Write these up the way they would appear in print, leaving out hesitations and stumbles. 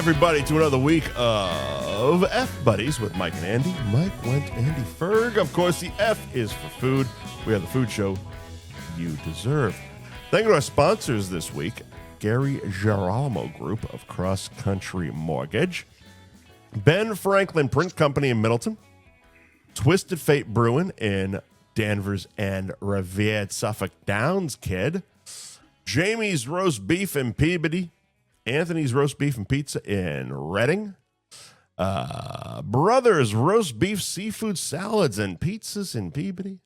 everybody, to another week of F Buddies with Mike and Andy. Mike, Wendt, Andy, Ferg. Of course, the F is for food. We have the food show you deserve. Thank you to our sponsors this week, Girolamo Group of Cross Country Mortgage, Ben Franklin Print Company in Middleton, Twisted Fate Brewing in Danvers and Revere, Suffolk Downs, kid, Jamie's Roast Beef in Peabody, Anthony's Roast Beef and Pizza in Reading, Brothers Roast Beef Seafood Salads and Pizzas in Peabody,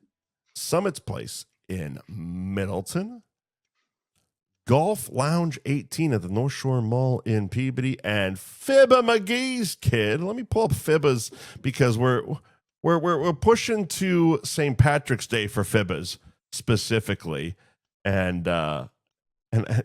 Summit's Place in Middleton, Golf Lounge 18 at the North Shore Mall in Peabody, and Fibber McGee's, kid. Let me pull up Fibber's because we're pushing to St. Patrick's Day for Fibbers specifically, and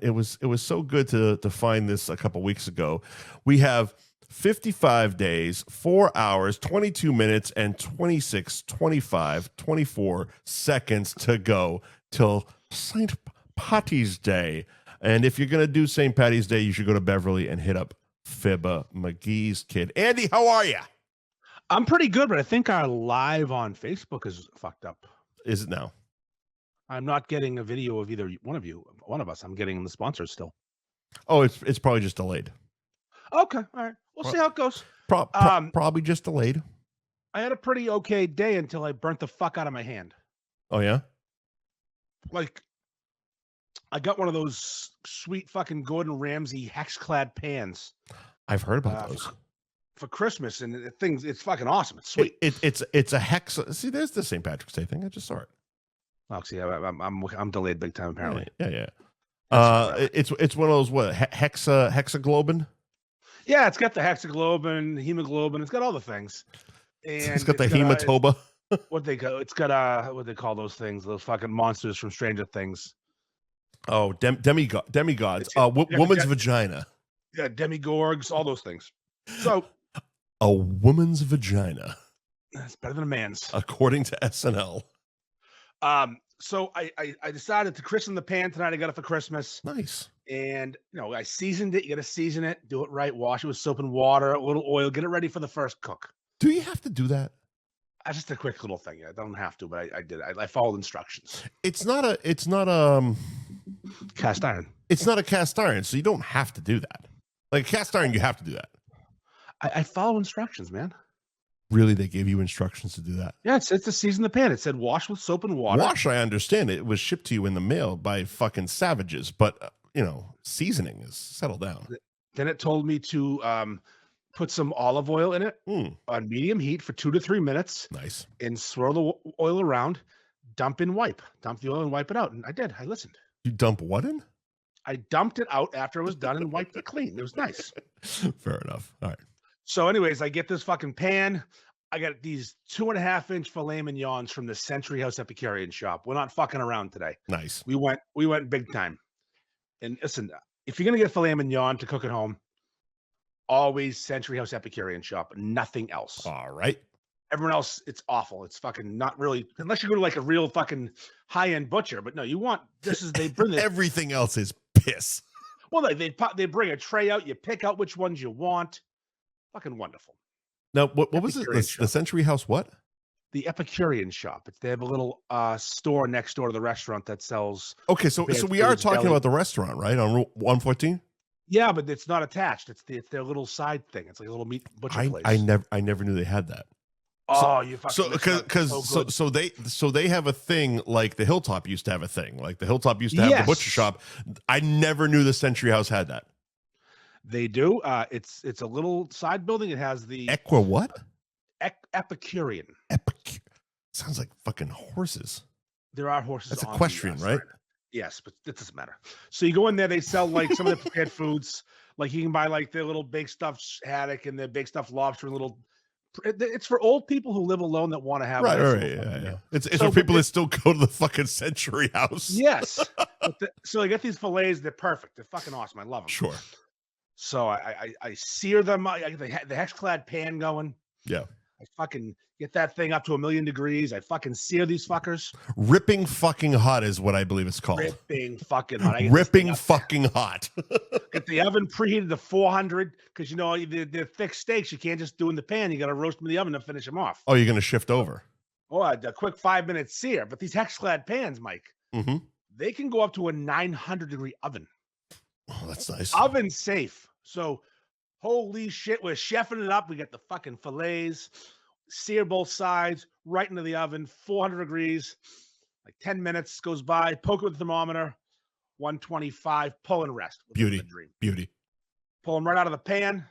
it was so good to find this a couple weeks ago. We have 55 days, 4 hours, 22 minutes, and 24 seconds to go till St. Patty's Day. And if you're going to do St. Patty's Day, you should go to Beverly and hit up Fibber McGee's, kid. Andy, how are you? I'm pretty good, but I think our live on Facebook is fucked up. Is it now? I'm not getting a video of either one of us. I'm getting the sponsors still. Oh, it's probably just delayed. Okay, all right. We'll see how it goes. Probably just delayed. I had a pretty okay day until I burnt the fuck out of my hand. Oh, yeah? Like, I got one of those sweet fucking Gordon Ramsay hex-clad pans. I've heard about those. For Christmas, and it's fucking awesome. It's sweet. It's a hex. See, there's the St. Patrick's Day thing. I just saw it. Oh, see, I'm delayed big time apparently. Yeah. It's one of those hexaglobin. Yeah, it's got the hexaglobin, hemoglobin. It's got all the things. And it's got the hematoba. It's got what they call those things? Those fucking monsters from Stranger Things. Oh, demigods. Woman's vagina. Yeah, demigorgs, all those things. So, a woman's vagina. That's better than a man's, according to SNL. So I decided to christen the pan tonight. I got it for Christmas. Nice. And I seasoned it. You got to season it, do it right, wash it with soap and water, a little oil, get it ready for the first cook. Do you have to do that? That's just a quick little thing. I don't have to, but I did. I followed instructions. It's not a cast iron. It's not a cast iron, so you don't have to do that. Like cast iron, you have to do that. I follow instructions, man. Really? They gave you instructions to do that? Yeah, it said to season the pan. It said wash with soap and water. Wash, I understand. It was shipped to you in the mail by fucking savages, but, seasoning is settle down. Then it told me to put some olive oil in it on medium heat for 2 to 3 minutes. Nice. And swirl the oil around, dump the oil and wipe it out. And I did. I listened. You dump what in? I dumped it out after it was done and wiped it clean. It was nice. Fair enough. All right. So anyways, I get this fucking pan. I got these 2.5-inch filet mignons from the Century House Epicurean shop. We're not fucking around today. Nice. We went big time. And listen, if you're going to get filet mignon to cook at home, always Century House Epicurean shop, nothing else. All right. Everyone else, it's awful. It's fucking not really, unless you go to like a real fucking high-end butcher. But no, they bring this. Everything else is piss. Well, they bring a tray out. You pick out which ones you want. Fucking wonderful. Now, what was it? The Century House what? The Epicurean shop. They have a little store next door to the restaurant that sells. Okay, so we are talking about the restaurant, right? On Route 114? Yeah, but it's not attached. It's their little side thing. It's like a little meat butcher place. I never knew they had that. Oh, you fucking so they have a thing like the Hilltop used to have a thing. Like the Hilltop used to have the butcher shop. I never knew the Century House had that. They do. It's a little side building. It has the what? Epicurean. Sounds like fucking horses. There are horses. That's equestrian, right? Yes, but it doesn't matter. So you go in there. They sell like some of the prepared foods. Like you can buy like their little big stuffed haddock and their big stuffed lobster and little. It's for old people who live alone that want to have right. Yeah. It's for people that still go to the fucking Century House. Yes. So I get these fillets. They're perfect. They're fucking awesome. I love them. Sure. So I sear them. I get the hex-clad pan going. Yeah. I fucking get that thing up to 1,000,000 degrees. I fucking sear these fuckers. Ripping fucking hot is what I believe it's called. Ripping fucking hot. Ripping fucking hot. Get the oven preheated to 400 because, you know, they're thick steaks. You can't just do in the pan. You got to roast them in the oven to finish them off. Oh, you're going to shift over. Oh, a quick 5-minute sear. But these hex-clad pans, Mike, they can go up to a 900-degree oven. Oh, that's nice. Oven safe. So, holy shit, we're chefing it up. We got the fucking fillets, sear both sides, right into the oven, 400 degrees. Like 10 minutes goes by. Poke it with the thermometer, 125. Pull and rest. Beauty. Beauty. Pull them right out of the pan.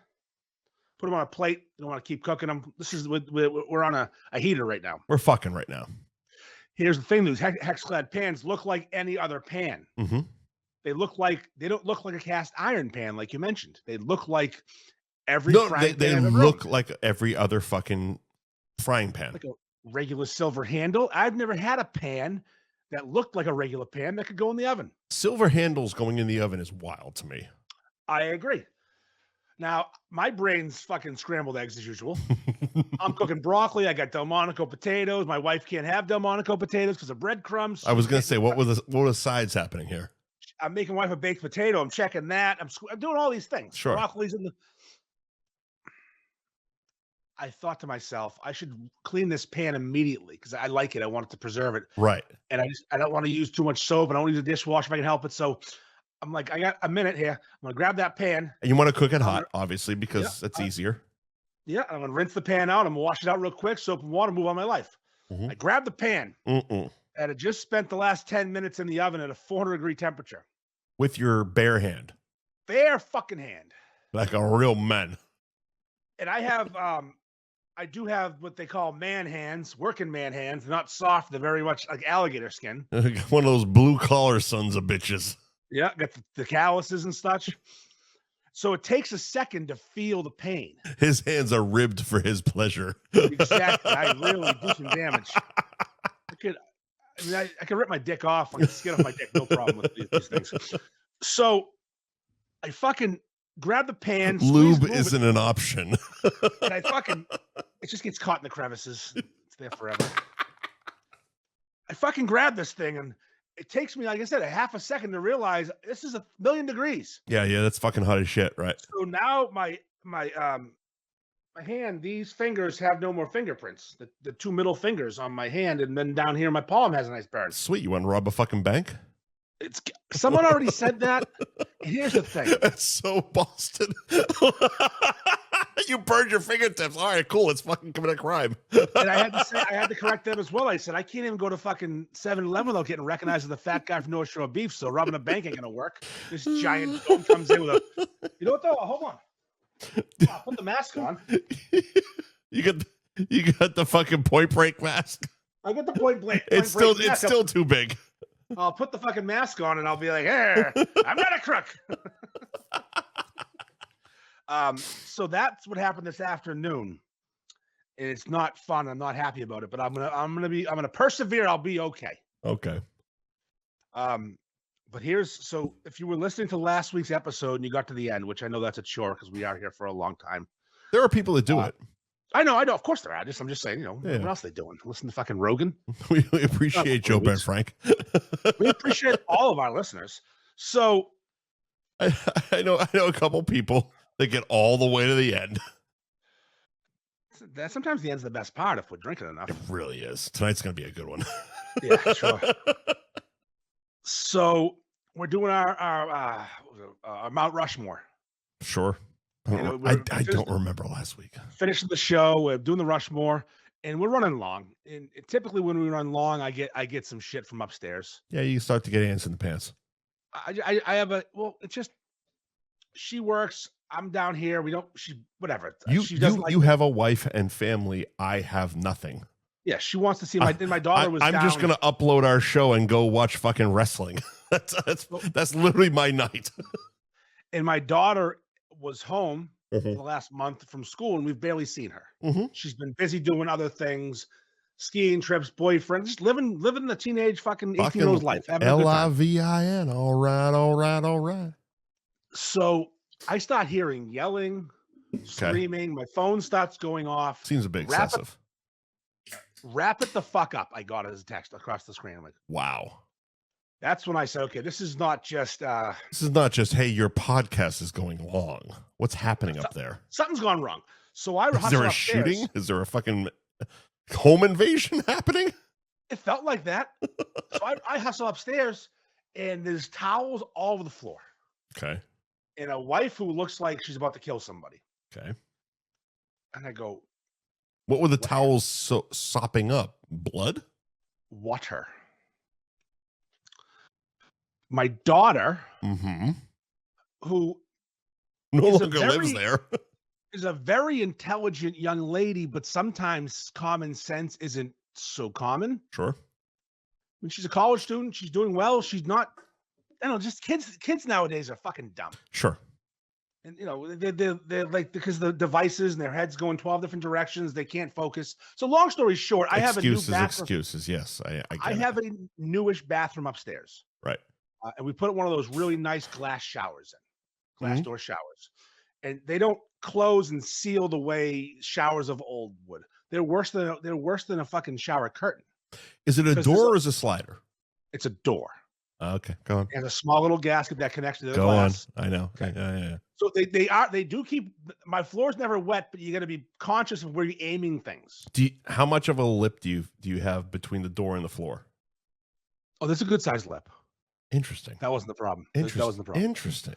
Put them on a plate. You don't want to keep cooking them. This is we're on a heater right now. We're fucking right now. Here's the thing: these hex-clad pans look like any other pan. They don't look like a cast iron pan, like you mentioned. They look like every frying pan. They look like every other fucking frying pan. Like a regular silver handle. I've never had a pan that looked like a regular pan that could go in the oven. Silver handles going in the oven is wild to me. I agree. Now, my brain's fucking scrambled eggs as usual. I'm cooking broccoli. I got Delmonico potatoes. My wife can't have Delmonico potatoes because of breadcrumbs. I was going to say, what were the sides happening here? I'm making wife a baked potato. I'm checking that. I'm doing all these things. Sure. Broccoli's in the... I thought to myself, I should clean this pan immediately because I like it. I want it to preserve it. Right. And I don't want to use too much soap. I don't use a dishwasher if I can help it. So I'm like, I got a minute here. I'm going to grab that pan. And you want to cook it hot, obviously, because it's easier. Yeah. I'm going to rinse the pan out. I'm going to wash it out real quick. Soap and water, move on my life. I grab the pan. And I just spent the last 10 minutes in the oven at a 400-degree temperature. With your bare hand. Bare fucking hand. Like a real man. And I do have what they call man hands, working man hands. They're not soft. They're very much like alligator skin. One of those blue-collar sons of bitches. Yeah, got the calluses and such. So it takes a second to feel the pain. His hands are ribbed for his pleasure. Exactly. I really do some damage. I could rip my dick off. I can skin off my dick. No problem with these things. So I fucking grab the pan. Lube isn't an option. And it just gets caught in the crevices. It's there forever. I fucking grab this thing and it takes me, like I said, a half a second to realize this is 1,000,000 degrees. Yeah, that's fucking hot as shit, right? So now my hand, these fingers have no more fingerprints. The two middle fingers on my hand, and then down here, my palm has a nice burn. Sweet. You want to rob a fucking bank? Someone already said that. Here's the thing. That's so Boston. You burned your fingertips. All right, cool. Let's fucking commit a crime. And I had to correct them as well. I said, I can't even go to fucking 7-Eleven without getting recognized as the fat guy from North Shore Beef. So robbing a bank ain't gonna work. This giant stone comes in with you know what though? Hold on. I'll put the mask on. You got the fucking Point Break mask. I got the Point Break. It's still too big. I'll put the fucking mask on and I'll be like, hey, I'm not a crook. So that's what happened this afternoon. And it's not fun. I'm not happy about it, but I'm gonna persevere. I'll be okay. Okay. But so if you were listening to last week's episode and you got to the end, which I know that's a chore because we are here for a long time. There are people that do it. I know. Of course there are. I'm just saying, what else are they doing? Listen to fucking Rogan. We appreciate Joe Ben Frank. We appreciate all of our listeners. So I know a couple people that get all the way to the end. Sometimes the end's the best part if we're drinking enough. It really is. Tonight's gonna be a good one. Yeah, sure. So we're doing our Mount Rushmore. Sure. I don't remember last week. Finishing the show, we're doing the Rushmore, and we're running long. And typically, when we run long, I get some shit from upstairs. Yeah, you start to get ants in the pants. I have it's just she works. I'm down here. Whatever. You have a wife and family. I have nothing. Yeah, she wants to see my daughter was. I'm just gonna upload our show and go watch fucking wrestling. That's literally my night. And my daughter was home for the last month from school, and we've barely seen her. She's been busy doing other things, skiing trips, boyfriend, just living the teenage fucking 18-year-old life. LIVIN. All right. So I start hearing yelling, screaming. My phone starts going off. Seems a bit excessive. Wrap it the fuck up. I got it as a text across the screen. I'm like, wow. That's when I said, okay, this is not just hey, your podcast is going long. What's happening up there? Something's gone wrong. So I Is there a shooting? Is there a fucking home invasion happening? It felt like that. So I hustle upstairs, and there's towels all over the floor. Okay. And a wife who looks like she's about to kill somebody. Okay. And I go, what were the towels sopping up? Blood? Water. My daughter, who no longer lives there, is a very intelligent young lady, but sometimes common sense isn't so common. Sure. When she's a college student, she's doing well. She's not, I don't know, just kids nowadays are fucking dumb. Sure. And, they're like, because the devices and their heads go in 12 different directions, they can't focus. So long story short, I have a new bathroom. Excuses. Yes. I have a newish bathroom upstairs. Right. And we put one of those really nice glass showers in, glass door showers. And they don't close and seal the way showers of old would. They're worse than a fucking shower curtain. Is it a door or is it a slider? It's a door. Okay, go on. And a small little gasket that connects to the glass. Go on. I know. Okay. Yeah. So they do keep my floor's never wet, but you got to be conscious of where you're aiming things. How much of a lip do you have between the door and the floor? Oh, there's a good sized lip. Interesting. That wasn't the problem. That wasn't the problem. Interesting.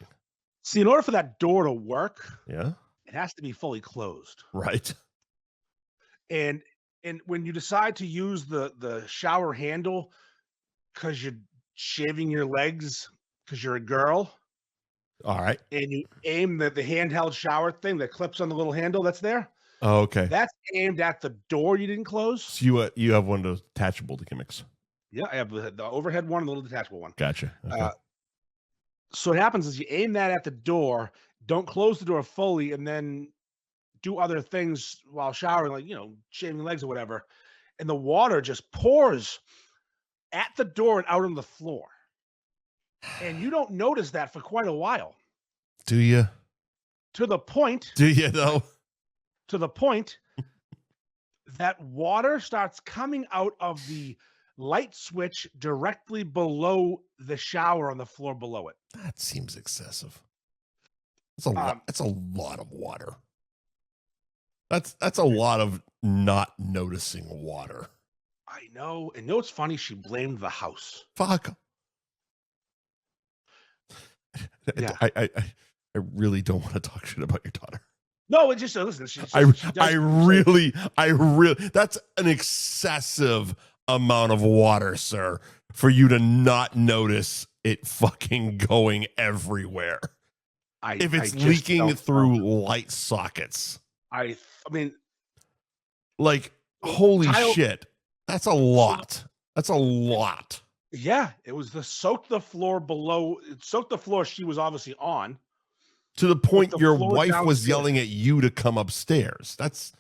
See, in order for that door to work, it has to be fully closed. Right. And when you decide to use the shower handle because you're shaving your legs because you're a girl. All right. And you aim the handheld shower thing that clips on the little handle that's there. Oh, okay. That's aimed at the door you didn't close. So you have one of those detachable gimmicks. Yeah, I have the overhead one and the little detachable one. Gotcha. Okay. So what happens is you aim that at the door, don't close the door fully, and then do other things while showering, like, shaving legs or whatever. And the water just pours at the door and out on the floor. And you don't notice that for quite a while. Do you? To the point. Do you, though? To the point that water starts coming out of the light switch directly below the shower on the floor below it. That seems excessive. That's a lot. That's a lot of water. That's a lot of not noticing water. I know. And what's funny? She blamed the house. Fuck. Yeah. I really don't want to talk shit about your daughter. No, it's just listen. I really. That's an excessive amount of water, sir, for you to not notice it fucking going everywhere. If it's leaking through light sockets. I mean, like, holy shit. That's a lot. That's a lot. Yeah, it was soaked the floor below. It soaked the floor she was obviously on. To the point your wife was yelling at you to come upstairs. That's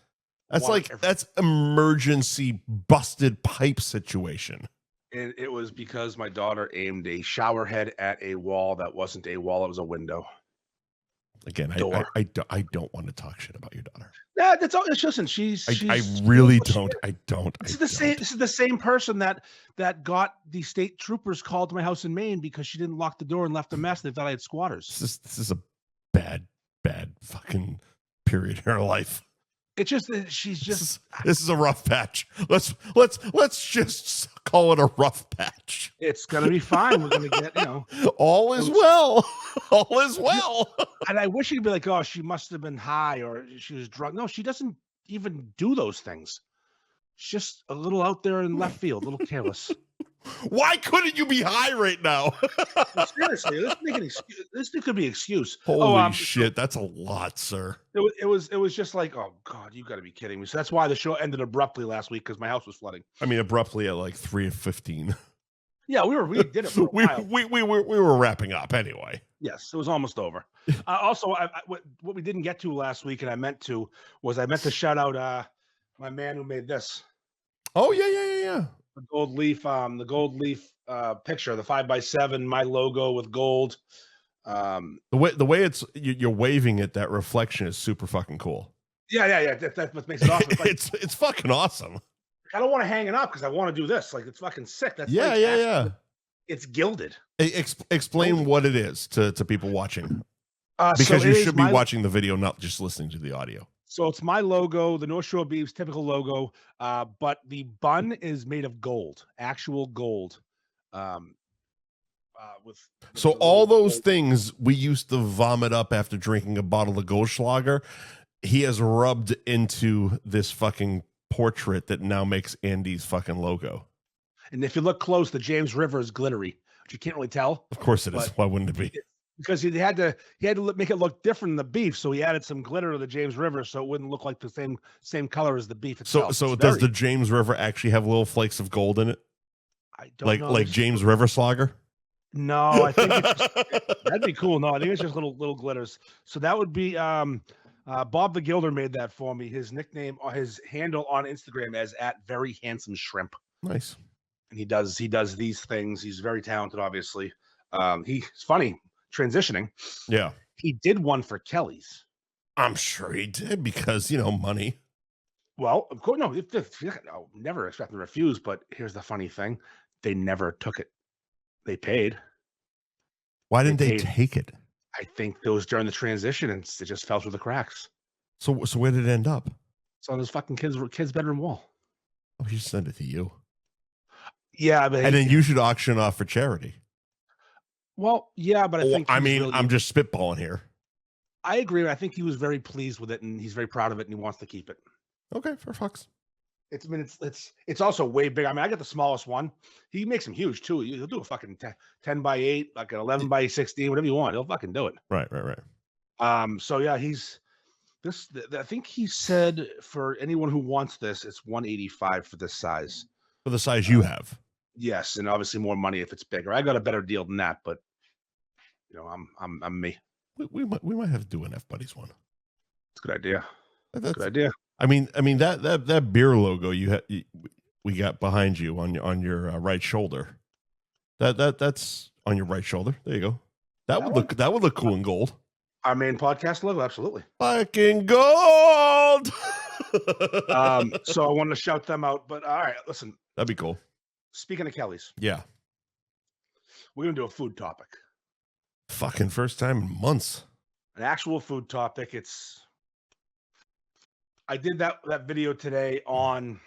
emergency busted pipe situation. And it was because my daughter aimed a shower head at a wall that wasn't a wall, it was a window. Again, I don't want to talk shit about your daughter. Yeah, that's all. It's just, I really don't. I don't. This is the same person that got the state troopers called to my house in Maine because she didn't lock the door and left a mess. They thought I had squatters. This is a bad fucking period in her life. It's just that she's just. This is a rough patch. Let's just call it a rough patch. It's gonna be fine. We're gonna get all is well. All is well. And I wish she'd be like, oh, she must have been high or she was drunk. No, she doesn't even do those things. She's just a little out there in left field, a little careless. Why couldn't you be high right now? Seriously, this could be excuse. Holy shit, that's a lot, sir. It was just like, oh God, you got to be kidding me. So that's why the show ended abruptly last week because my house was flooding. I mean, abruptly at like 3:15. Yeah, we did it for a while. We were wrapping up anyway. Yes, it was almost over. Also, what we didn't get to last week, and I meant to shout out my man who made this. Oh yeah. The gold leaf picture, the 5x7, my logo with gold. The way it's you're waving it, that reflection is super fucking cool. Yeah. That's what makes it awesome. It's fucking awesome. I don't want to hang it up because I want to do this. Like, it's fucking sick. That's yeah. It's gilded. Explain what it is to people watching. Because you should be watching the video, not just listening to the audio. So it's my logo, the North Shore Beef's typical logo, but the bun is made of gold, actual gold. So all those things we used to vomit up after drinking a bottle of Goldschlager, he has rubbed into this fucking portrait that now makes Andy's fucking logo. And if you look close, the James River is glittery, which you can't really tell. Of course it is. Why wouldn't it be? Because he had to make it look different than the beef, so he added some glitter to the James River so it wouldn't look like the same color as the beef itself. So does the James River actually have little flakes of gold in it? I don't know. Like James River Slogger? No, I think that'd be cool. No, I think it's just little glitters. So that would be Bob the Gilder made that for me. His nickname or his handle on Instagram is @VeryHandsomeShrimp. Nice. And he does these things. He's very talented, obviously. He's funny transitioning. Yeah. He did one for Kelly's. I'm sure he did because, money. Well, of course, no, never expect them to refuse. But here's the funny thing. They never took it. They paid. Why didn't they take it? I think it was during the transition and it just fell through the cracks. So where did it end up? It's on his fucking kid's bedroom wall. Oh, he sent it to you. Yeah, but and then you should auction off for charity. Well, yeah, but I'm just spitballing here. I agree. I think he was very pleased with it, and he's very proud of it, and he wants to keep it. Okay, for fucks. It's also way big. I mean, I got the smallest one. He makes them huge too. He'll do a fucking 10 by 8, like an 11 by 16, whatever you want. He'll fucking do it. Right. So yeah, I think he said for anyone who wants this, it's $185 for this size. For the size you have. Yes, and obviously more money if it's bigger. I got a better deal than that, but I'm me. We might have to do an F Buddies one. It's a good idea. That's a good idea. I mean that beer logo we got behind you on your right shoulder. That's on your right shoulder. There you go. That would look cool in gold. Our main podcast logo, absolutely. Fucking gold. So I wanted to shout them out, but all right, listen. That'd be cool. Speaking of Kelly's, yeah, we're gonna do a food topic. Fucking first time in months. An actual food topic. I did that video today on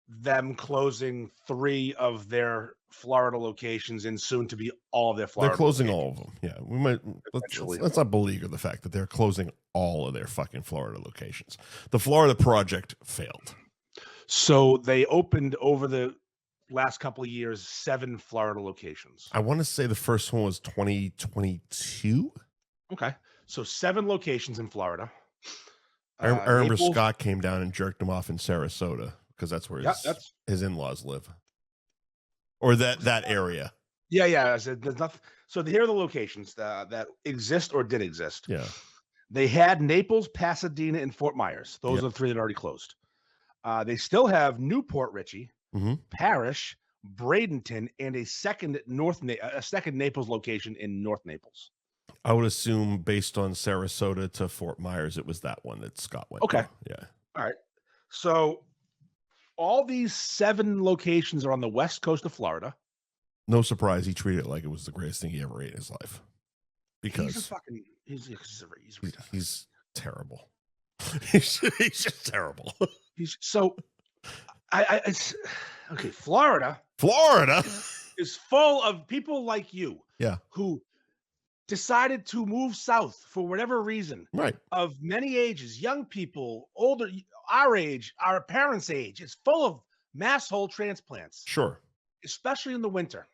them closing 3 of their Florida locations and soon to be all of their Florida. They're closing locations. all of them. Yeah, we might. Let's not beleaguer the fact that they're closing all of their fucking Florida locations. The Florida project failed. So they opened over the last couple of years 7 Florida locations. I want to say the first one was 2022. Okay, so 7 locations in Florida. I remember Naples, Scott came down and jerked him off in Sarasota because that's where his in-laws live, or that area. Yeah. I said there's nothing. So here are the locations that exist or did exist. Yeah, they had Naples, Pasadena, and Fort Myers. Those are the 3 that already closed. They still have Newport Richey, Parrish, Bradenton, and a second Naples location in North Naples. I would assume based on Sarasota to Fort Myers, it was that one that Scott went to. Yeah. All right. So all these 7 locations are on the west coast of Florida. No surprise, he treated it like it was the greatest thing he ever ate in his life. Because he's terrible. he's just terrible. Florida is full of people like you. Yeah. Who decided to move south for whatever reason. Right. Of many ages, young people, older, our age, our parents' age. It's full of mass hole transplants. Sure. Especially in the winter.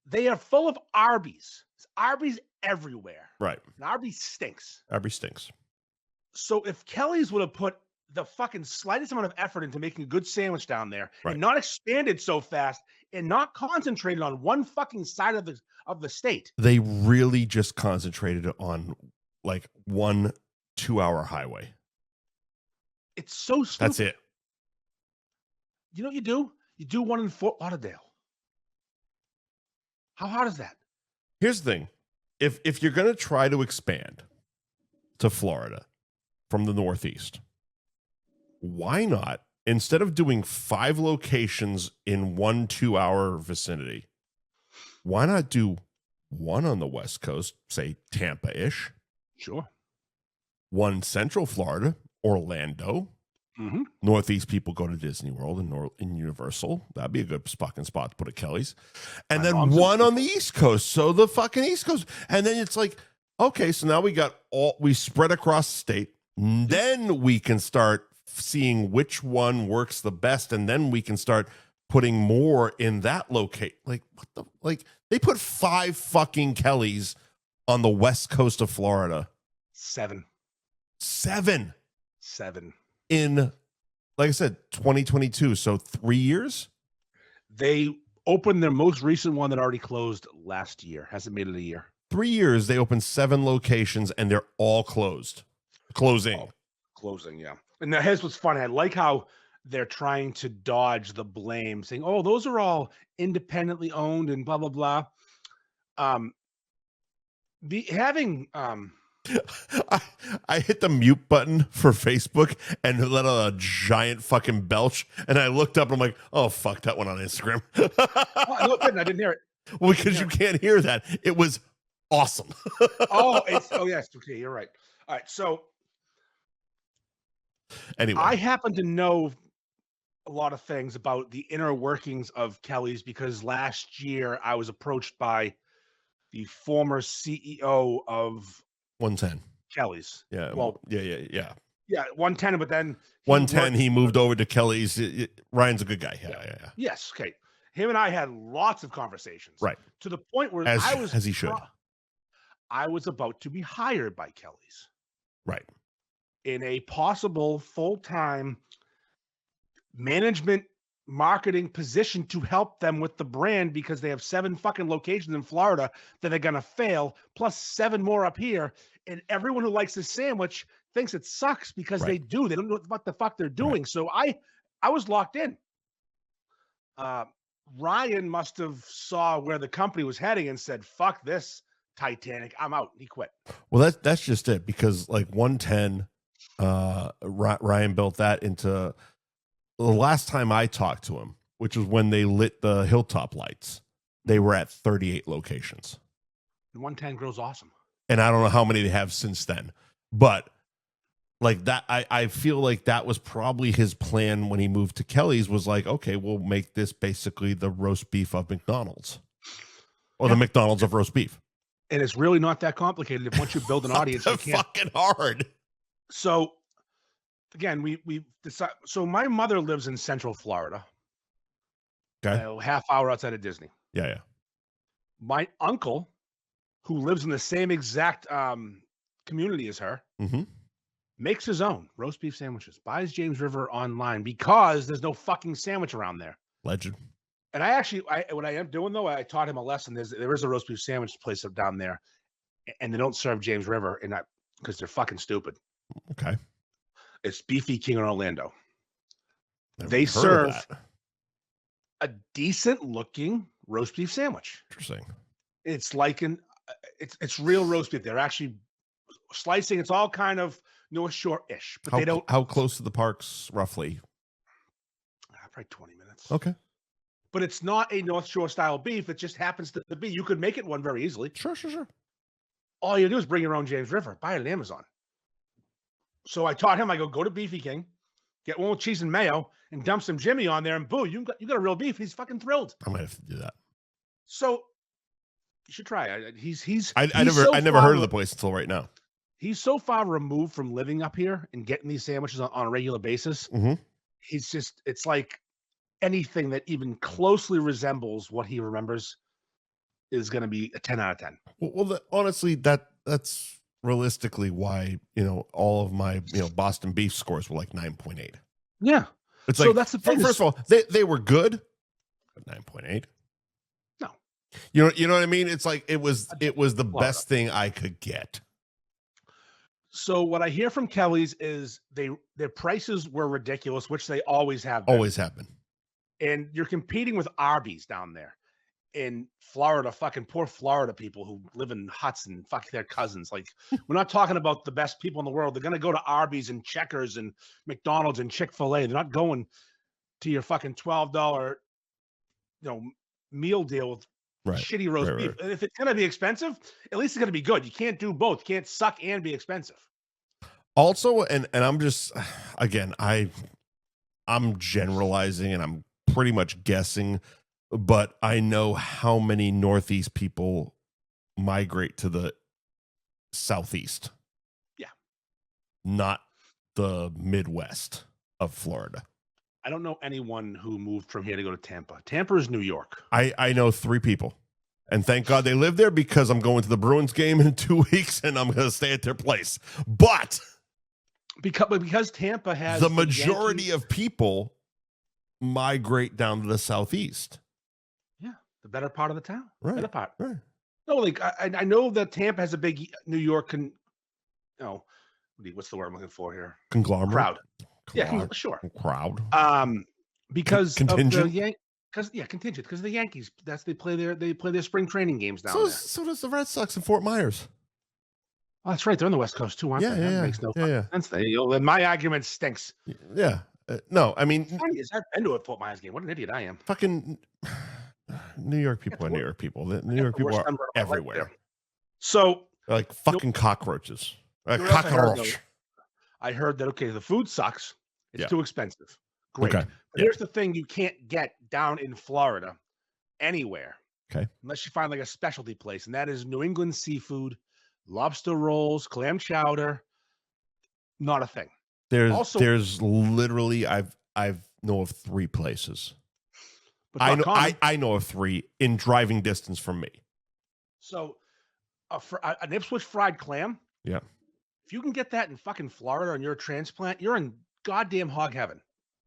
They are full of Arby's. There's Arby's everywhere. Right. And Arby's stinks. Arby's stinks. So if Kelly's would have put the fucking slightest amount of effort into making a good sandwich down there and not expanded so fast and not concentrated on one fucking side of the state. They really just concentrated on like 1 2-hour highway. It's so stupid. That's it. You know what you do? You do one in Fort Lauderdale. How hard is that? Here's the thing. If you're going to try to expand to Florida from the Northeast, why not, instead of doing 5 locations in 1 2-hour vicinity, why not do one on the West Coast, say Tampa-ish, Sure. one Central Florida, Orlando. Mm-hmm. Northeast people go to Disney World and Universal. That'd be a good fucking spot to put a Kelly's. And then one on the East Coast. So the fucking East Coast. And then it's like, okay, so now we spread across the state. Then we can start seeing which one works the best. And then we can start putting more in that locate. Like, what the, like, they put 5 fucking Kelly's on the West Coast of Florida. 7. In, like I said, 2022. So 3 years? They opened their most recent one that already closed last year. Hasn't made it a year. 3 years, they opened 7 locations, and they're all closing. Closing, yeah. And now here's what's funny. I like how they're trying to dodge the blame, saying, oh, those are all independently owned and blah, blah, blah. I hit the mute button for Facebook and let out a giant fucking belch, and I looked up and I'm like, oh, fuck, that one on Instagram. I looked at it and I didn't hear it. Well, because you can't hear that. It was awesome. Oh, yes. Okay, you're right. All right, so anyway, I happen to know a lot of things about the inner workings of Kelly's because last year I was approached by the former CEO of 110 Kelly's. Yeah. Well, yeah. 110, but then 110, he moved over to Kelly's. Ryan's a good guy. Yeah. Yes. Okay. Him and I had lots of conversations. Right. To the point where as he should. I was about to be hired by Kelly's. Right. In a possible full-time management marketing position to help them with the brand because they have 7 fucking locations in Florida that are going to fail, plus 7 more up here. And everyone who likes this sandwich thinks it sucks because they do. They don't know what the fuck they're doing. Right. So I was locked in. Ryan must have saw where the company was heading and said, fuck this Titanic. I'm out. He quit. Well, that's just it, because like 110, Ryan built that into the last time I talked to him, which was when they lit the hilltop lights. They were at 38 locations. 110 grows awesome. And I don't know how many they have since then, but like that, I feel like that was probably his plan when he moved to Kelly's, was like, okay, we'll make this basically the roast beef of McDonald's, or the McDonald's of roast beef. And it's really not that complicated. If once you build an audience, you can't. Fucking hard. So again, we decided. So my mother lives in Central Florida. Okay. Half hour outside of Disney. Yeah. My uncle, who lives in the same exact community as her, makes his own roast beef sandwiches, buys James River online because there's no fucking sandwich around there. Legend. And what I am doing though, I taught him a lesson. There is a roast beef sandwich place up down there, and they don't serve James River, and because they're fucking stupid. Okay. It's Beefy King in Orlando. Never they serve of that. A decent looking roast beef sandwich. Interesting. It's like it's real roast beef. They're actually slicing. It's all kind of North Shore-ish, but they don't. How close to the parks, roughly? Probably 20 minutes. Okay. But it's not a North Shore style beef. It just happens to be. You could make it one very easily. Sure. All you do is bring your own James River. Buy it at Amazon. So I taught him. I go to Beefy King, get one with cheese and mayo, and dump some Jimmy on there, and boo, you got a real beef. He's fucking thrilled. I might have to do that. So you should try. I never heard of the place until right now. He's so far removed from living up here and getting these sandwiches on a regular basis. Mm-hmm. It's like anything that even closely resembles what he remembers is going to be a 10 out of 10. Well, honestly, that's realistically why, all of my, Boston beef scores were like 9.8. Yeah. It's so like, that's the thing. First of all, they were good, but 9.8. No. You know what I mean? It's like, it was the best thing I could get. So what I hear from Kelly's is their prices were ridiculous, which they always have been. Always have been. And you're competing with Arby's down there. in Florida, fucking poor Florida people who live in huts and fuck their cousins. Like, we're not talking about the best people in the world. They're going to go to Arby's and Checkers and McDonald's and Chick-fil-A. They're not going to your fucking $12, meal deal with shitty roast beef. And if it's going to be expensive, at least it's going to be good. You can't do both. You can't suck and be expensive. Also, and I'm just, again, I'm generalizing and I'm pretty much guessing, but I know how many Northeast people migrate to the Southeast. Yeah. Not the Midwest of Florida. I don't know anyone who moved from here to go to Tampa. Tampa is New York. I know 3 people. And thank God they live there, because I'm going to the Bruins game in 2 weeks and I'm going to stay at their place. But because Tampa has the majority of people migrate down to the Southeast. Yeah, the better part of the town. Right. Better part. Right. No, like I know that Tampa has a big New York what's the word I'm looking for here? Conglomerate. Crowd. Yeah, sure. Crowd. Because contingent. of the contingent. Because the Yankees, they play their spring training games down there. So does the Red Sox in Fort Myers. Oh, that's right. They're on the West Coast too, aren't they? That makes no sense. My argument stinks. Yeah. No, I mean, I've been to a Fort Myers game. What an idiot I am. Fucking New York people are New York people. New York people are everywhere. So like fucking cockroaches. Cockroach. I heard that, okay, the food sucks. It's too expensive. Great. Okay. But here's the thing you can't get down in Florida anywhere. Okay. Unless you find like a specialty place, and that is New England seafood, lobster rolls, clam chowder. Not a thing. There's literally I've know of 3 places. I know of 3 in driving distance from me. So an Ipswich fried clam. Yeah. If you can get that in fucking Florida and you're a transplant, you're in goddamn hog heaven.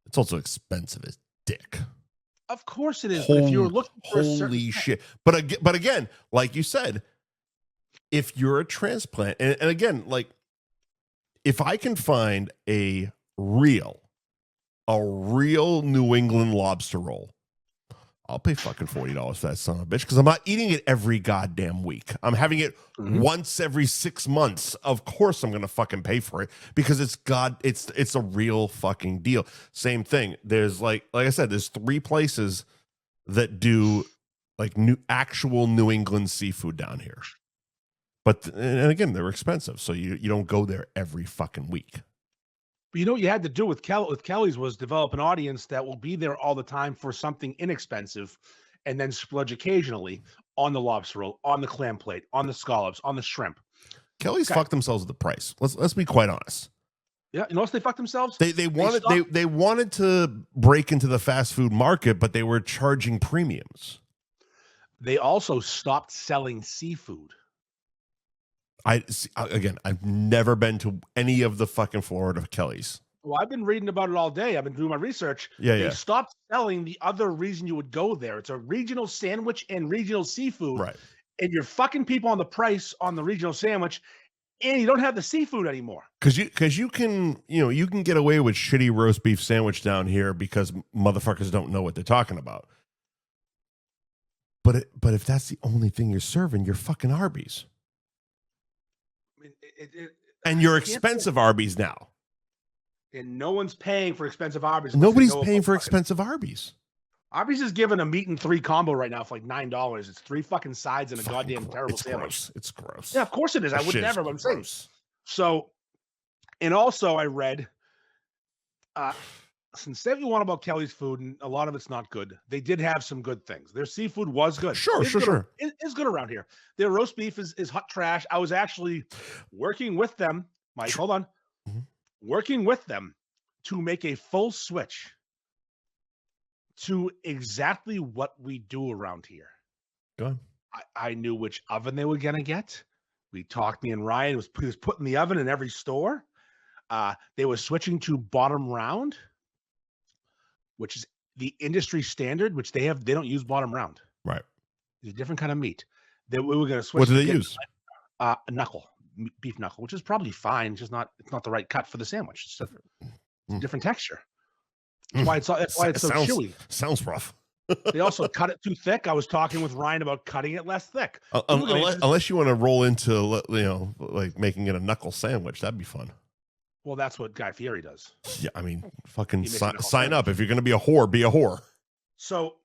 It's also expensive as dick. Of course it is. But if you're looking for holy shit. But again, like you said, if you're a transplant, and again, like, if I can find a real New England lobster roll, I'll pay fucking $40 for that son of a bitch, because I'm not eating it every goddamn week. I'm having it once every 6 months. Of course I'm going to fucking pay for it, because it's a real fucking deal. Same thing. There's like I said, there's 3 places that do like actual New England seafood down here. But and again, they're expensive, so you don't go there every fucking week. But you know what you had to do with Kelly's was develop an audience that will be there all the time for something inexpensive, and then splurge occasionally on the lobster roll, on the clam plate, on the scallops, on the shrimp. Kelly's fucked themselves with the price. Let's be quite honest. Yeah, you know what they fucked themselves? They wanted to break into the fast food market, but they were charging premiums. They also stopped selling seafood. I've never been to any of the fucking Florida Kellys. Well, I've been reading about it all day. I've been doing my research. They stopped selling the other reason you would go there. It's a regional sandwich and regional seafood. Right. And you're fucking people on the price on the regional sandwich, and you don't have the seafood anymore. Because you can get away with shitty roast beef sandwich down here because motherfuckers don't know what they're talking about. But if that's the only thing you're serving, you're fucking Arby's. And you're expensive Arby's now. And no one's paying for expensive Arby's. Nobody's paying for expensive Arby's. Arby's is giving a meat and 3 combo right now for like $9. It's 3 fucking sides and a goddamn terrible sandwich. It's gross. Yeah, of course it is. I would never, but I'm saying. So, and also I read, since say what you want about Kelly's food, and a lot of it's not good, they did have some good things. Their seafood was good. Sure. It's good around here. Their roast beef is hot trash. I was actually working with them, Mike, hold on. Mm-hmm. Working with them to make a full switch to exactly what we do around here. Go ahead. I knew which oven they were going to get. We talked, me and Ryan was put in the oven in every store. They were switching to bottom round, which is the industry standard, which they don't use bottom round. Right. It's a different kind of meat. We were going to switch. What do they use? A knuckle, beef knuckle, which is probably fine. It's just not the right cut for the sandwich. It's a different texture. That's why it's so chewy. Sounds rough. They also cut it too thick. I was talking with Ryan about cutting it less thick. Unless you want to roll into, like making it a knuckle sandwich, that'd be fun. Well, that's what Guy Fieri does. Yeah, I mean, fucking sign up. If you're going to be a whore, be a whore. So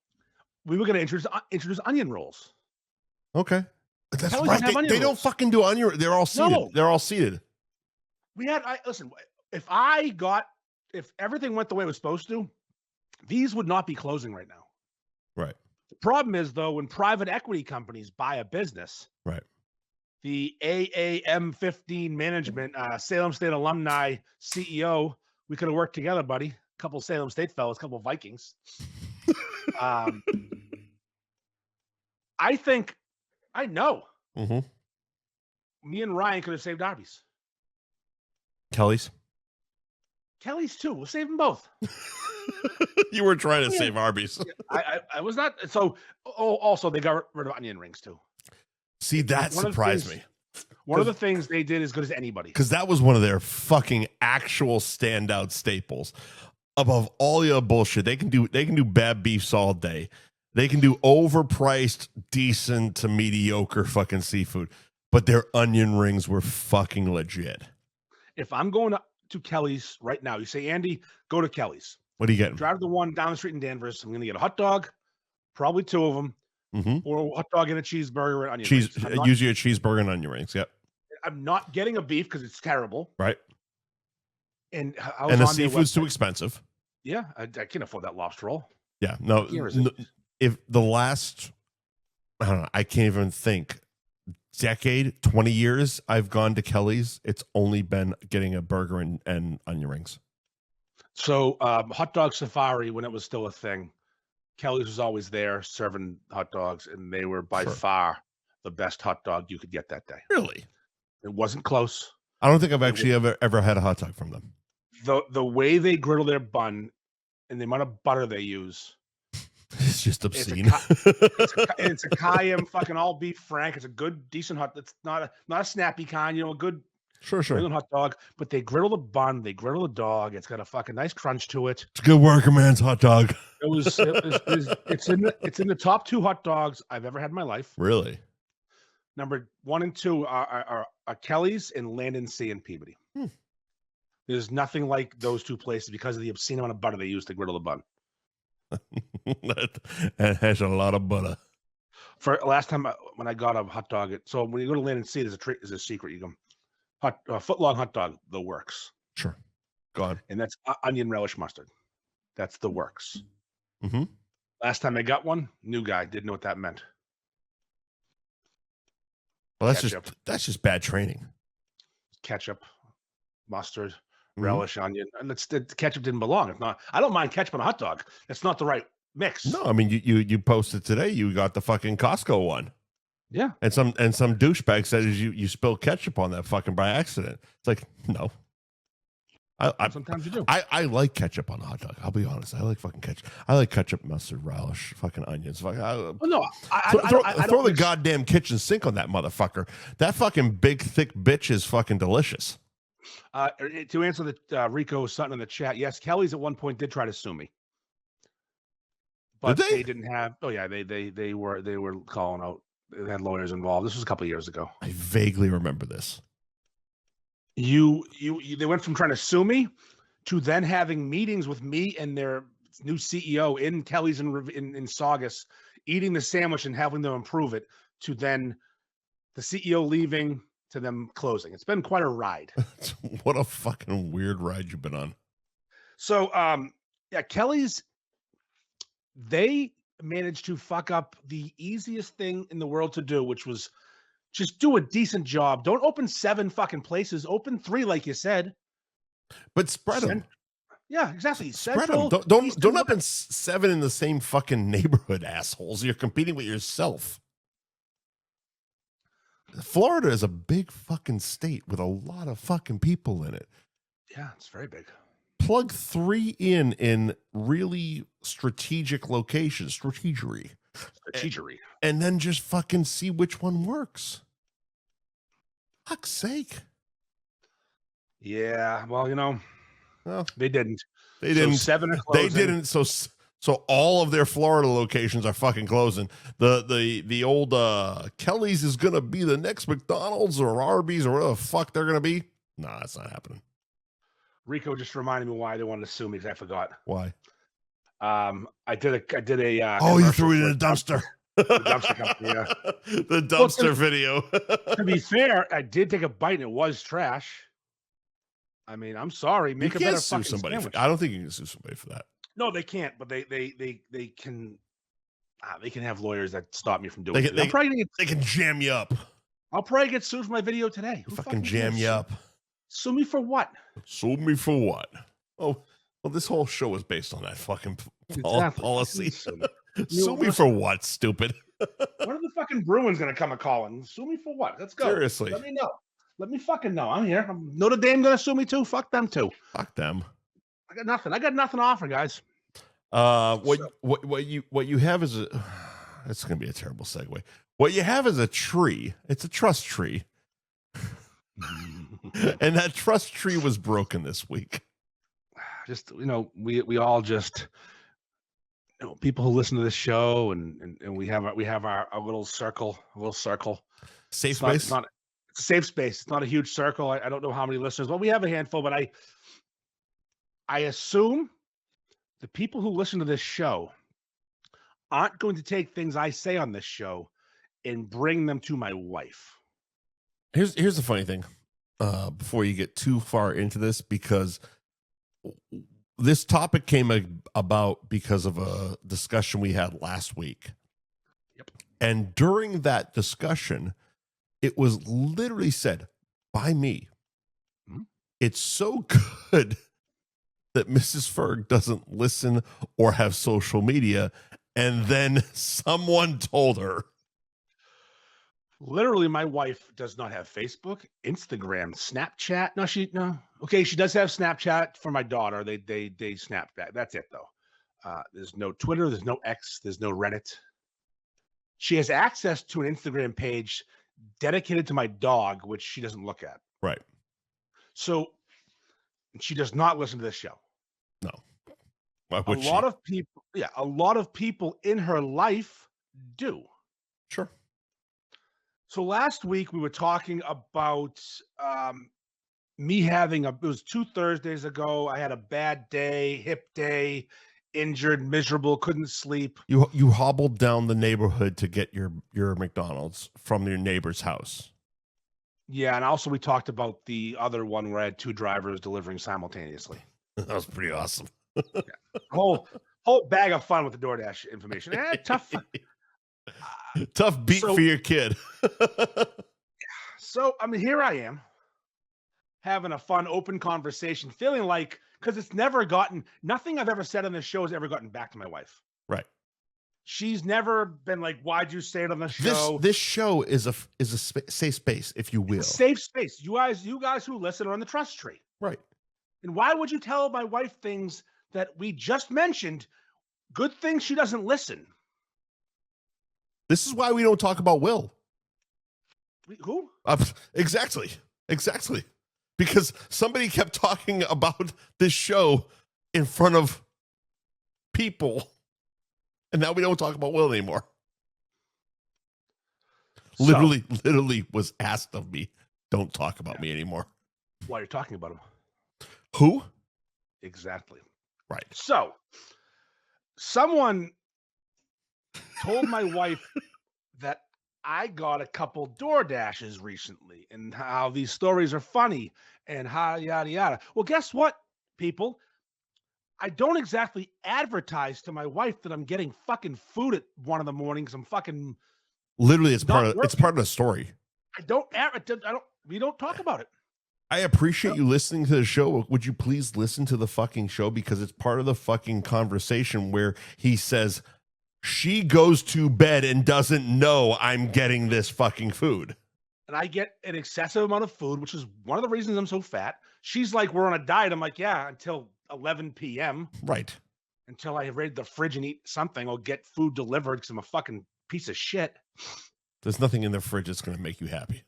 we were going to introduce onion rolls. Okay. That's Kelly's right. They don't fucking do onion. They're all seated. No. They're all seated. Listen, if everything went the way it was supposed to, these would not be closing right now. Right. The problem is, though, when private equity companies buy a business, right, the AAM15 management, Salem State alumni CEO, we could have worked together, buddy. A couple Salem State fellas, a couple Vikings. I know. Mm-hmm. Me and Ryan could have saved Arby's. Kelly's too. We'll save them both. You were trying to save Arby's. I was not. So, also they got rid of onion rings too. See, that surprised me. One of the things they did as good as anybody. Because that was one of their fucking actual standout staples. Above all the other bullshit, they can do bad beefs all day. They can do overpriced, decent to mediocre fucking seafood. But their onion rings were fucking legit. If I'm going to Kelly's right now, you say, Andy, go to Kelly's. What are you getting? Drive the one down the street in Danvers. I'm going to get a hot dog, probably two of them, or a hot dog and a cheeseburger and onion rings. Usually a cheeseburger and onion rings. Yep. I'm not getting a beef because it's terrible. Right. And the seafood's too expensive. Yeah, I can't afford that lobster roll. Yeah, no. If the last, I don't know, I can't even think, decade, 20 years I've gone to Kelly's, it's only been getting a burger and onion rings. So hot dog safari, when it was still a thing, Kelly's was always there serving hot dogs, and they were by far the best hot dog you could get that day. Really? It wasn't close. I don't think I've actually ever had a hot dog from them. The way they griddle their bun and the amount of butter they use. It's just obscene. It's a cayenne fucking all beef frank. It's a good, decent hot. It's not a snappy kind, a good sure hot dog. But they griddle the bun, they griddle the dog. It's got a fucking nice crunch to it. It's a good worker man's hot dog. It's in the top 2 hot dogs I've ever had in my life. Really? Number 1 and 2 are Kelly's and Land and Sea in Peabody. There's nothing like those 2 places because of the obscene amount of butter they use to griddle the bun. That has a lot of butter. For last time when I got a hot dog, so when you go to Land and Sea, there's a secret. You go foot long hot dog, the works. Sure, go on. And that's onion relish mustard. That's the works. Mm-hmm. Last time I got one, new guy didn't know what that meant. Well, that's just bad training. Ketchup, mustard, relish, onion, and the ketchup didn't belong. If not, I don't mind ketchup on a hot dog. It's not the right mix. No, I mean you posted today. You got the fucking Costco one. Yeah, and some douchebag said you spilled ketchup on that fucking by accident. It's like, no. Sometimes you do. I like ketchup on a hot dog. I'll be honest. I like fucking ketchup. I like ketchup, mustard, relish, fucking onions. Throw the goddamn kitchen sink on that motherfucker. That fucking big thick bitch is fucking delicious. To answer the Rico Sutton in the chat, yes, Kelly's at one point did try to sue me, but they didn't have. Oh yeah, they were calling out. They had lawyers involved. This was a couple of years ago. I vaguely remember this. They went from trying to sue me to then having meetings with me and their new CEO in Kelly's in Saugus, eating the sandwich and having them improve it, to then the CEO leaving to them closing. It's been quite a ride. What a fucking weird ride you've been on. So, Kelly's, they managed to fuck up the easiest thing in the world to do, which was just do a decent job. Don't open 7 fucking places. Open 3, like you said. But spread them. Yeah, exactly. Spread them. Don't open 7 in the same fucking neighborhood, assholes. You're competing with yourself. Florida is a big fucking state with a lot of fucking people in it. Yeah, it's very big. Plug 3 in really strategic locations. Strategery. And then just fucking see which one works. Fuck's sake. Yeah, well, well, they didn't. They didn't. 7 are closing. They didn't. So So all of their Florida locations are fucking closing. The old Kelly's is gonna be the next McDonald's or Arby's or whatever the fuck they're gonna be. Nah, that's not happening. Rico just reminded me why they wanted to sue me because I forgot. Why? I did a oh, you threw commercial it in for a dumpster. the dumpster company. Yeah. The dumpster video. To be fair, I did take a bite and it was trash. I mean, I'm sorry. Make you a better can't sue fucking somebody. sandwich. I don't think you can sue somebody for that. No, they can't. But they can. They can have lawyers that stop me from doing it. They can jam you up. I'll probably get sued for my video today. Who fucking jam you up. Sue me for what? Sue me for what? Oh, well, this whole show is based on that fucking policy. Sue me for what, stupid? When are the fucking Bruins going to come a calling? Sue me for what? Let's go. Seriously. Let me know. Let me fucking know. I'm here. Notre Dame going to sue me too? Fuck them too. Fuck them. I got nothing. I got nothing to offer, guys. What you have is a. It's going to be a terrible segue. What you have is a tree. It's a trust tree. And that trust tree was broken this week. Just, we all just, people who listen to this show and we have our little circle, Safe space? It's a safe space. It's not a huge circle. I don't know how many listeners, but we have a handful, but I assume the people who listen to this show aren't going to take things I say on this show and bring them to my wife. Here's the funny thing. Before you get too far into this, because this topic came about because of a discussion we had last week. Yep. And during that discussion, it was literally said by me, it's so good that Mrs. Ferg doesn't listen or have social media. And then someone told her. Literally, my wife does not have Facebook, Instagram, Snapchat. No. Okay, she does have Snapchat for my daughter. They snap that. That's it, though. There's no Twitter. There's no X. There's no Reddit. She has access to an Instagram page dedicated to my dog, which she doesn't look at. Right. So she does not listen to this show. No. A lot of people in her life do. Sure. So last week we were talking about me having it was 2 Thursdays ago. I had a bad day, hip day, injured, miserable, couldn't sleep. You hobbled down the neighborhood to get your McDonald's from your neighbor's house. Yeah, and also we talked about the other one where I had 2 drivers delivering simultaneously. That was pretty awesome. Yeah. Whole bag of fun with the DoorDash information. Tough. Tough beat for your kid. So, I mean, here I am having a fun, open conversation, feeling like, because it's nothing I've ever said on this show has ever gotten back to my wife. Right. She's never been like, why'd you say it on the show? This show is a safe space, if you will. Safe space. You guys who listen are on the trust tree. Right. And why would you tell my wife things that we just mentioned? Good things she doesn't listen. This is why we don't talk about Will. Who? Exactly. Because somebody kept talking about this show in front of people, and now we don't talk about Will anymore. Literally was asked of me, don't talk about me anymore. Why you're talking about him? Who? Exactly. Right. So, someone told my wife that I got a couple DoorDashes recently and how these stories are funny and how yada yada. Well, guess what, people? I don't exactly advertise to my wife that I'm getting fucking food at 1 a.m. because I'm fucking literally it's part of the story. We don't talk about it. I appreciate you listening to the show. Would you please listen to the fucking show? Because it's part of the fucking conversation where he says she goes to bed and doesn't know I'm getting this fucking food. And I get an excessive amount of food, which is one of the reasons I'm so fat. She's like, we're on a diet. I'm like, yeah, until 11 p.m. Right. Until I raid the fridge and eat something or get food delivered because I'm a fucking piece of shit. There's nothing in the fridge that's going to make you happy.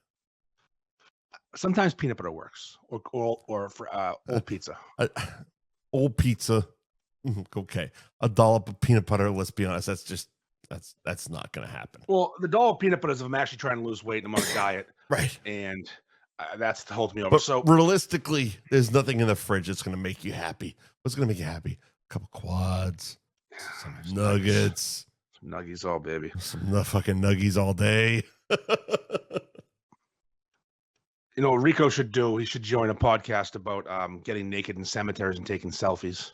Sometimes peanut butter works, or for old pizza. Old pizza. Okay, a dollop of peanut butter. Let's be honest. That's not going to happen. Well, the dollop peanut butter is if I'm actually trying to lose weight and I'm on a diet, Right. and that's to hold me over. But So realistically, there's nothing in the fridge that's going to make you happy. What's going to make you happy? A couple quads, some nuggets, some nuggies, all baby, some fucking nuggies all day. You know what Rico should do? He should join a podcast about getting naked in cemeteries and taking selfies.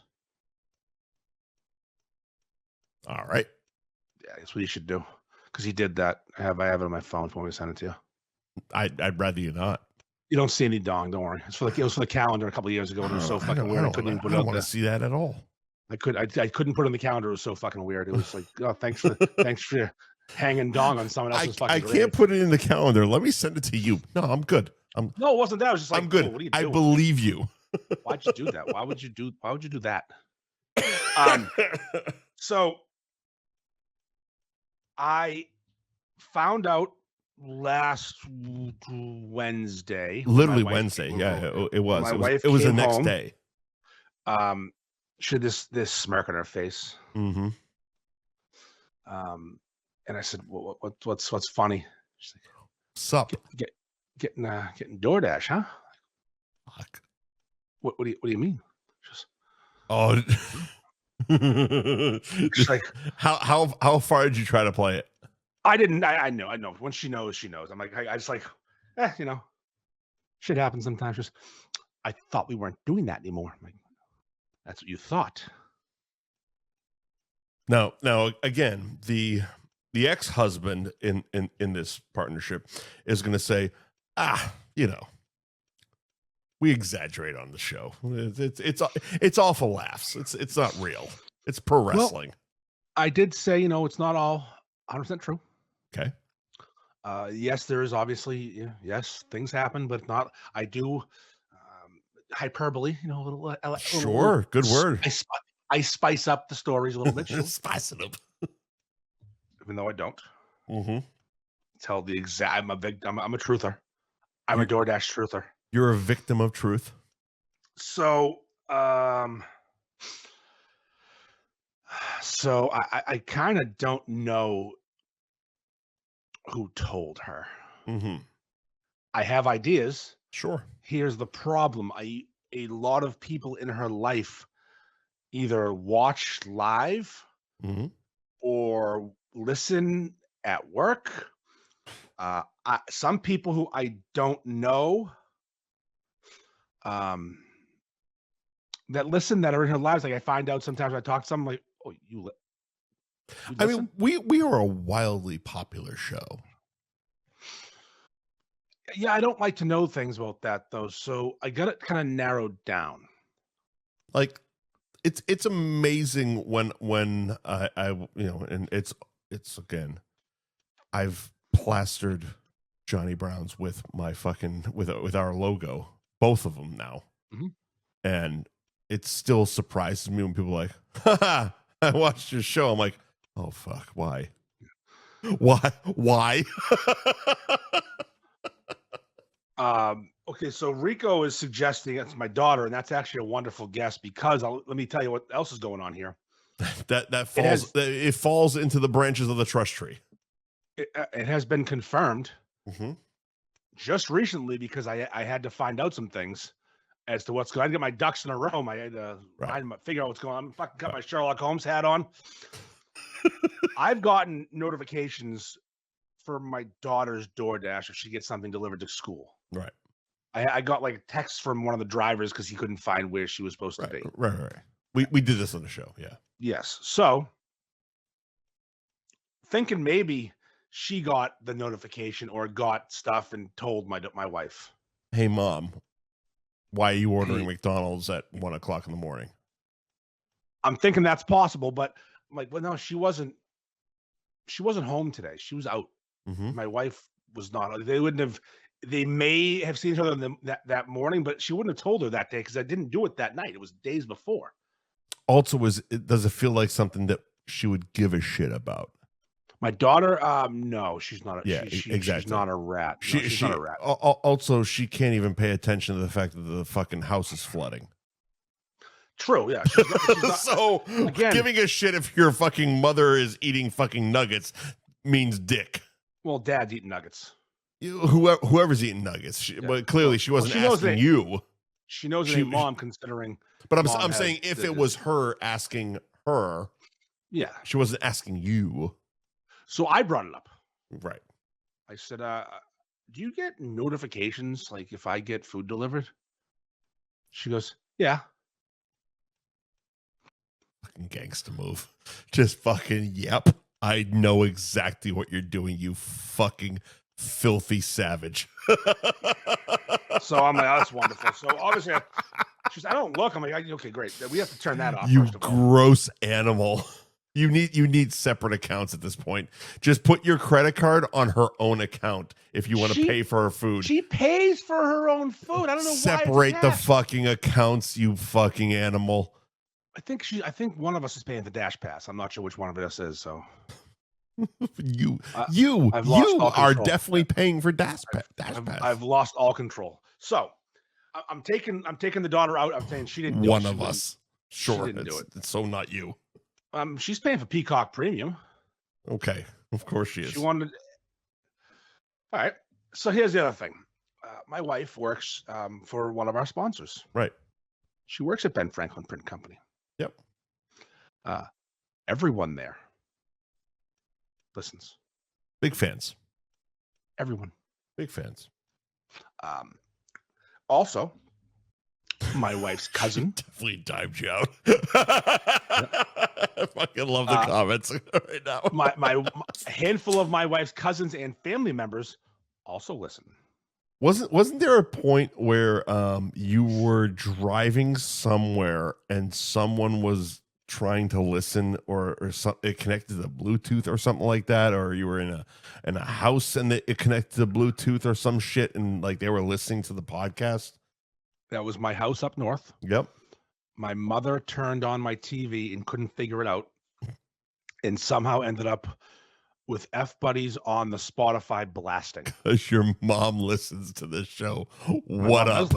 All right. Yeah, that's what he should do. Because he did that. I have it on my phone if you want me to send it to you. I'd rather you not. You don't see any dong, don't worry. It was for the calendar a couple of years ago. And it was so fucking weird. I couldn't even put it I out don't want there. to see that at all. I couldn't put it on the calendar. It was so fucking weird. It was like, oh, thanks for hanging dong on someone else's fucking grave. Can't put it in the calendar. Let me send it to you. No, I'm good. No, it wasn't that. I was just like, I'm good. Oh, what are you doing? I believe you. Why'd you do that? Why would you do that? So I found out last Wednesday. Literally Wednesday. Yeah, it was. It was the next day. She had this smirk on her face. Mm-hmm. And I said, what's funny? She's like, sup? Getting DoorDash, huh? Fuck. What do you mean? Just She's like, how far did you try to play it? I didn't. I know. When she knows, she knows. I'm like, I just like, shit happens sometimes. Just, I thought we weren't doing that anymore. I'm like, that's what you thought. Now, again, the ex-husband in this partnership is going to say, we exaggerate on the show. It's all for laughs. It's not real. It's pro wrestling. Well, I did say, it's not all 100% true. Okay. Yes, there is obviously, yes, things happen, but not. I do hyperbole, a little. Sure, good word. I spice up the stories a little bit. Spice it up, even though I don't. Mm-hmm. Tell the exact. I'm a truther. I'm a DoorDash truther. You're a victim of truth. So, I kind of don't know who told her. Mm-hmm. I have ideas. Sure. Here's the problem. A lot of people in her life either watch live mm-hmm. or listen at work. Some people who I don't know that listen, that are in her lives. Like I find out sometimes I talk to someone like, oh, you I mean, we are a wildly popular show. Yeah, I don't like to know things about that though, so I got it kind of narrowed down. Like, it's amazing when I and it's again, I've plastered Johnny Brown's with my fucking with our logo, both of them now, mm-hmm. and it still surprises me when people are like, haha, I watched your show. I'm like, oh fuck, why? Okay, so Rico is suggesting it's my daughter, and that's actually a wonderful guess because let me tell you what else is going on here. It falls into the branches of the trust tree. It has been confirmed mm-hmm. just recently because I had to find out some things as to what's going on. I had to get my ducks in a row. I had to figure out what's going on. I fucking got my Sherlock Holmes hat on. I've gotten notifications for my daughter's DoorDash if she gets something delivered to school. Right. I got like a text from one of the drivers because he couldn't find where she was supposed to be. Right. We did this on the show. Yeah. Yes. So thinking maybe she got the notification or got stuff and told my wife. Hey, Mom, why are you ordering McDonald's at 1:00 in the morning? I'm thinking that's possible, but I'm like, well, no, she wasn't home today. She was out. Mm-hmm. My wife was not. They may have seen each other that morning, but she wouldn't have told her that day because I didn't do it that night. It was days before. Also, does it feel like something that she would give a shit about? My daughter, no, she's not. Exactly. She's not a rat. No, she's not a rat. Also, she can't even pay attention to the fact that the fucking house is flooding. True, yeah. She's not, So again, giving a shit if your fucking mother is eating fucking nuggets means dick. well, Dad's eating nuggets. Whoever's eating nuggets, but clearly she wasn't asking you. She knows it ain't mom, considering. But I'm saying if it was her asking her, yeah, she wasn't asking you. So I brought it up. Right. I said, do you get notifications like if I get food delivered? She goes, yeah. Fucking gangster move. Just fucking, yep. I know exactly what you're doing, you fucking filthy savage. So I'm like, oh, that's wonderful. So obviously, she's, I don't look. I'm like, okay, great. We have to turn that off. You first of all. gross animal. You need separate accounts at this point. Just put your credit card on her own account if you want to pay for her food. She pays for her own food. I don't know why. Separate the fucking accounts, you fucking animal. I think one of us is paying the Dash Pass. I'm not sure which one of us is. So you are definitely paying for Dash Pass. I've lost all control. So I'm taking the daughter out. I'm saying she didn't do one of us. Sure, she didn't do it. It's so not you. She's paying for Peacock Premium. Okay, of course she is. She wanted. All right. So here's the other thing. My wife works for one of our sponsors. Right. She works at Ben Franklin Print Company. Yep. Everyone there listens. Big fans. Everyone. Big fans. Also, my wife's cousin definitely timed you out. I fucking love the comments right now. my handful of my wife's cousins and family members also listen. Wasn't there a point where you were driving somewhere and someone was trying to listen or it connected to Bluetooth or something like that, or you were in a house and it connected to Bluetooth or some shit and like they were listening to the podcast? That was my house up north. Yep. My mother turned on my TV and couldn't figure it out and somehow ended up with F Buddies on the Spotify blasting. Because your mom listens to this show. What up?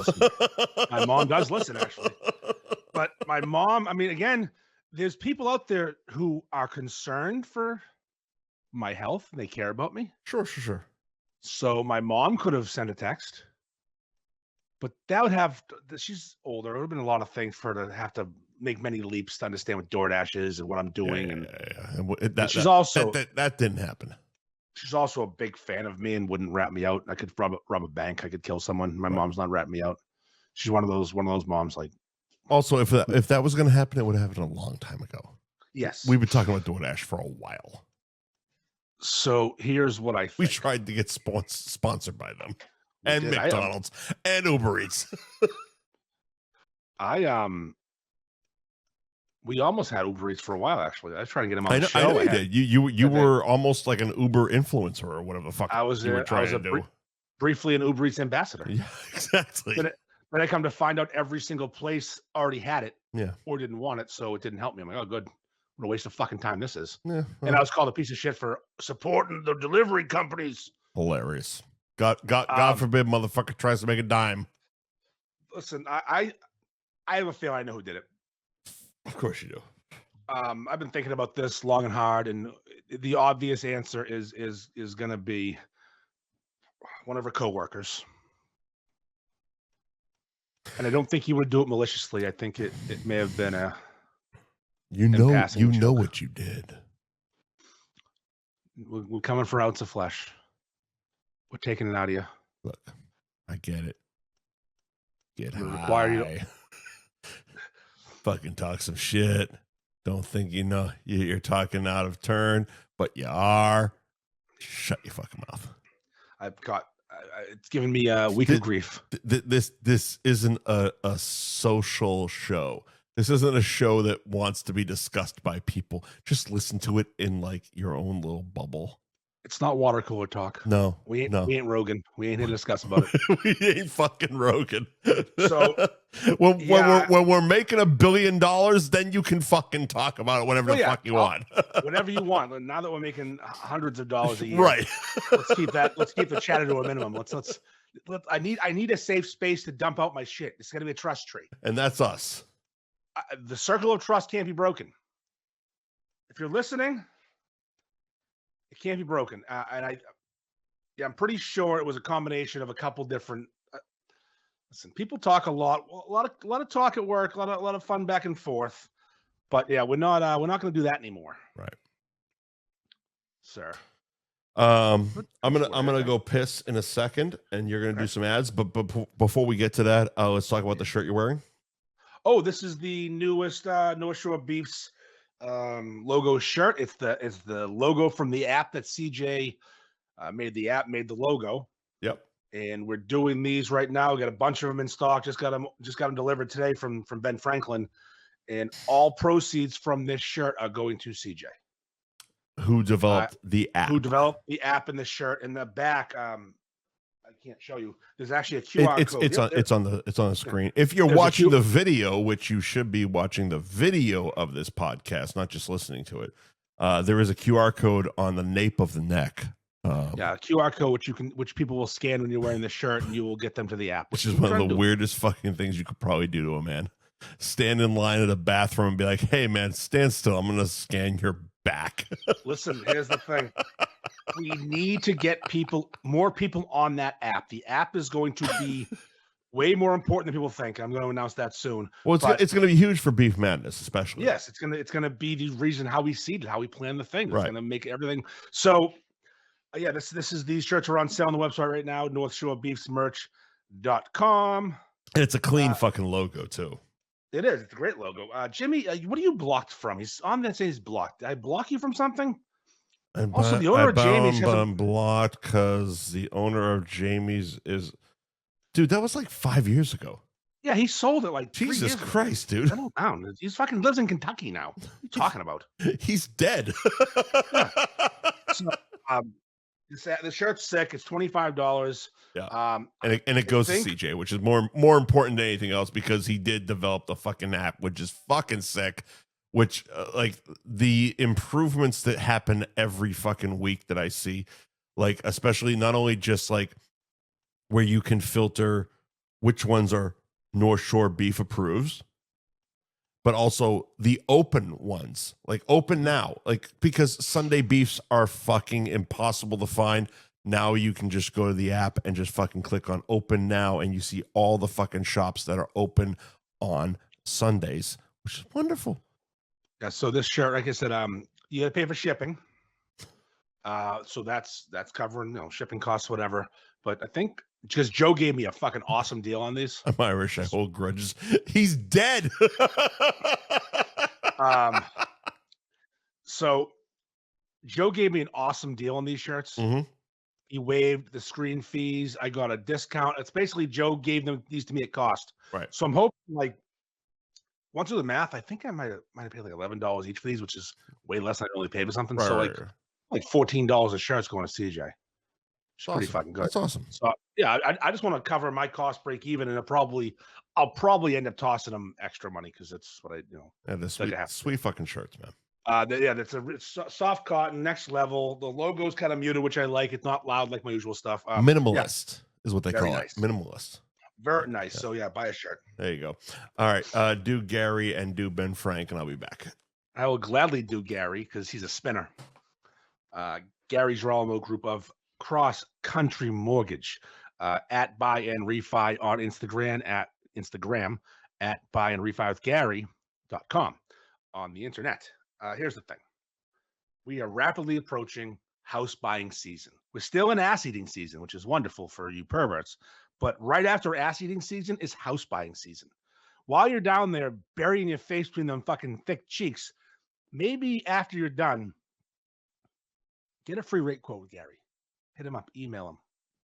My mom does listen, actually. But my mom, I mean, again, there's people out there who are concerned for my health. They care about me. Sure. So my mom could have sent a text. But that would have, she's older. It would have been a lot of things for her to have to make many leaps to understand what DoorDash is and what I'm doing. And she's also, that didn't happen. She's also a big fan of me and wouldn't rat me out. I could rob a bank. I could kill someone. My mom's not ratting me out. She's one of those moms. Like, also, if that was going to happen, it would have happened a long time ago. Yes. We've been talking about DoorDash for a while. So here's what I think. We tried to get sponsored by them. And McDonald's and Uber Eats. We almost had Uber Eats for a while. Actually, I was trying to get him on the show. I know you did. You were almost like an Uber influencer or whatever the fuck I was. You were trying to do. Briefly an Uber Eats ambassador. Yeah, exactly. But I come to find out every single place already had it. Yeah. Or didn't want it, so it didn't help me. I'm like, oh, good. What a waste of fucking time this is. Yeah. And I was called a piece of shit for supporting the delivery companies. Hilarious. God forbid, motherfucker tries to make a dime. Listen, I have a feeling I know who did it. Of course you do. I've been thinking about this long and hard, and the obvious answer is going to be one of her coworkers. And I don't think he would do it maliciously. I think it may have been a know what you did. We're coming for an ounce of flesh. We're taking it out of you. Look, I get it. Get high. Require you fucking talk some shit. Don't think you know you're talking out of turn, but you are. Shut your fucking mouth. It's giving me a week of grief. This isn't a social show. This isn't a show that wants to be discussed by people. Just listen to it in like your own little bubble. It's not water cooler talk. No, we ain't Rogan. We ain't here to discuss about it. We ain't fucking Rogan. So when we're making $1 billion, then you can fucking talk about it whenever the fuck you want. Whatever you want. Now that we're making hundreds of dollars a year, right? Let's keep the chatter to a minimum. I need a safe space to dump out my shit. It's gonna be a trust tree, and that's us. The circle of trust can't be broken. If you're listening, it can't be broken. I'm pretty sure it was a combination of a couple different. Listen, people talk a lot of talk at work, a lot of fun back and forth. But yeah, we're not going to do that anymore, Right, sir. I'm gonna go piss in a second, and you're gonna do some ads. But before we get to that, let's talk about the shirt you're wearing. Oh, this is the newest North Shore Beefs logo shirt. It's the logo from the app that CJ made. The app made the logo. Yep. And we're doing these right now. We got a bunch of them in stock. Just got them delivered today from Ben Franklin, and all proceeds from this shirt are going to CJ. Who developed the app? Who developed the app and the shirt in the back? I can't show you. There's actually a QR code. It's on the screen. If you're watching the video, which you should be watching the video of this podcast, not just listening to it, there is a QR code on the nape of the neck. A QR code which people will scan when you're wearing the shirt, and you will get them to the app. Which is one of the weirdest fucking things you could probably do to a man. Stand in line at a bathroom and be like, "Hey man, stand still. I'm gonna scan your back." Listen, here's the thing. We need to get more people on that app. The app is going to be way more important than people think. I'm going to announce that soon. Well, it's going to be huge for Beef Madness, especially. Yes, it's going to be the reason how we seed it, how we plan the thing. It's right. going to make everything. So, yeah, these shirts are on sale on the website right now, NorthShoreBeefsMerch.com. And it's a clean fucking logo too. It is. It's a great logo. Jimmy, what are you blocked from? He's on that saying he's blocked. Did I block you from something? Also, the owner of Jamie's I'm blocked because the owner of Jamie's is, dude. That was like 5 years ago. Yeah, he sold it like Jesus Christ, dude. Settle down. He's fucking lives in Kentucky now. What are you talking about? He's dead. Yeah. So, the shirt's sick. It's $25. Yeah, and it goes to CJ, which is more important than anything else because he did develop the fucking app, which is fucking sick. Which like the improvements that happen every fucking week that I see, like especially not only just like where you can filter which ones are North Shore Beef approves, but also the open ones, like open now, like because Sunday beefs are fucking impossible to find. Now you can just go to the app and just fucking click on open now, and you see all the fucking shops that are open on Sundays, which is wonderful. Yeah, so this shirt, like I said, you gotta pay for shipping. So that's covering, shipping costs, whatever. But I think because Joe gave me a fucking awesome deal on these. I'm Irish. I hold grudges. He's dead. So Joe gave me an awesome deal on these shirts. Mm-hmm. He waived the screen fees. I got a discount. It's basically Joe gave these to me at cost. Right. So I'm hoping like. Once do the math, I think I might have paid like $11 each for these, which is way less than I only paid for something. Right, so like $14 a shirt's going to CJ. It's awesome. Pretty fucking good. That's awesome. So yeah, I just want to cover my cost break even, and I'll probably end up tossing them extra money because that's what I Yeah, the sweet fucking shirts, man. It's soft cotton, next level. The logo's kind of muted, which I like. It's not loud like my usual stuff. Minimalist is what they call it. Minimalist. Very nice. Yeah. So yeah, buy a shirt. There you go. All right. Do Gary and do Ben Frank, and I'll be back. I will gladly do Gary because he's a spinner. Gary Girolamo Group of Cross Country Mortgage at Buy and Refi on Instagram at buyandrefivithgary.com on the internet. Here's the thing. We are rapidly approaching house buying season. We're still in ass eating season, which is wonderful for you perverts. But right after ass eating season is house buying season. While you're down there burying your face between them fucking thick cheeks, maybe after you're done, get a free rate quote with Gary. Hit him up, email him,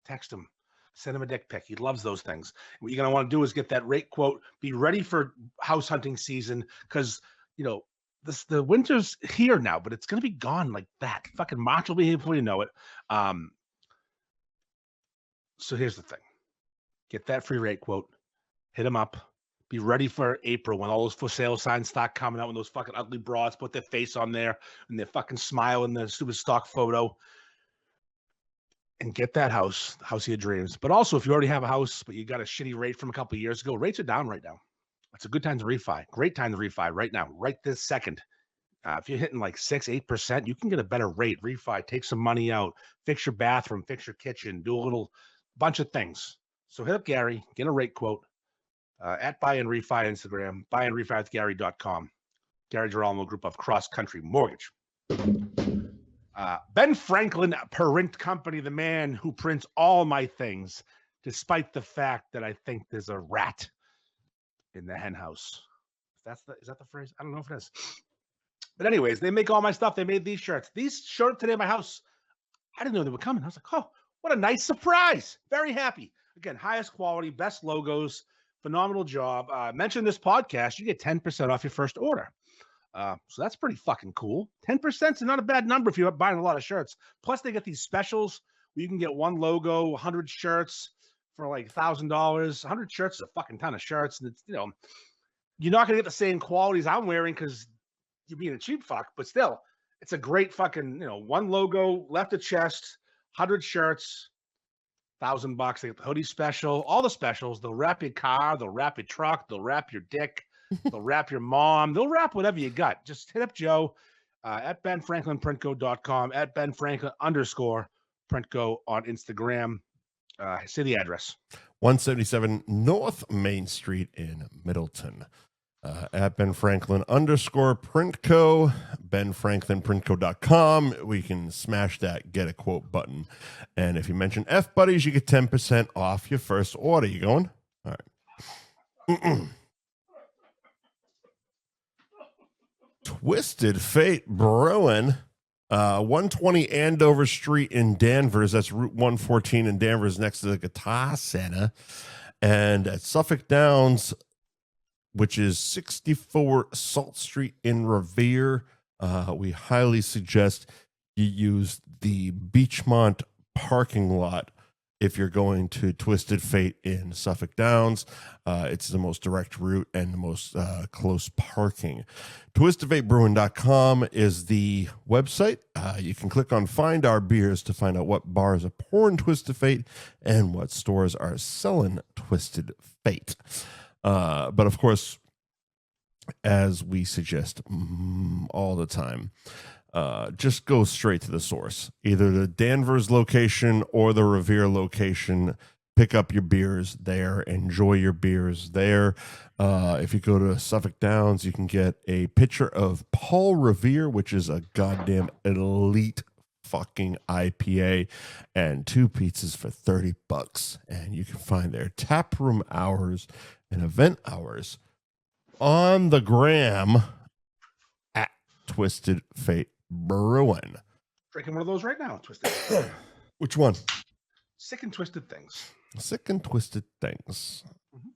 text him, send him a dick pic. He loves those things. What you're going to want to do is get that rate quote, be ready for house hunting season because, the winter's here now, but it's going to be gone like that. Fucking March will be here before you know it. So here's the thing. Get that free rate quote. Hit them up. Be ready for April when all those for sale signs start coming out when those fucking ugly broads put their face on there and their fucking smile in the stupid stock photo. And get that house of your dreams. But also, if you already have a house, but you got a shitty rate from a couple of years ago, rates are down right now. It's a good time to refi. Great time to refi right now, right this second. If you're hitting like 6-8%, you can get a better rate. Refi, take some money out, fix your bathroom, fix your kitchen, do a little bunch of things. So hit up Gary, get a rate quote at Buy and Refi Instagram, buyandrefi.gary.com. Gary Girolamo Group of Cross Country Mortgage. Ben Franklin Print Company, the man who prints all my things, despite the fact that I think there's a rat in the hen house. Is that the phrase? I don't know if it is. But anyways, they make all my stuff. They made these shirts. These showed up today at my house. I didn't know they were coming. I was like, oh, what a nice surprise. Very happy. Again, highest quality, best logos, phenomenal job. Mention this podcast, you get 10% off your first order. So that's pretty fucking cool. 10% is not a bad number if you're buying a lot of shirts. Plus, they get these specials where you can get one logo, 100 shirts for like $1,000. 100 shirts is a fucking ton of shirts. And it's, you're not going to get the same qualities I'm wearing because you're being a cheap fuck, but still, it's a great fucking, one logo, left a chest, 100 shirts, $1,000. They get the hoodie special, all the specials. They'll wrap your car, they'll wrap your truck, they'll wrap your dick, they'll wrap your mom, they'll wrap whatever you got. Just hit up Joe at benfranklinprintco.com, at benfranklin_printco on Instagram. Say the address. 177 North Main Street in Middleton. At benfranklin_printco, benfranklinprintco.com. We can smash that get a quote button. And if you mention F Buddies, you get 10% off your first order. You going? All right. Twisted Fate Brewing, 120 Andover Street in Danvers. That's Route 114 in Danvers, next to the Guitar Center. And at Suffolk Downs, which is 64 Salt Street in Revere. We highly suggest you use the Beachmont parking lot if you're going to Twisted Fate in Suffolk Downs. It's the most direct route and the most close parking. TwistedFateBrewing.com is the website. You can click on Find Our Beers to find out what bars are pouring Twisted Fate and what stores are selling Twisted Fate. But of course, as we suggest all the time, just go straight to the source, either the Danvers location or the Revere location. Pick up your beers there, enjoy your beers there. If you go to Suffolk Downs, you can get a pitcher of Paul Revere, which is a goddamn elite fucking IPA, and 2 pizzas for $30. And you can find their tap room hours and event hours on the gram at Twisted Fate Brewing. Drinking one of those right now, Twisted. Which one? Sick and Twisted Things. Sick and Twisted Things. Mm-hmm.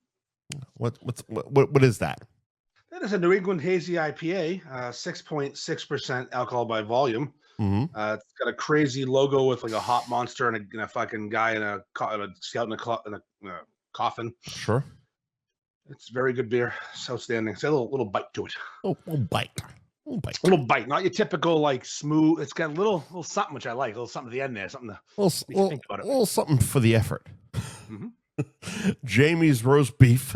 What is that? That is a New England Hazy IPA, 6.6% alcohol by volume. Mm-hmm. It's got a crazy logo with like a hot monster and a fucking guy in a scout in a coffin. Sure. It's very good beer. It's outstanding. It's got a little bite to it. Oh, little bite. Little bite. Not your typical like smooth. It's got a little something which I like. A little something at the end there. Something to think about it. A little something for the effort. Mm-hmm. Jamie's Roast Beef,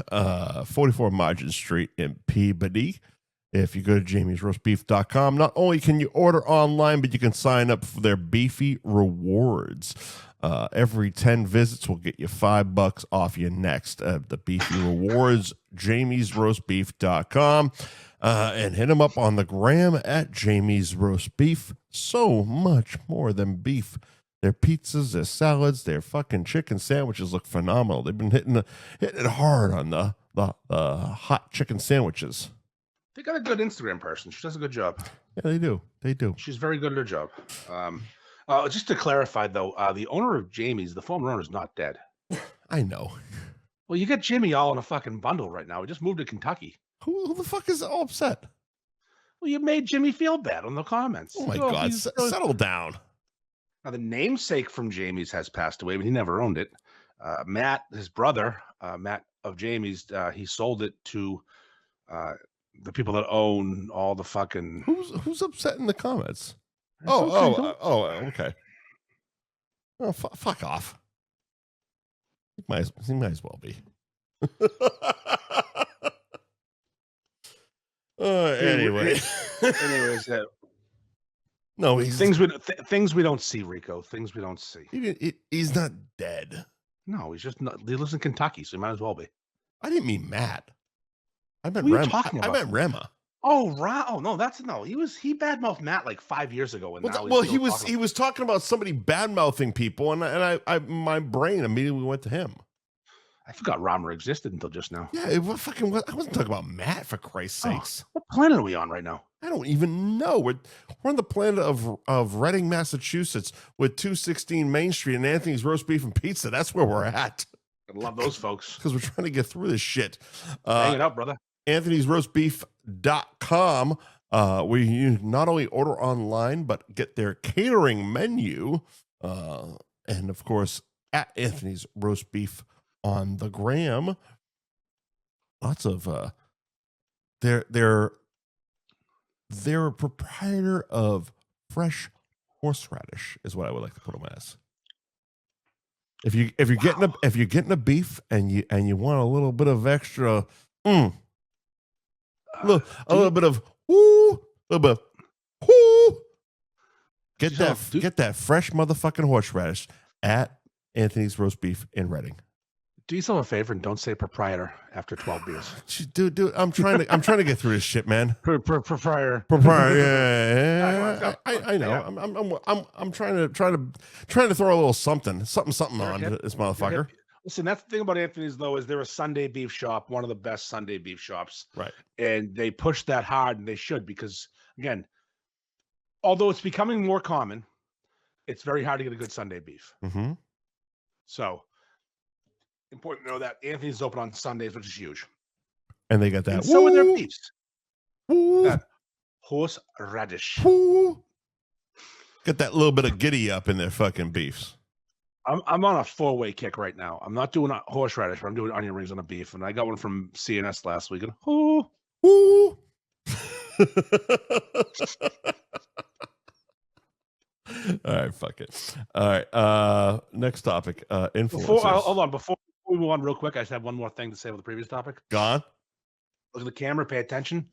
44 Margin Street in Peabody. If you go to jamiesroastbeef.com, not only can you order online, but you can sign up for their beefy rewards. Every 10 visits will get you $5 off your next. The beefy rewards, jamiesroastbeef.com. And hit them up on the gram at Jamie's Roast Beef. So much more than beef. Their pizzas, their salads, their fucking chicken sandwiches look phenomenal. They've been hitting it hard on the hot chicken sandwiches. They got a good Instagram person. She does a good job. Yeah, they do. They do. She's very good at her job. Just to clarify, though, the owner of Jamie's, the former owner, is not dead. I know. Well, you got Jimmy all in a fucking bundle right now. We just moved to Kentucky. Who the fuck is all upset? Well, you made Jimmy feel bad on the comments. Oh, my God. Settle down. Now, the namesake from Jamie's has passed away, but he never owned it. Matt, his brother, Matt of Jamie's, he sold it to the people that own all the fucking... Who's upset in the comments? Okay. Okay. Oh, fuck off. He might as well be. Anyway. Anyways, No, things we don't see, Rico. Things we don't see. he's not dead. No, he's just not. He lives in Kentucky, so he might as well be. I didn't mean Matt. I meant Who are Rema. you talking I about? meant Rema. Oh, right. Oh no, he badmouthed Matt like 5 years ago, and now he was talking about somebody badmouthing people, and I my brain immediately went to him. I forgot Rama existed until just now. Yeah, I wasn't talking about Matt, for Christ's sakes. What planet are we on right now? I don't even know. We're on the planet of Reading, Massachusetts, with 216 Main Street and Anthony's Roast Beef and Pizza. That's where we're at. I love those folks. Because we're trying to get through this shit. Hang it up, brother. Anthony'sRoastBeef.com. Where you not only order online, but get their catering menu. And of course, at Anthony's Roast Beef on the gram. Lots of they're a proprietor of fresh horseradish, is what I would like to put them as. If you're getting a beef and you want a little bit of extra, a little bit of get that fresh motherfucking horseradish at Anthony's Roast Beef in Reading. Do yourself a favor and don't say proprietor after 12 beers. Dude, I'm trying to get through this shit, man. Proprietor. Yeah. I know. I'm trying to throw a little something on this motherfucker. Listen, that's the thing about Anthony's, though, is they're a Sunday beef shop, one of the best Sunday beef shops. Right. And they push that hard, and they should, because, again, although it's becoming more common, it's very hard to get a good Sunday beef. Mm-hmm. So, important to know that Anthony's is open on Sundays, which is huge. And they got that. And so are their beefs. That horseradish. Get that little bit of giddy up in their fucking beefs. I'm on a 4-way kick right now. I'm not doing a horseradish, but I'm doing onion rings on a beef. And I got one from CNS last week. And all right, fuck it. All right. Next topic. Influencers. Hold on. Before we move on real quick, I just have one more thing to say with the previous topic. Gone. Look at the camera. Pay attention.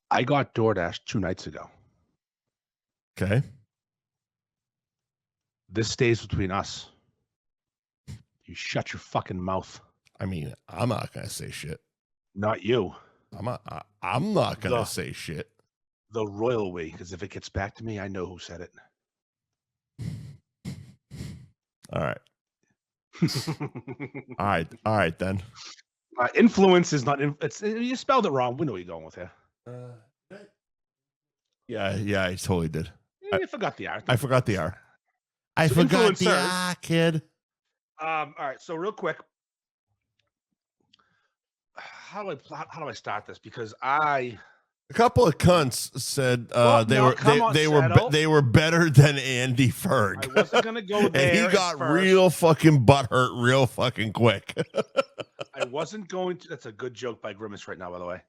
I got DoorDash 2 nights ago. Okay. This stays between us. You shut your fucking mouth. I mean, I'm not gonna say shit. Not you. I'm not gonna say shit. The royal we, because if it gets back to me, I know who said it. All right. All right then. Influence is not. You spelled it wrong. We know where you're going with here. Yeah, I totally did. I forgot the R. I forgot the R. I forgot the R, kid. All right. So real quick, how do I start this? Because a couple of cunts said they were better than Andy Ferg. I wasn't gonna go there. And he got real fucking butthurt real fucking quick. I wasn't going to. That's a good joke by Grimace right now, by the way.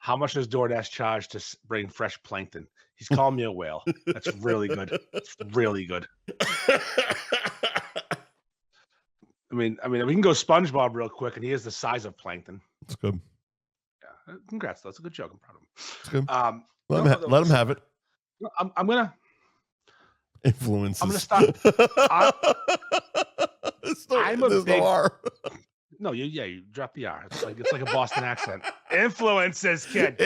How much does DoorDash charge to bring fresh plankton? He's calling me a whale. That's really good. It's really good. I mean, we can go SpongeBob real quick, and he is the size of plankton. That's good. Yeah, congrats. That's a good joke. I'm proud of him. That's good. Let him have it. I'm gonna influences. I'm gonna stop. I'm a big. No, you drop the R. It's like a Boston accent. Influences, kid.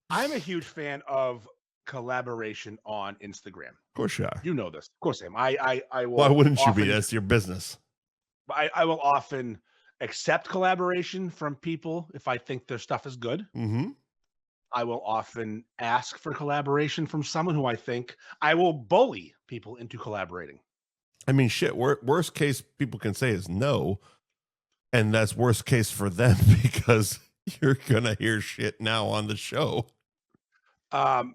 I'm a huge fan of collaboration on Instagram. Of course you are. You know this. Of course I am. I will. Why wouldn't you be? That's your business. I will often accept collaboration from people if I think their stuff is good. Mm-hmm. I will often ask for collaboration from someone who I think I will bully people into collaborating. I mean, shit, worst case people can say is no. And that's worst case for them because you're going to hear shit now on the show. The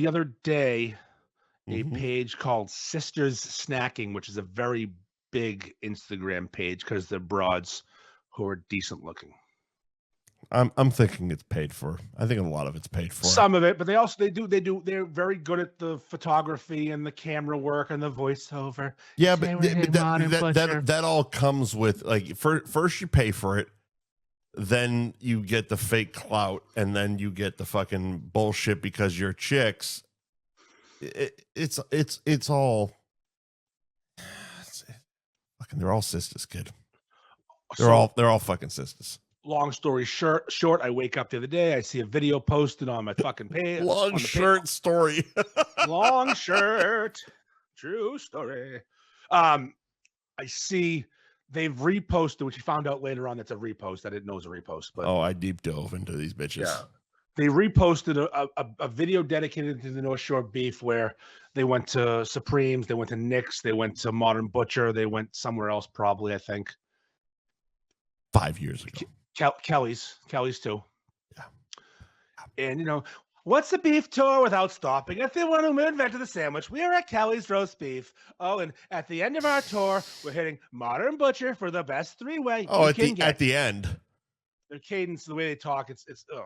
other day, a page called Sisters Snacking, which is a very big Instagram page because they're broads who are decent looking. I'm thinking it's paid for. I think a lot of it's paid for. Some of it, but they're very good at the photography and the camera work and the voiceover. Yeah, Say but we're hitting Modern Butcher. that all comes with like first you pay for it, then you get the fake clout, and then you get the fucking bullshit because you're chicks. It's all fucking. They're all sisters, kid. They're all fucking sisters. Long story short, I wake up the other day, I see a video posted on my fucking page. Long shirt story. Long shirt. True story. I see they've reposted, which you found out later on that's a repost. I didn't know it was a repost, but I deep dove into these bitches. Yeah. They reposted a video dedicated to the North Shore beef where they went to Supremes, they went to Nick's, they went to Modern Butcher, they went somewhere else probably, I think. 5 years ago. Kelly's too. Yeah. And what's the beef tour without stopping? If they want to invented the sandwich, we are at Kelly's Roast Beef. Oh, and at the end of our tour, we're hitting Modern Butcher for the best three-way. Oh, at the end. Their cadence, the way they talk, it's ugh.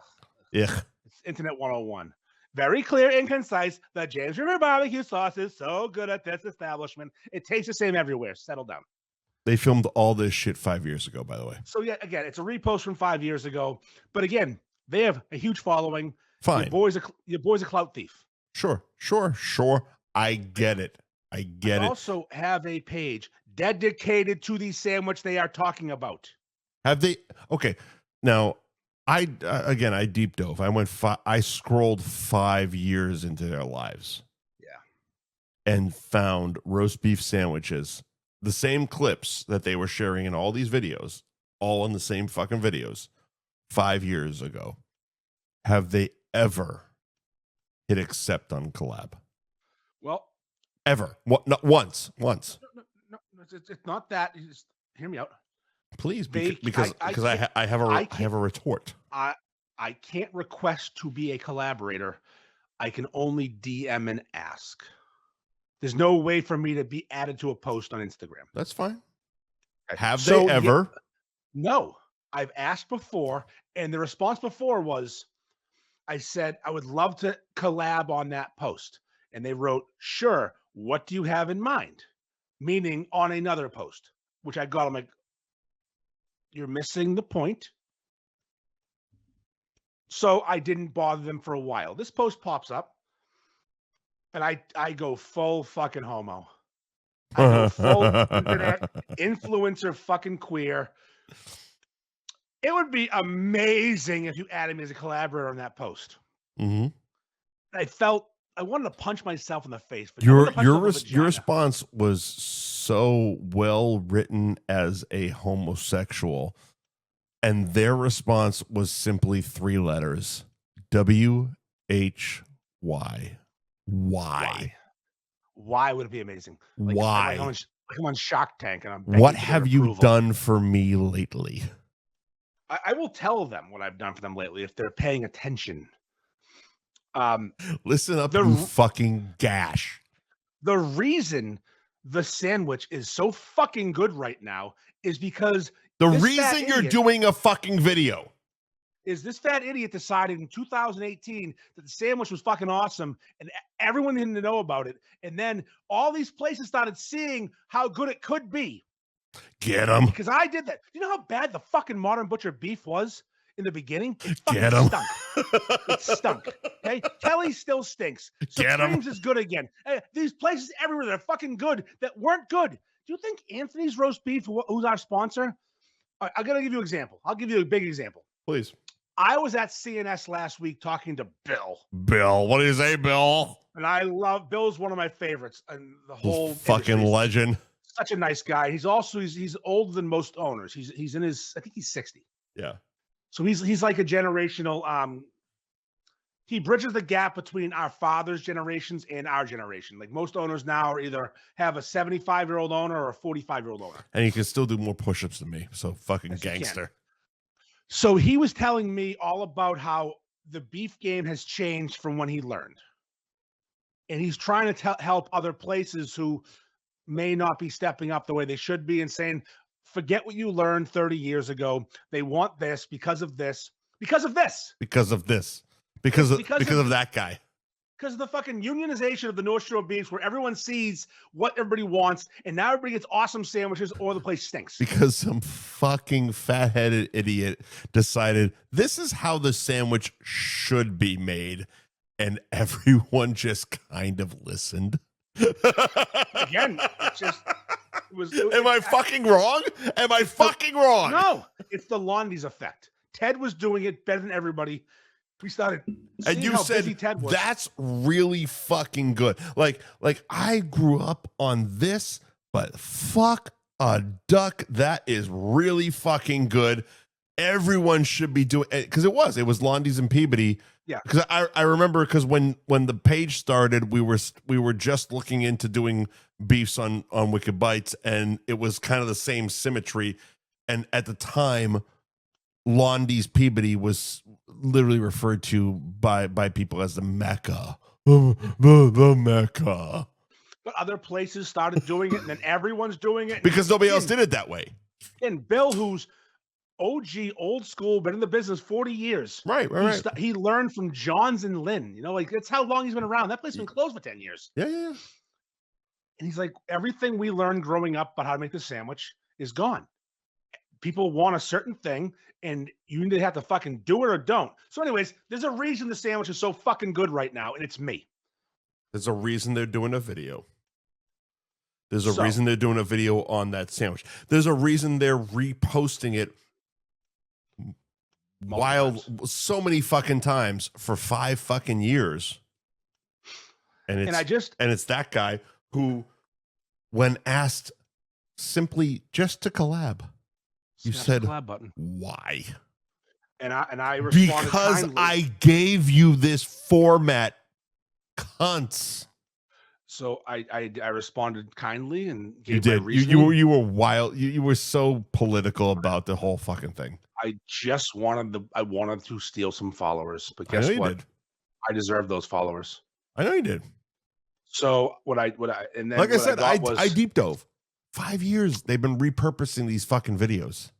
Yeah. It's Internet 101. Very clear and concise. The James River barbecue sauce is so good at this establishment. It tastes the same everywhere. Settle down. They filmed all this shit 5 years ago, by the way. So, yeah, again, it's a repost from 5 years ago. But again, they have a huge following. Fine. Your boy's a clout thief. Sure. I get it. I also have a page dedicated to the sandwich they are talking about. Have they? Okay. Now, I deep dove. I scrolled 5 years into their lives. Yeah. And found roast beef sandwiches. The same clips that they were sharing in all these videos, all in the same fucking videos 5 years ago. Have they ever hit accept on collab? Well, ever? What? Not once. No, it's not that. You just hear me out. Please, because I have a retort. I can't request to be a collaborator. I can only DM and ask. There's no way for me to be added to a post on Instagram. That's fine. Have they ever? No. I've asked before, and the response before was, I said, I would love to collab on that post. And they wrote, sure, what do you have in mind? Meaning on another post, which I got. I'm like, you're missing the point. So I didn't bother them for a while. This post pops up. And I go full fucking homo. I go full internet influencer fucking queer. It would be amazing if you added me as a collaborator on that post. Mm-hmm. I wanted to punch myself in the face. Your response was so well written as a homosexual, and their response was simply 3 letters: WHY. Why would it be amazing? Why? I'm on Shark Tank, and I'm. What have you done for me lately? I will tell them what I've done for them lately if they're paying attention. Listen up, you fucking gash. The reason the sandwich is so fucking good right now is because the reason you're doing a fucking video is this fat idiot decided in 2018 that the sandwich was fucking awesome and everyone didn't know about it. And then all these places started seeing how good it could be. Get him. Because I did that. You know how bad the fucking Modern Butcher beef was in the beginning? It Get him. Stunk. It stunk. Okay? Kelly still stinks. Supremes is good again. These places everywhere that are fucking good that weren't good. Do you think Anthony's Roast Beef, who's our sponsor? I'm going to give you an example. I'll give you a big example. Please. I was at CNS last week talking to Bill. Bill, what do you say, Bill? And I love Bill's one of my favorites, and the whole fucking legend. Such a nice guy. He's also he's older than most owners. He's in his, I think he's 60. Yeah. So he's like a generational. He bridges the gap between our father's generations and our generation. Like most owners now are either have a 75-year-old owner or a 45-year-old owner. And he can still do more push-ups than me. So fucking gangster. So he was telling me all about how the beef game has changed from when he learned. And he's trying to help other places who may not be stepping up the way they should be and saying, forget what you learned 30 years ago. They want this because of this. because of this. Because of that guy. Because of the fucking unionization of the North Shore beefs, where everyone sees what everybody wants, and now everybody gets awesome sandwiches, or the place stinks. Because some fucking fat-headed idiot decided this is how the sandwich should be made, and everyone just kind of listened. Again, Am I fucking wrong? Am I fucking wrong? No, it's the Londies effect. Ted was doing it better than everybody. We started seeing and you how said busy Ted was. That's really fucking good. Like I grew up on this, but fuck a duck. That is really fucking good. Everyone should be doing it, because it was Londies and Peabody. Yeah, because I remember, because when the page started, we were just looking into doing beefs on Wicked Bites, and it was kind of the same symmetry. And at the time, Londies Peabody was literally referred to by people as the Mecca, the Mecca. But other places started doing it, and then everyone's doing it because nobody else did it that way. And Bill, who's OG, old school, been in the business 40 years. Right. He learned from Johns and Lynn. You know, like, that's how long he's been around. That place has been closed for 10 years. Yeah. And he's like, everything we learned growing up about how to make the sandwich is gone. People want a certain thing, and you either have to fucking do it or don't. So anyways, there's a reason the sandwich is so fucking good right now, and it's me. There's a reason they're doing a video. There's a reason they're doing a video on that sandwich. There's a reason they're reposting it so many fucking times for 5 fucking years. And it's that guy who, when asked simply just to collab, you said, why? And I responded because kindly. I gave you this format, cunts. So I responded kindly and you gave did. my reasoning. You were wild. You were so political about the whole fucking thing. I just wanted to steal some followers, but guess what? I deserve those followers. I know you did. So and then like I said, I deep dove. 5 years they've been repurposing these fucking videos.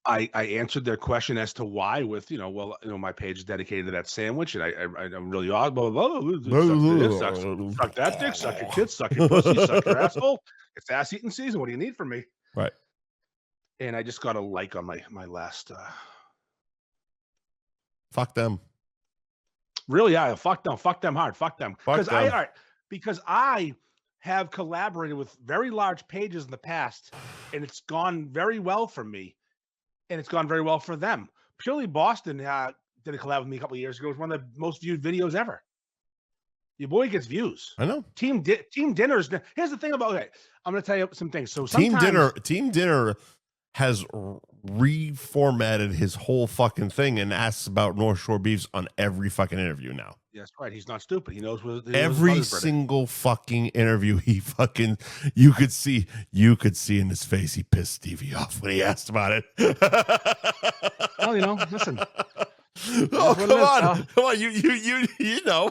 I answered their question as to why with, my page is dedicated to that sandwich, and I'm really odd, blah, blah, blah. Suck that dick, suck your tits, suck your pussy, suck your asshole. It's ass eating season. What do you need from me? Right. And I just got a like on my last. Fuck them. Really, yeah, fuck them hard, fuck them. Because I have collaborated with very large pages in the past, and it's gone very well for me. And it's gone very well for them. Purely Boston did a collab with me a couple of years ago. It was one of the most viewed videos ever. Your boy gets views. I know. Team dinners. Here's the thing about it. I'm going to tell you some things. So Team Dinner has reformatted his whole fucking thing and asks about North Shore beefs on every fucking interview now. Yes, right. He's not stupid. He knows what every single fucking interview he fucking you could see in his face he pissed Stevie off when he asked about it. Well, listen. Oh, come on, you know.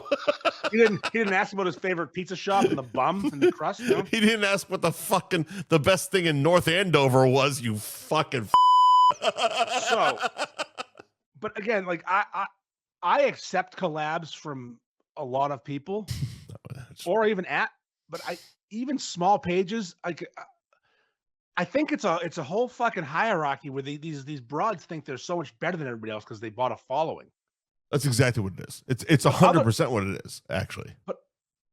He didn't ask about his favorite pizza shop and the bum and the crust. He didn't ask what the best thing in North Andover was. You fucking. So, but again, like I accept collabs from a lot of people, or even but even small pages. I think it's a whole fucking hierarchy where these broads think they're so much better than everybody else because they bought a following. That's exactly what it is. It's 100% what it is, actually. But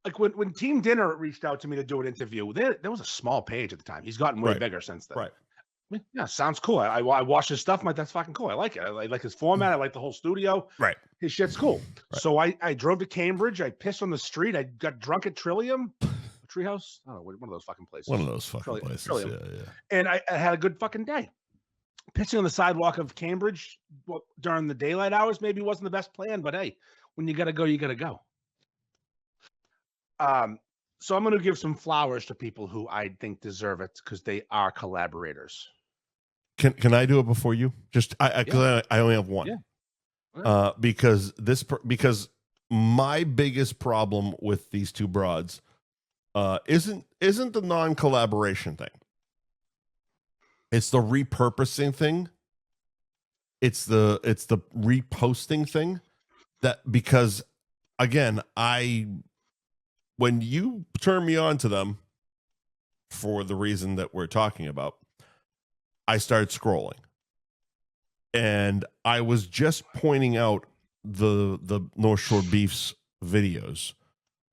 like when Team Dinner reached out to me to do an interview, there was a small page at the time. He's gotten way bigger since then. Right. I mean, yeah, sounds cool. I watch his stuff. I'm like, that's fucking cool. I like it. I like his format. I like the whole studio. Right. His shit's cool. Right. So I drove to Cambridge. I pissed on the street. I got drunk at Trillium. Treehouse? I don't know, one of those fucking places. One of those fucking places. Trillium. Yeah. And I had a good fucking day. Pissing on the sidewalk of Cambridge during the daylight hours maybe wasn't the best plan, but hey, when you gotta go, you gotta go. So I'm going to give some flowers to people who I think deserve it because they are collaborators. Can I do it before you? Just I only have one. Yeah. Because my biggest problem with these two broads isn't the non-collaboration thing. It's the repurposing thing it's the reposting thing that, because again, when you turn me on to them for the reason that we're talking about, I started scrolling, and I was just pointing out the North Shore Beefs videos,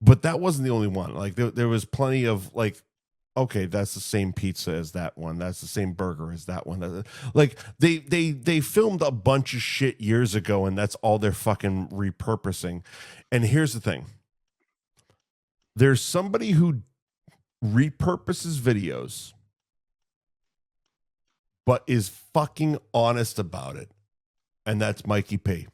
but that wasn't the only one. Like there was plenty of like, okay, that's the same pizza as that one. That's the same burger as that one. Like they filmed a bunch of shit years ago, and that's all they're fucking repurposing. And here's the thing. There's somebody who repurposes videos but is fucking honest about it. And that's Mikey P.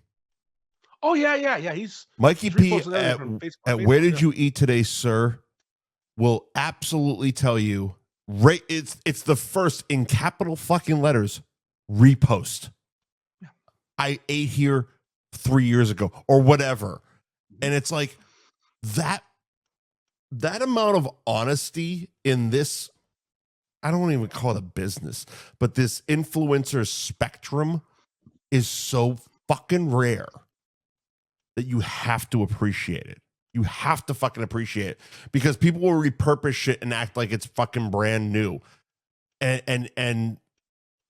Oh, yeah. He's Mikey P reposted everything from Facebook, Where Did You Eat Today, Sir? Will absolutely tell you, it's the first in capital fucking letters, repost. Yeah. I ate here 3 years ago or whatever. And it's like that amount of honesty in this, I don't even call it a business, but this influencer spectrum is so fucking rare that you have to appreciate it. You have to fucking appreciate it, because people will repurpose shit and act like it's fucking brand new. And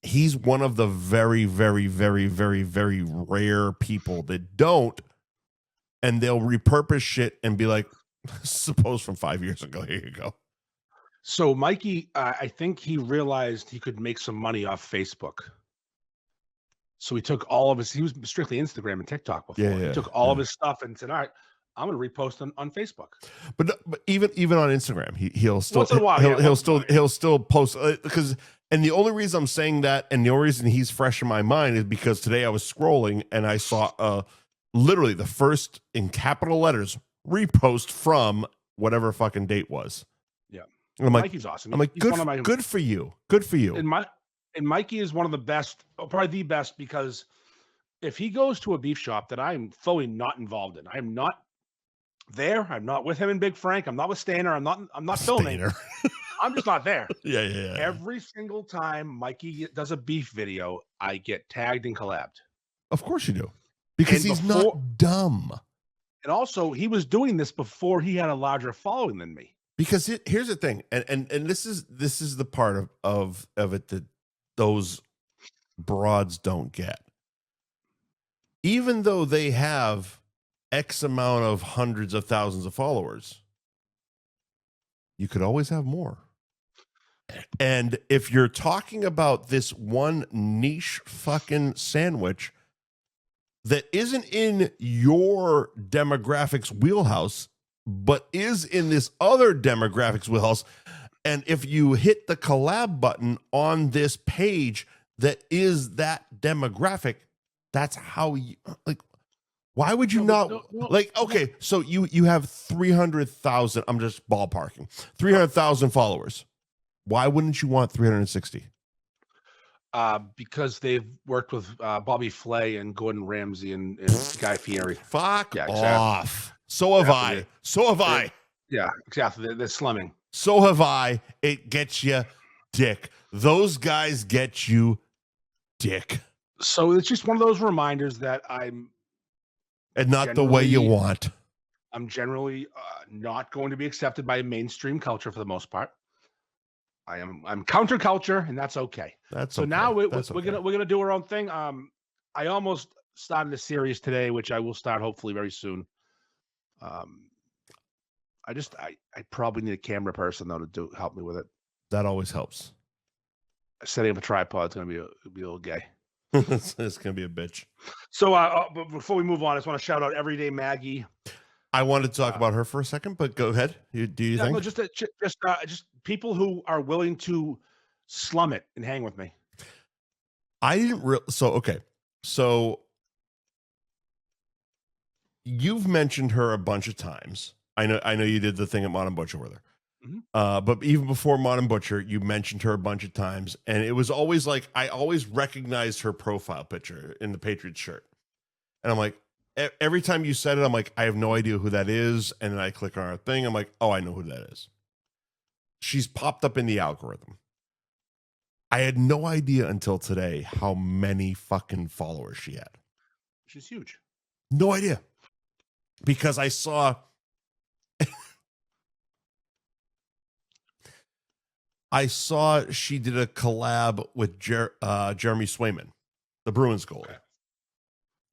he's one of the very, very, very, very, very rare people that don't, and they'll repurpose shit and be like, suppose from 5 years ago, here you go. So Mikey, I think he realized he could make some money off Facebook. So he took all of he was strictly Instagram and TikTok before. Yeah, he took all of his stuff and said, all right, I'm going to repost on Facebook. But even on Instagram, he'll still Once in a while, he'll still post, because, and the only reason I'm saying that, and the only reason he's fresh in my mind, is because today I was scrolling and I saw literally the first in capital letters repost from whatever fucking date was. Yeah, and I'm like, Mikey's awesome. I'm like, good for you, good for you. And Mikey is one of the best, probably the best, because if he goes to a beef shop that I'm fully not involved in, I'm not there. I'm not with him and Big Frank. I'm not with Stainer. I'm not filming. I'm just not there. Yeah. Every single time Mikey does a beef video, I get tagged and collabed. Of course you do, because he's not dumb. And also, he was doing this before he had a larger following than me. Because here's the thing, and this is the part of it that those broads don't get. Even though they have X amount of hundreds of thousands of followers, you could always have more. And if you're talking about this one niche fucking sandwich that isn't in your demographics wheelhouse, but is in this other demographics wheelhouse, and if you hit the collab button on this page that is that demographic, that's how you, like, why would you like, okay, so you have 300,000, I'm just ballparking, 300,000 followers. Why wouldn't you want 360? Because they've worked with Bobby Flay and Gordon Ramsay and Guy Fieri. Fuck off. So have I. So have I. Yeah, exactly. They're slumming. So have I. It gets you dick. Those guys get you dick. So it's just one of those reminders that and not the way you want. I'm generally not going to be accepted by mainstream culture for the most part. I'm counterculture, and that's okay. Now we're gonna do our own thing. I almost started a series today, which I will start hopefully very soon. I probably need a camera person though to help me with it. That always helps. Setting up a tripod is gonna be a little gay. It's gonna be a bitch. So, but before we move on, I just want to shout out Everyday Maggie. I wanted to talk about her for a second, but go ahead. Do you think? No, just people who are willing to slum it and hang with me. I didn't So you've mentioned her a bunch of times. I know you did the thing at Modern Butcher with her. Mm-hmm. But even before Modern Butcher, you mentioned her a bunch of times, and it was always like I always recognized her profile picture in the Patriots shirt, and I'm like, every time you said it, I'm like, I have no idea who that is, and then I click on her thing, I'm like, oh, I know who that is. She's popped up in the algorithm. I had no idea until today how many fucking followers she had. She's huge. No idea. Because I saw she did a collab with Jeremy Swayman, the Bruins goalie. Okay.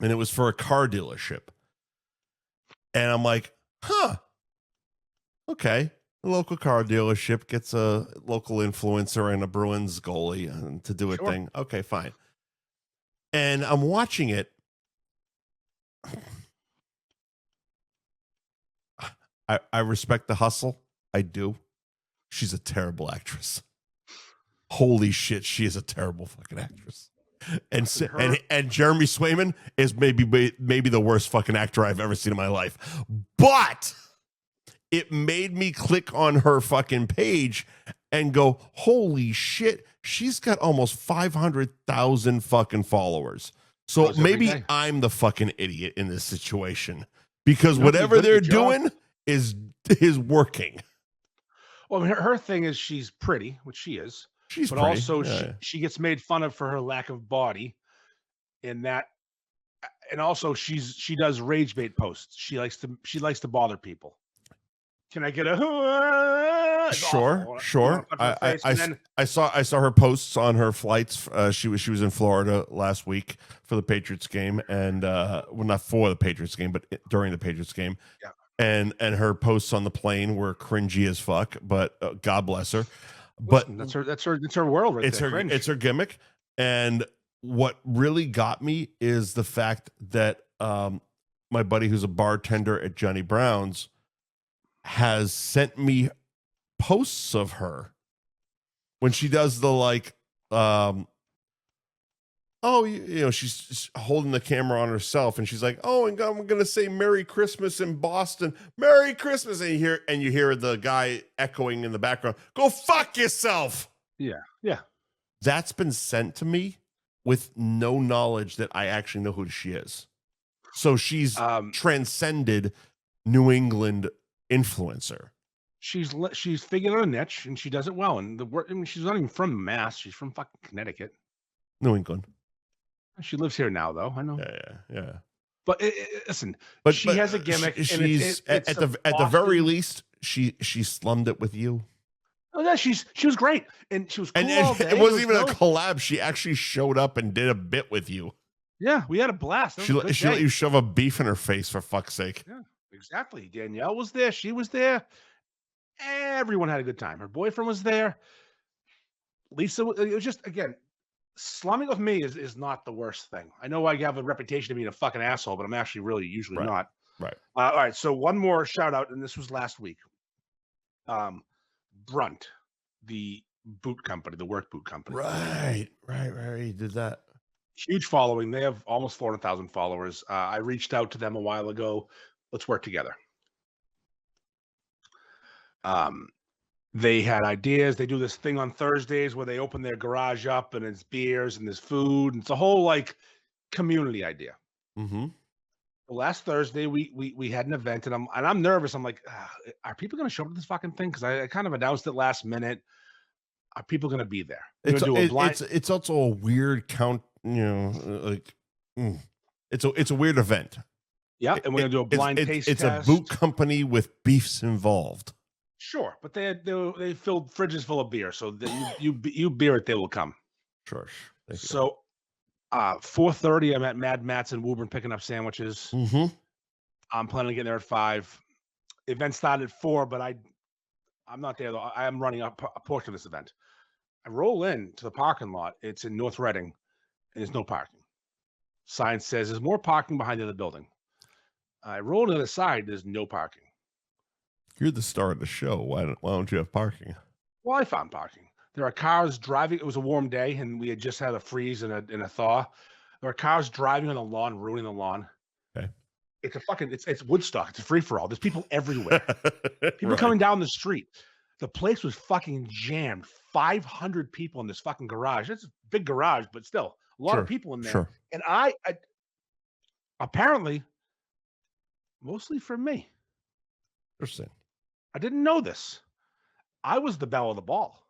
And it was for a car dealership. And I'm like, huh. Okay. A local car dealership gets a local influencer and a Bruins goalie to do a thing. Okay, fine. And I'm watching it. I respect the hustle. I do. She's a terrible actress. Holy shit, she is a terrible fucking actress. And Jeremy Swayman is maybe the worst fucking actor I've ever seen in my life. But it made me click on her fucking page and go, holy shit, she's got almost 500,000 fucking followers. So maybe I'm the fucking idiot in this situation because whatever they're doing is working. Well, I mean, her thing is she's pretty, which she is. But pretty. Also she gets made fun of for her lack of body in that. And also she does rage bait posts. She likes to bother people. Can I get a sure. I saw her posts on her flights. She was in Florida last week for the Patriots game, and well, not for the Patriots game, but during the Patriots game. Yeah. And her posts on the plane were cringy as fuck, but God bless her. But that's her world right there. It's her gimmick. And what really got me is the fact that my buddy who's a bartender at Johnny Brown's has sent me posts of her when she does the she's holding the camera on herself and she's like, oh, and I'm gonna say Merry Christmas in Boston, Merry Christmas, and you hear the guy echoing in the background, go fuck yourself. Yeah. That's been sent to me with no knowledge that I actually know who she is. So she's transcended New England influencer. She's figured out a niche and she does it well. And she's not even from Mass. She's from fucking Connecticut. New England. She lives here now, though. I know. Yeah. But listen, she has a gimmick. She's at the very least, she slummed it with you. Oh yeah, she was great, and she was cool all day. It wasn't even a collab. She actually showed up and did a bit with you. Yeah, we had a blast. She let you shove a beef in her face, for fuck's sake. Yeah, exactly. Danielle was there. She was there. Everyone had a good time. Her boyfriend was there. Lisa, it was just, again, slumming with me is not the worst thing. I know I have a reputation of being a fucking asshole, but I'm actually really usually not. Right. All right. So one more shout out, and this was last week. Brunt, the boot company, the work boot company. Right. He did that. Huge following. They have almost 400,000 followers. I reached out to them a while ago. Let's work together. They had ideas. They do this thing on Thursdays where they open their garage up and it's beers and there's food. And it's a whole community idea. Mm-hmm. Last Thursday we had an event and I'm nervous. I'm like, are people going to show up to this fucking thing? Because I kind of announced it last minute. Are people going to be there? It's also a weird count. It's a weird event. Yeah, and we're going to do a blind taste test. It's a boot company with beefs involved. Sure, but they filled fridges full of beer, so you beer it, they will come. Sure. So, 4:30, I'm at Mad Matt's in Woburn picking up sandwiches. Mm-hmm. I'm planning on getting there at 5. Event started at 4, but I'm not there though. I am running a portion of this event. I roll in to the parking lot. It's in North Reading, and there's no parking. Sign says there's more parking behind the other building. I roll to the side. There's no parking. You're the star of the show. Why don't you have parking? Well, I found parking. There are cars driving. It was a warm day, and we had just had a freeze and a thaw. There are cars driving on the lawn, ruining the lawn. Okay. It's Woodstock. It's a free-for-all. There's people everywhere. People coming down the street. The place was fucking jammed. 500 people in this fucking garage. It's a big garage, but still a lot of people in there. Sure. And I apparently mostly for me. Interesting. I didn't know this. I was the belle of the ball.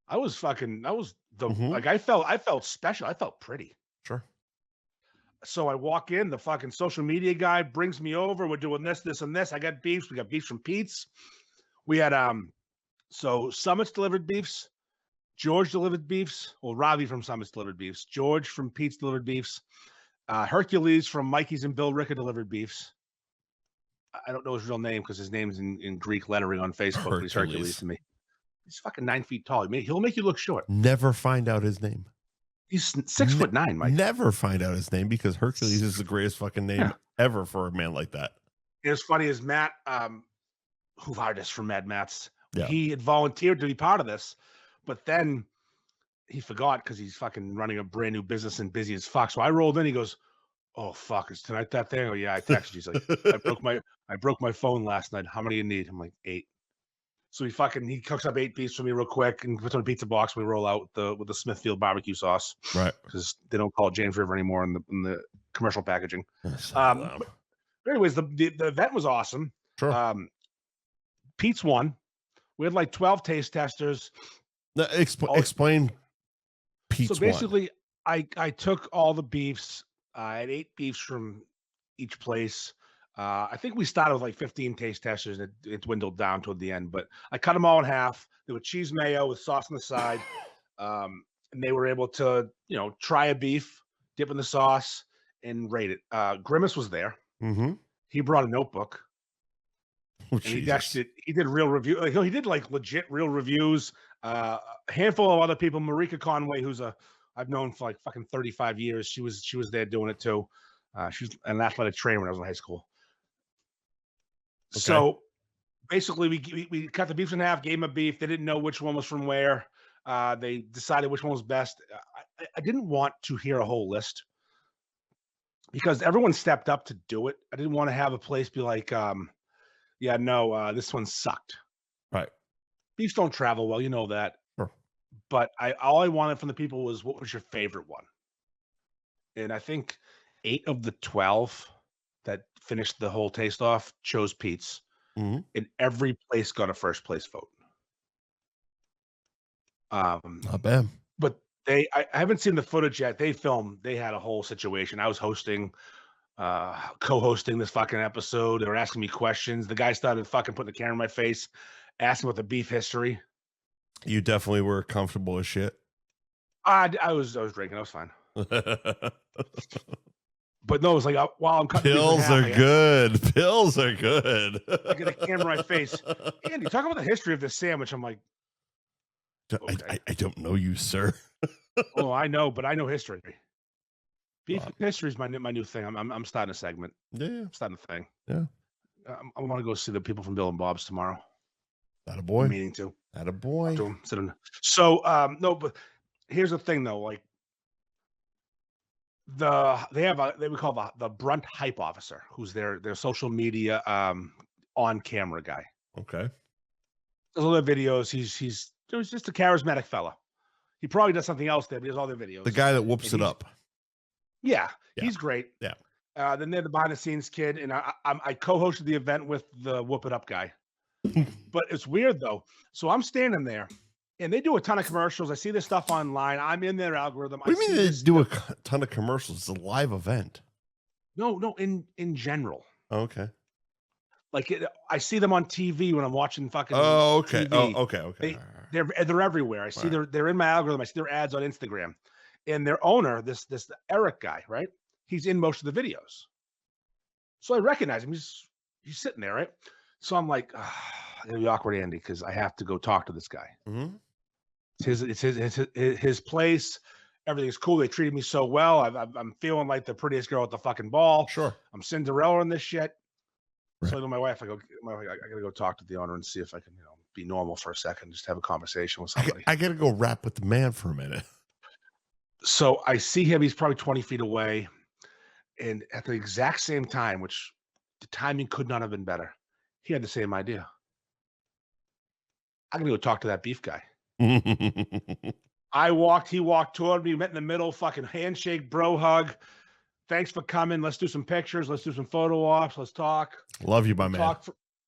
I was the Mhm. like I felt special. I felt pretty. Sure. So I walk in, the fucking social media guy brings me over. We're doing this, this, and this. I got beefs. We got beefs from Pete's. We had so Summit's delivered beefs. George delivered beefs. Well, Robbie from Summit's delivered beefs. George from Pete's delivered beefs. Hercules from Mikey's and Bill Ricker delivered beefs. I don't know his real name because his name's in Greek lettering on Facebook, but he's Hercules to me. He's fucking 9 feet tall. He'll make you look short. Never find out his name. He's 6'9", Mike. Never find out his name because Hercules is the greatest fucking name ever for a man like that. As funny as Matt, who hired us from Mad Matt's, Yeah. he had volunteered to be part of this, but then he forgot because he's fucking running a brand new business and busy as fuck. So I rolled in. He goes, "Oh fuck, is tonight that thing?" Oh yeah, I texted you. He's like, I broke my phone last night. How many do you need? I'm like 8. So he cooks up 8 beefs for me real quick and puts on a pizza box. We roll out with the Smithfield barbecue sauce, Right? Because they don't call it James River anymore in the commercial packaging. But anyways, the event was awesome. Sure. Pete's won. We had like 12 taste testers. Now, explain Pete's. So basically, I took all the beefs. I had 8 beefs from each place. I think we started with like 15 taste testers, and it dwindled down toward the end. But I cut them all in half. They were cheese mayo with sauce on the side, and they were able to, try a beef, dip in the sauce, and rate it. Grimace was there. Mm-hmm. He brought a notebook. Oh, and he did real review. Like, he did like legit real reviews. A handful of other people. Marika Conway, who's I've known for like fucking 35 years. She was there doing it too. She's an athletic trainer when I was in high school. Okay. So basically, we cut the beefs in half, gave them a beef. They didn't know which one was from where. They decided which one was best. I didn't want to hear a whole list because everyone stepped up to do it. I didn't want to have a place be like, this one sucked. Right. Beefs don't travel well, you know that. Sure. But all I wanted from the people was, what was your favorite one? And I think 8 of the 12 that finished the whole taste off chose Pete's. Mm-hmm. And every place got a first place vote. Not bad. But I haven't seen the footage yet. They had a whole situation. I was co-hosting this fucking episode. They were asking me questions. The guy started fucking putting the camera in my face, asking about the beef history. You definitely were comfortable as shit. I was drinking. I was fine. But no, it was like, while I'm cutting pills are good. Pills are good. I get a camera in my face. Andy, talk about the history of this sandwich. I'm like, okay. I don't know you, sir. Oh, I know, but I know history. Beef history is my new thing. I'm starting a segment. Yeah, I'm starting a thing. Yeah. I want to go see the people from Bill and Bob's tomorrow. That boy. Meeting too. That boy. So no, but here's the thing though. Like they have we call the Brunt hype officer, who's their social media on camera guy. Okay. There's all their videos. He's just a charismatic fella. He probably does something else there, but he does all their videos. The guy that whoops it up. Yeah, he's great. Yeah. Then they're the behind the scenes kid, and I co-hosted the event with the whoop it up guy. But it's weird though. So I'm standing there, and they do a ton of commercials. I see this stuff online. I'm in their algorithm. What do you mean they do a ton of commercials? It's a live event. No, in general. Okay. Like I see them on TV when I'm watching fucking. Oh, okay. TV. Oh, okay. They're everywhere. I see they're in my algorithm. I see their ads on Instagram, and their owner, this Eric guy, right? He's in most of the videos. So I recognize him. He's sitting there, right? So I'm like, it'll be awkward, Andy, because I have to go talk to this guy. Mm-hmm. It's his place. Everything's cool. They treated me so well. I'm feeling like the prettiest girl at the fucking ball. Sure. I'm Cinderella in this shit. Right. So I told my wife, I gotta go talk to the owner and see if I can, be normal for a second, just have a conversation with somebody. I gotta go rap with the man for a minute. So I see him. He's probably 20 feet away. And at the exact same time, which the timing could not have been better, he had the same idea. I'm going to go talk to that beef guy. He walked toward me, met in the middle, fucking handshake, bro hug. Thanks for coming. Let's do some pictures. Let's do some photo ops. Let's talk. Love you, my man.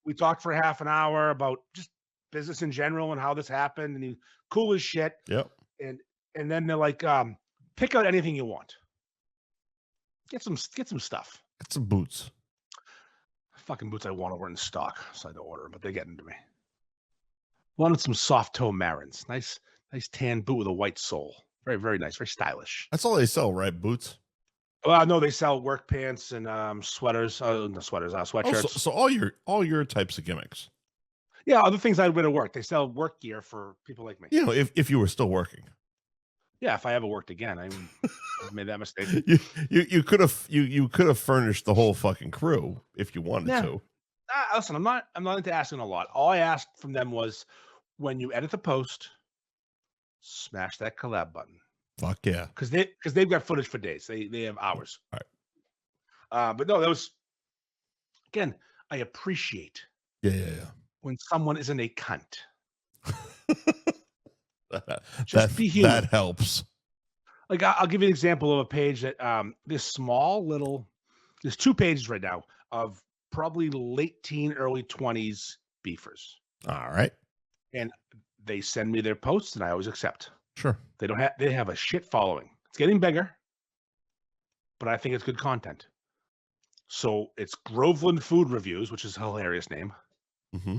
We talked for half an hour about just business in general and how this happened, and he cool as shit. Yep. And then they're like, pick out anything you want. Get some stuff. Get some boots. Fucking boots I want over in stock, so I had to order, but they're getting to me. Wanted some soft toe Marins. Nice tan boot with a white sole. Very, very nice. Very stylish. That's all they sell, right? Boots. No, they sell work pants and sweaters. No sweaters, sweatshirts. So all your types of gimmicks. Yeah, other things I'd wear to work. They sell work gear for people like me. You know, if you were still working. Yeah, if I ever worked again, I made that mistake. You could have furnished the whole fucking crew if you wanted to. Listen, I'm not into asking a lot. All I asked from them was, when you edit the post, smash that collab button. Fuck yeah, because they've got footage for days. They have hours. All right. But no, that was, again, I appreciate. Yeah. When someone isn't a cunt. Just be human. That helps. Like, I'll give you an example of a page that there's 2 pages right now of probably late teen, early 20s beefers. All right. And they send me their posts and I always accept. Sure. They have a shit following. It's getting bigger, but I think it's good content. So it's Groveland Food Reviews, which is a hilarious name. Mm-hmm.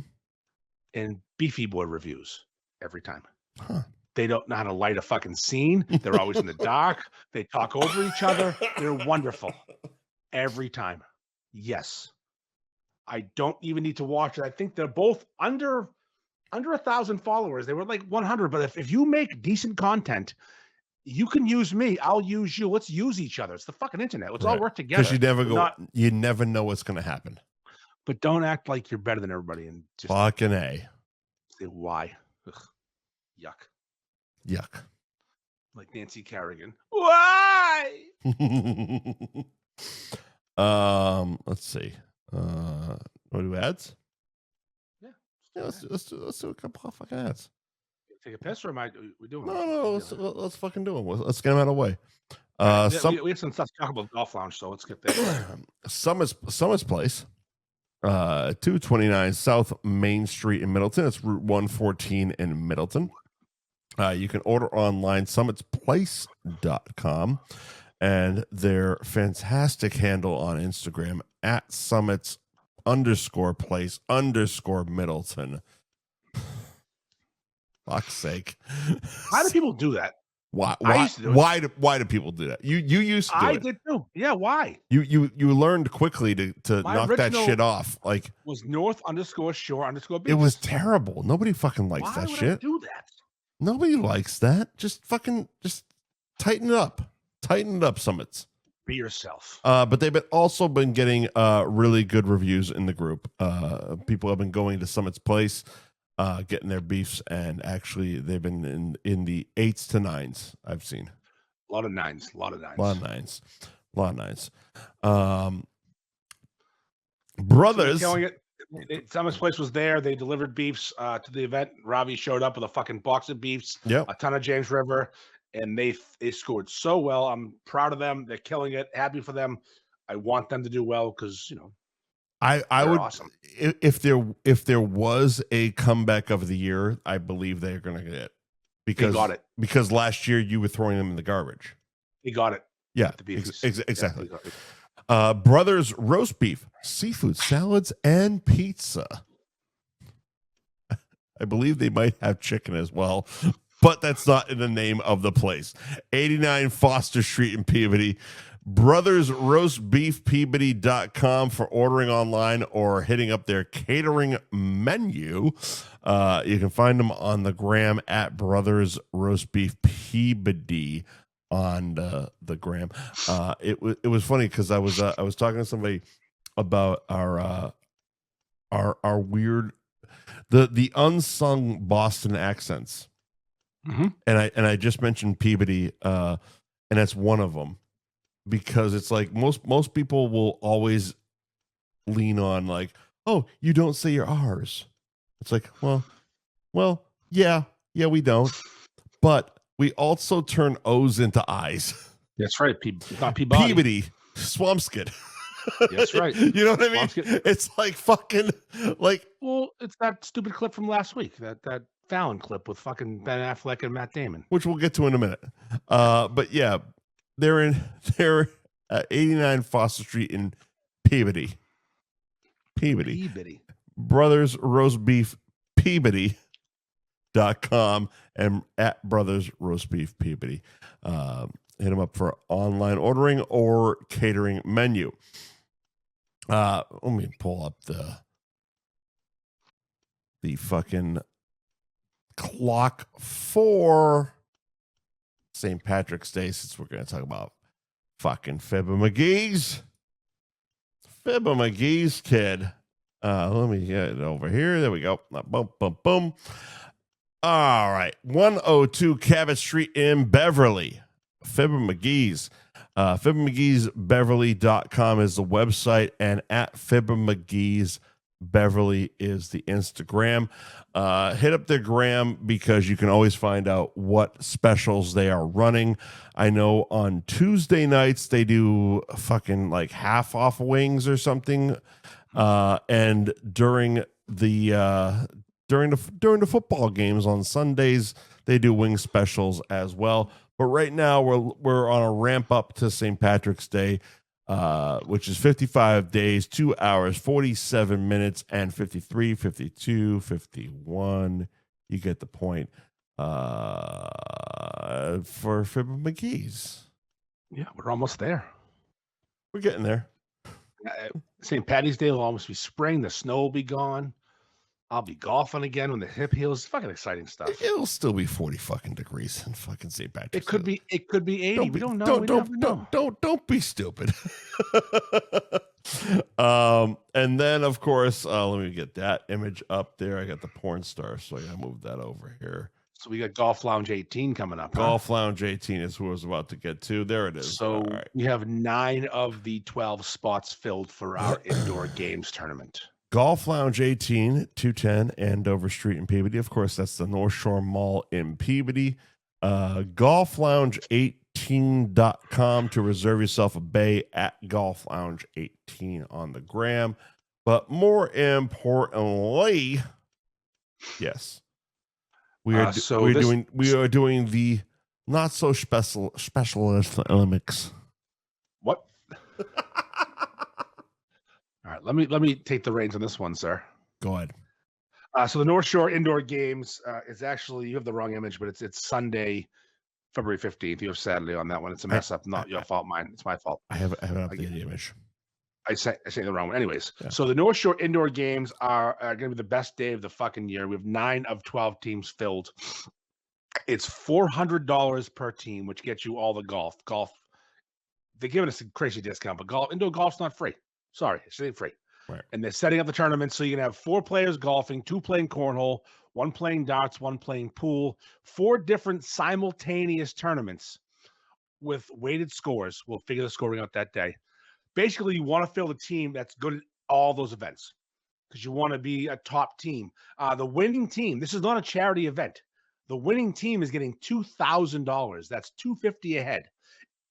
And Beefy Boy Reviews every time. Huh. They don't know how to light a fucking scene. They're always in the dark. They talk over each other. They're wonderful every time. Yes. I don't even need to watch it. I think they're both under 1,000 followers. They were like 100. But if you make decent content, you can use me. I'll use you. Let's use each other. It's the fucking internet. Let's all work together. Because you never know what's going to happen. But don't act like you're better than everybody and just fucking A. Say why. Ugh. Yuck. Like Nancy Kerrigan. Why? Let's see. Want to do ads? Yeah. Let's do a couple of fucking ads. Take a piss, or am we doing? No. Let's fucking do them. Let's get them out of the way. We have some stuff to talk about Golf Lounge, so let's get there. Summit's Place. 229 South Main Street in Middleton. It's Route 114 in Middleton. You can order online, summitsplace.com, and their fantastic handle on Instagram at summits_place_Middleton. Fuck's sake. How do people do that? Why do people do that? You used to do it. I did too. Yeah, why? You learned quickly to knock that shit off. Like, was North_Shore_Beach. It was terrible. Nobody fucking likes that shit. I do that? Nobody likes that. Just tighten it up. Tighten it up, Summits. Be yourself. But they've also been getting really good reviews in the group. People have been going to Summit's Place, getting their beefs, and actually they've been in the 8s to 9s. I've seen a lot of nines. Brothers. Summit's Place was there. They delivered beefs to the event. Ravi showed up with a fucking box of beefs. Yep. A ton of James River, and they scored so well. I'm proud of them. They're killing it. Happy for them. I want them to do well because I would awesome. If there was a comeback of the year, I believe they're going to get it because they got it. Because last year you were throwing them in the garbage. They got it. Yeah, exactly. Brothers Roast Beef, Seafood Salads, and Pizza. I believe they might have chicken as well, but that's not in the name of the place. 89 Foster Street in Peabody. Brothers Roast Beef Peabody.com for ordering online or hitting up their catering menu. You can find them on the gram at Brothers Roast Beef Peabody on the gram. It was funny because I was talking to somebody about our weird the unsung Boston accents. Mm-hmm. And I just mentioned Peabody, and that's one of them, because it's like most people will always lean on like, oh, you don't say your R's. It's like, well, yeah, we don't, but we also turn O's into I's. That's right. Not Peabody. Peabody, Swampskid. That's right. You know what I mean? Mom's getting- It's like fucking like Well, it's that stupid clip from last week, that Fallon clip with fucking Ben Affleck and Matt Damon. which we'll get to in a minute. But yeah, they're at 89 Foster Street in Peabody. Peabody. Brothers Roast Beef Peabody.com and at Brothers Roast Beef Peabody. Hit them up for online ordering or catering menu. Let me pull up the fucking clock for St. Patrick's Day, since we're going to talk about fucking Fibber McGee's kid. Let me get it over here. There we go. Boom, boom, boom. All right. 102 Cabot Street in Beverly. Fibber McGee's. FibberMcGee'sBeverly.com is the website, and at Fibber McGee's Beverly is the Instagram. Hit up their gram because you can always find out what specials they are running. I know on Tuesday nights they do fucking like half off wings or something. And during the football games on Sundays, they do wing specials as well. But right now we're on a ramp up to St. Patrick's Day, which is 55 days, 2 hours, 47 minutes, and 53, 52, 51. You get the point. For Fibber McGee's. Yeah, we're almost there. We're getting there. St. Patty's Day will almost be spring. The snow will be gone. I'll be golfing again when the hip heals. It's fucking exciting stuff. It'll still be 40 fucking degrees in fucking St. Patrick's. It could be 80. We don't know. Don't be stupid. And then of course, let me get that image up there. I got the porn star, so I gotta move that over here. So we got Golf Lounge 18 coming up. Golf Lounge 18 is who I was about to get to. There it is. So we have 9 of the 12 spots filled for our indoor games tournament. Golf Lounge 18, 210 Andover Street in Peabody. Of course, that's the North Shore Mall in Peabody. Golflounge18.com to reserve yourself a bay at Golf Lounge 18 on the gram. But more importantly, yes, we are doing the not so specialist Olympics. What? All right, let me take the reins on this one, sir. Go ahead. So the North Shore Indoor Games is actually, you have the wrong image, but it's Sunday, February 15th. You have Saturday on that one. It's a mess up. Not your fault, mine. It's my fault. I haven't updated the image. I say the wrong one. Anyways, Yeah. So the North Shore Indoor Games are going to be the best day of the fucking year. We have 9 of 12 teams filled. It's $400 per team, which gets you all the golf. They're giving us a crazy discount, but indoor golf's not free. Sorry, it ain't free. Right. And they're setting up the tournament so you can have 4 players golfing, 2 playing cornhole, 1 playing darts, 1 playing pool, 4 different simultaneous tournaments with weighted scores. We'll figure the scoring out that day. Basically, you want to fill a team that's good at all those events because you want to be a top team. The winning team, this is not a charity event. The winning team is getting $2,000. That's $250 ahead.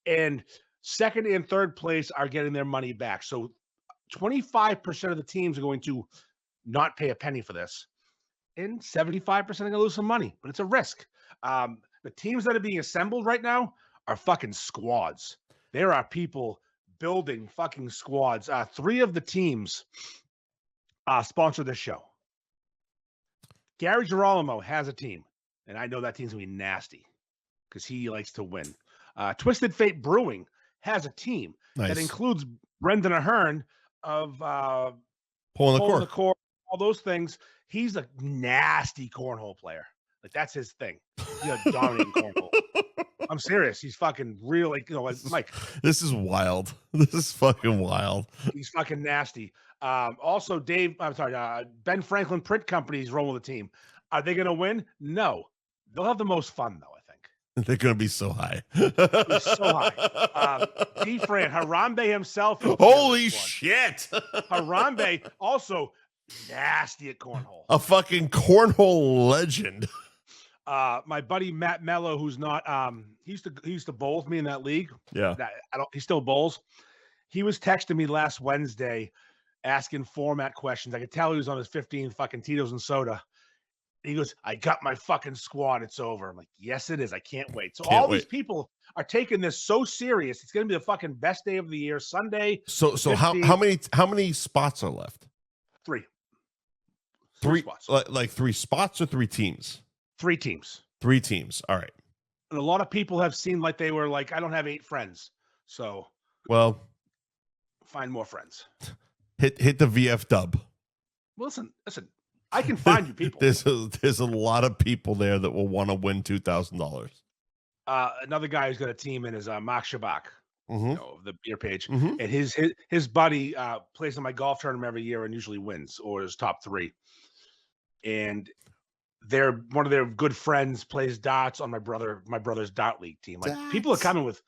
And second and third place are getting their money back. So 25% of the teams are going to not pay a penny for this. And 75% are going to lose some money, but it's a risk. The teams that are being assembled right now are fucking squads. There are people building fucking squads. 3 of the teams sponsor this show. Gary Girolamo has a team, and I know that team's going to be nasty because he likes to win. Twisted Fate Brewing has a team that includes Brendan Ahern of Pulling the Cork, all those things. He's a nasty cornhole player. Like, that's his thing. He's a dominating cornhole. I'm serious. He's fucking real. Like, Mike. This is wild. This is fucking wild. He's fucking nasty. Also, Ben Franklin Print Company is rolling the team. Are they going to win? No. They'll have the most fun, though, I think. They're going to be so high. So high. D-Fran, Harambe himself. Holy shit. Harambe also nasty at cornhole. A fucking cornhole legend. My buddy Matt Mello, who's not he used to bowl with me in that league. Yeah. He still bowls. He was texting me last Wednesday asking format questions. I could tell he was on his 15 fucking Tito's and soda. He goes, I got my fucking squad. It's over. I'm like, yes, it is. I can't wait. So all these people are taking this so serious. It's going to be the fucking best day of the year. Sunday. So how many spots are left? Three Spots. Like 3 spots or 3 teams? 3 teams. 3 teams. All right. And a lot of people have seemed like they were like, I don't have 8 friends. So find more friends. Hit the VF dub. Listen. I can find you people. There's a lot of people there that will want to win $2,000. Another guy who's got a team in is Mark Shabak, the beer page, Mm-hmm. and his buddy plays in my golf tournament every year and usually wins or is top 3. And one of their good friends plays darts on my brother's dart league team. Like people are coming with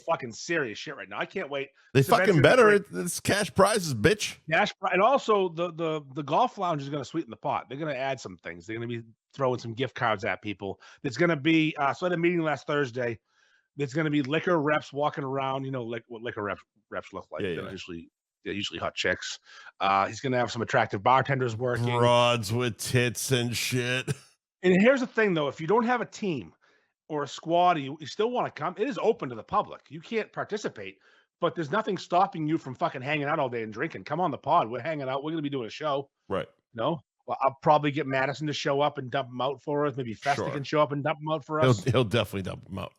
fucking serious shit right now. I can't wait. They fucking better. It's cash prizes, bitch. And also the golf lounge is going to sweeten the pot. They're going to add some things. They're going to be throwing some gift cards at people. It's going to be so I had a meeting last Thursday. There's going to be liquor reps walking around. You know, like what liquor reps look like. They're usually hot chicks. He's going to have some attractive bartenders working. Broads with tits and shit. And here's the thing, though. If you don't have a team or a squad, you still want to come, it is open to the public. You can't participate, but there's nothing stopping you from fucking hanging out all day and drinking. Come on the pod. We're hanging out. We're going to be doing a show. Right. No? Well, I'll probably get Madison to show up and dump them out for us. Maybe Festa can show up and dump them out for us. He'll definitely dump them out.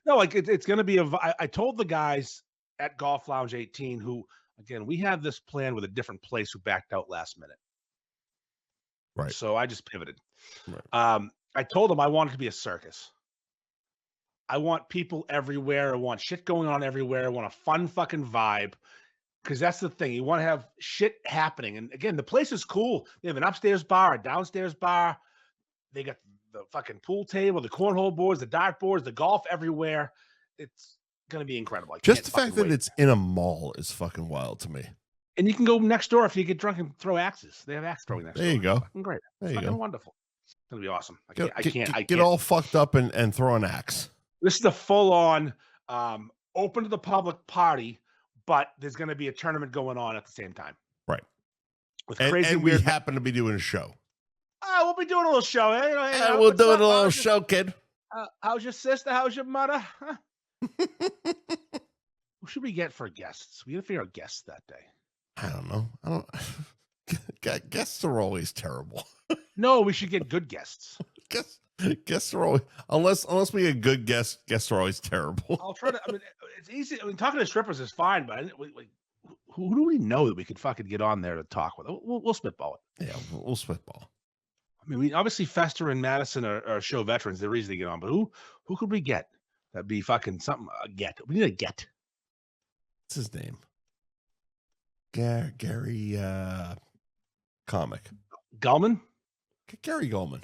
No, like it's going to be I told the guys at Golf Lounge 18 who, again, we had this plan with a different place who backed out last minute. Right. So I just pivoted. Right. I told them I want it to be a circus. I want people everywhere. I want shit going on everywhere. I want a fun fucking vibe. Because that's the thing. You want to have shit happening. And again, the place is cool. They have an upstairs bar, a downstairs bar. They got the fucking pool table, the cornhole boards, the dart boards, the golf everywhere. It's going to be incredible. Just the fact that it's in a mall is fucking wild to me. And you can go next door if you get drunk and throw axes. They have axe throwing next door. There you go. It's fucking great. It's fucking wonderful. It's going to be awesome. I can't get all fucked up and throw an axe. This is the full-on open to the public party, but there's going to be a tournament going on at the same time. Right. With crazy and weird. We happen to be doing a show. We'll be doing a little show. We'll do a little show, kid. How's your sister? How's your mother? Huh? Who should we get for guests? We got to figure out guests that day. I don't know. Guests are always terrible. No, we should get good guests. Guests are always, unless we get good guests are always terrible. I'll try to. I mean, it's easy. I mean, talking to strippers is fine, but who do we know that we could fucking get on there to talk with? We'll spitball it. Yeah, we'll spitball. I mean, we obviously Fester and Madison are show veterans. They're easy to get on, but who could we get? That'd be fucking something. We need a get. What's his name? Gary comic. Gulman? Gary Gulman.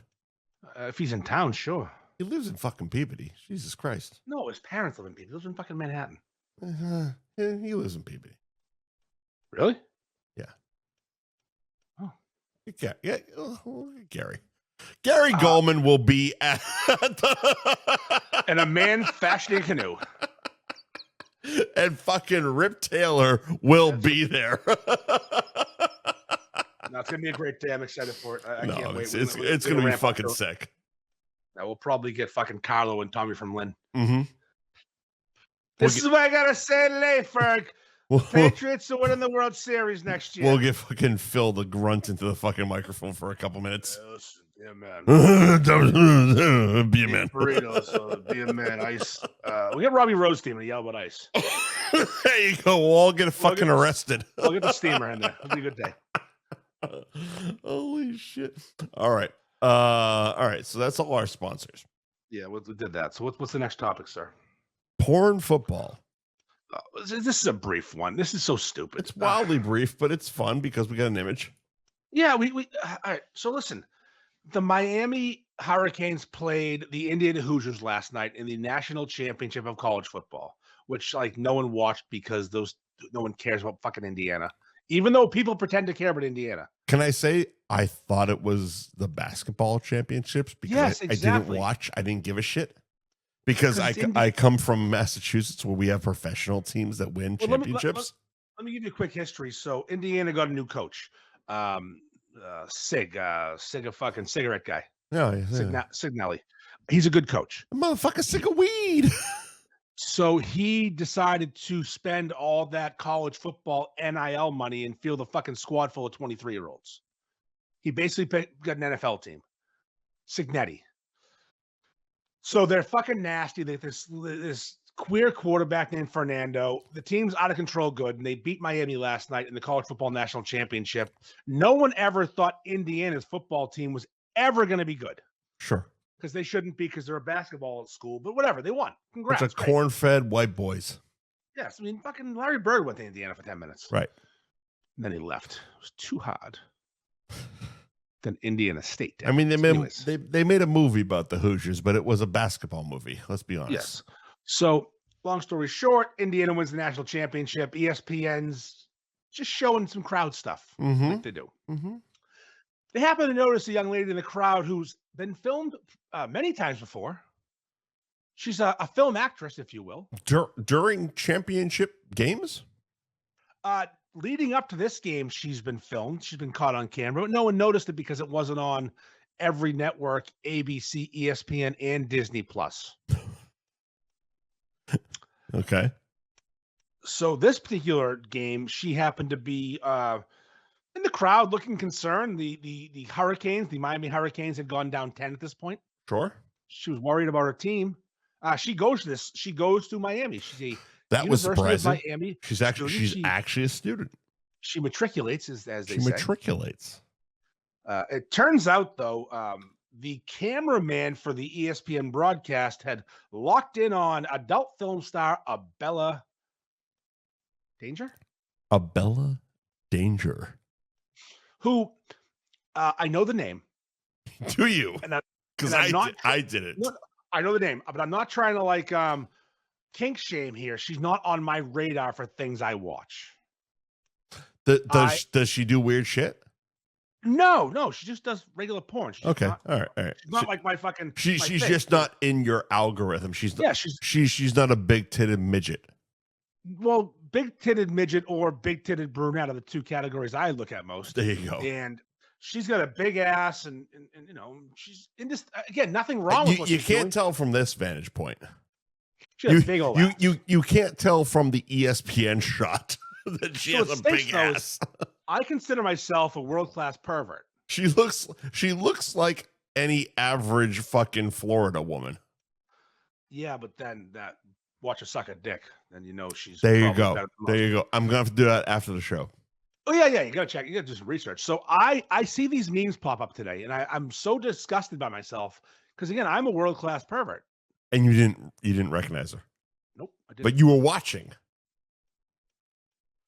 If he's in town, sure. He lives in fucking Peabody. Jesus Christ. No, his parents live in Peabody. He lives in fucking Manhattan. He lives in Peabody. Really? Yeah. Oh. Yeah. Gary. Gary Gulman will be at and a man fashioning a canoe. And fucking Rip Taylor will be there. No, it's gonna be a great day. I'm excited for it. I can't wait. It's gonna be fucking sick. We'll probably get fucking Carlo and Tommy from Lynn. Mm-hmm. This is what I gotta say today, Ferg. Patriots are winning the World Series next year. We'll get fucking Phil the grunt into the fucking microphone for a couple minutes. Be a man. Be a man. Burritos, be a man. Ice. We got Robbie Rose team and yell about ice. There you go. We'll all get fucking arrested. We'll get the steamer in there. It'll be a good day. Holy shit. All right. So that's all our sponsors. Yeah, we did that. So what's the next topic, sir? Porn football. This is a brief one. This is so stupid. It's wildly brief, but it's fun because we got an image. Yeah, we all right. So listen, the Miami Hurricanes played the Indiana Hoosiers last night in the national championship of college football, which like no one watched because no one cares about fucking Indiana. Even though people pretend to care about Indiana. Can I say I thought it was the basketball championships because yes, I exactly. didn't watch. I didn't give a shit. Because I come from Massachusetts where we have professional teams that win championships. Let me give you a quick history. So Indiana got a new coach, Sig, a fucking cigarette guy. Yeah. Signelli. He's a good coach. The motherfucker sick of weed. So he decided to spend all that college football NIL money and field a fucking squad full of 23-year-olds. He basically got an NFL team. Signetti. So they're fucking nasty. They this queer quarterback named Fernando. The team's out of control good, and they beat Miami last night in the College Football National Championship. No one ever thought Indiana's football team was ever going to be good. Sure. Because they shouldn't be, because they're a basketball school, but whatever. They won. Congrats. It's a corn-fed white boys. Yes. I mean, fucking Larry Bird went to Indiana for 10 minutes. Right. And then he left. It was too hard. Then Indiana State. I mean, they made a movie about the Hoosiers, but it was a basketball movie. Let's be honest. Yes. So, long story short, Indiana wins the national championship. ESPN's just showing some crowd stuff like they do. Mm-hmm. They happen to notice a young lady in the crowd who's been filmed many times before. She's a film actress, if you will. During championship games? Leading up to this game, she's been filmed. She's been caught on camera. But no one noticed it because it wasn't on every network, ABC, ESPN, and Disney Plus. Okay. So this particular game, she happened to be in the crowd looking concerned. The Hurricanes, the Miami Hurricanes, had gone down 10 at this point. Sure. She was worried about her team. She goes to Miami. That was surprising. Miami. She's actually a student. She matriculates, as they say. She matriculates. It turns out, though, the cameraman for the ESPN broadcast had locked in on adult film star Abella Danger. Abella Danger. Who I know the name. Do you? Because I didn't. I know the name, but I'm not trying to kink shame here. She's not on my radar for things I watch. Does she do weird shit? No, she just does regular porn. Okay, all right. She's not like my fucking. She's just not in your algorithm. She's not a big titted midget. Well, big titted midget or big titted brunette are the two categories I look at most. There you go. And she's got a big ass, and she's in this again. Nothing wrong with what you can't tell from this vantage point. She has big old ass. You can't tell from the ESPN shot that she has a big ass. I consider myself a world-class pervert. She looks like any average fucking Florida woman. Yeah, but then watch her suck a dick, and she's there. You go. There you go. I'm gonna have to do that after the show. Oh yeah. You gotta check. You gotta do some research. So I see these memes pop up today, and I'm so disgusted by myself because again, I'm a world-class pervert. And you didn't recognize her. Nope, I didn't. But you were watching.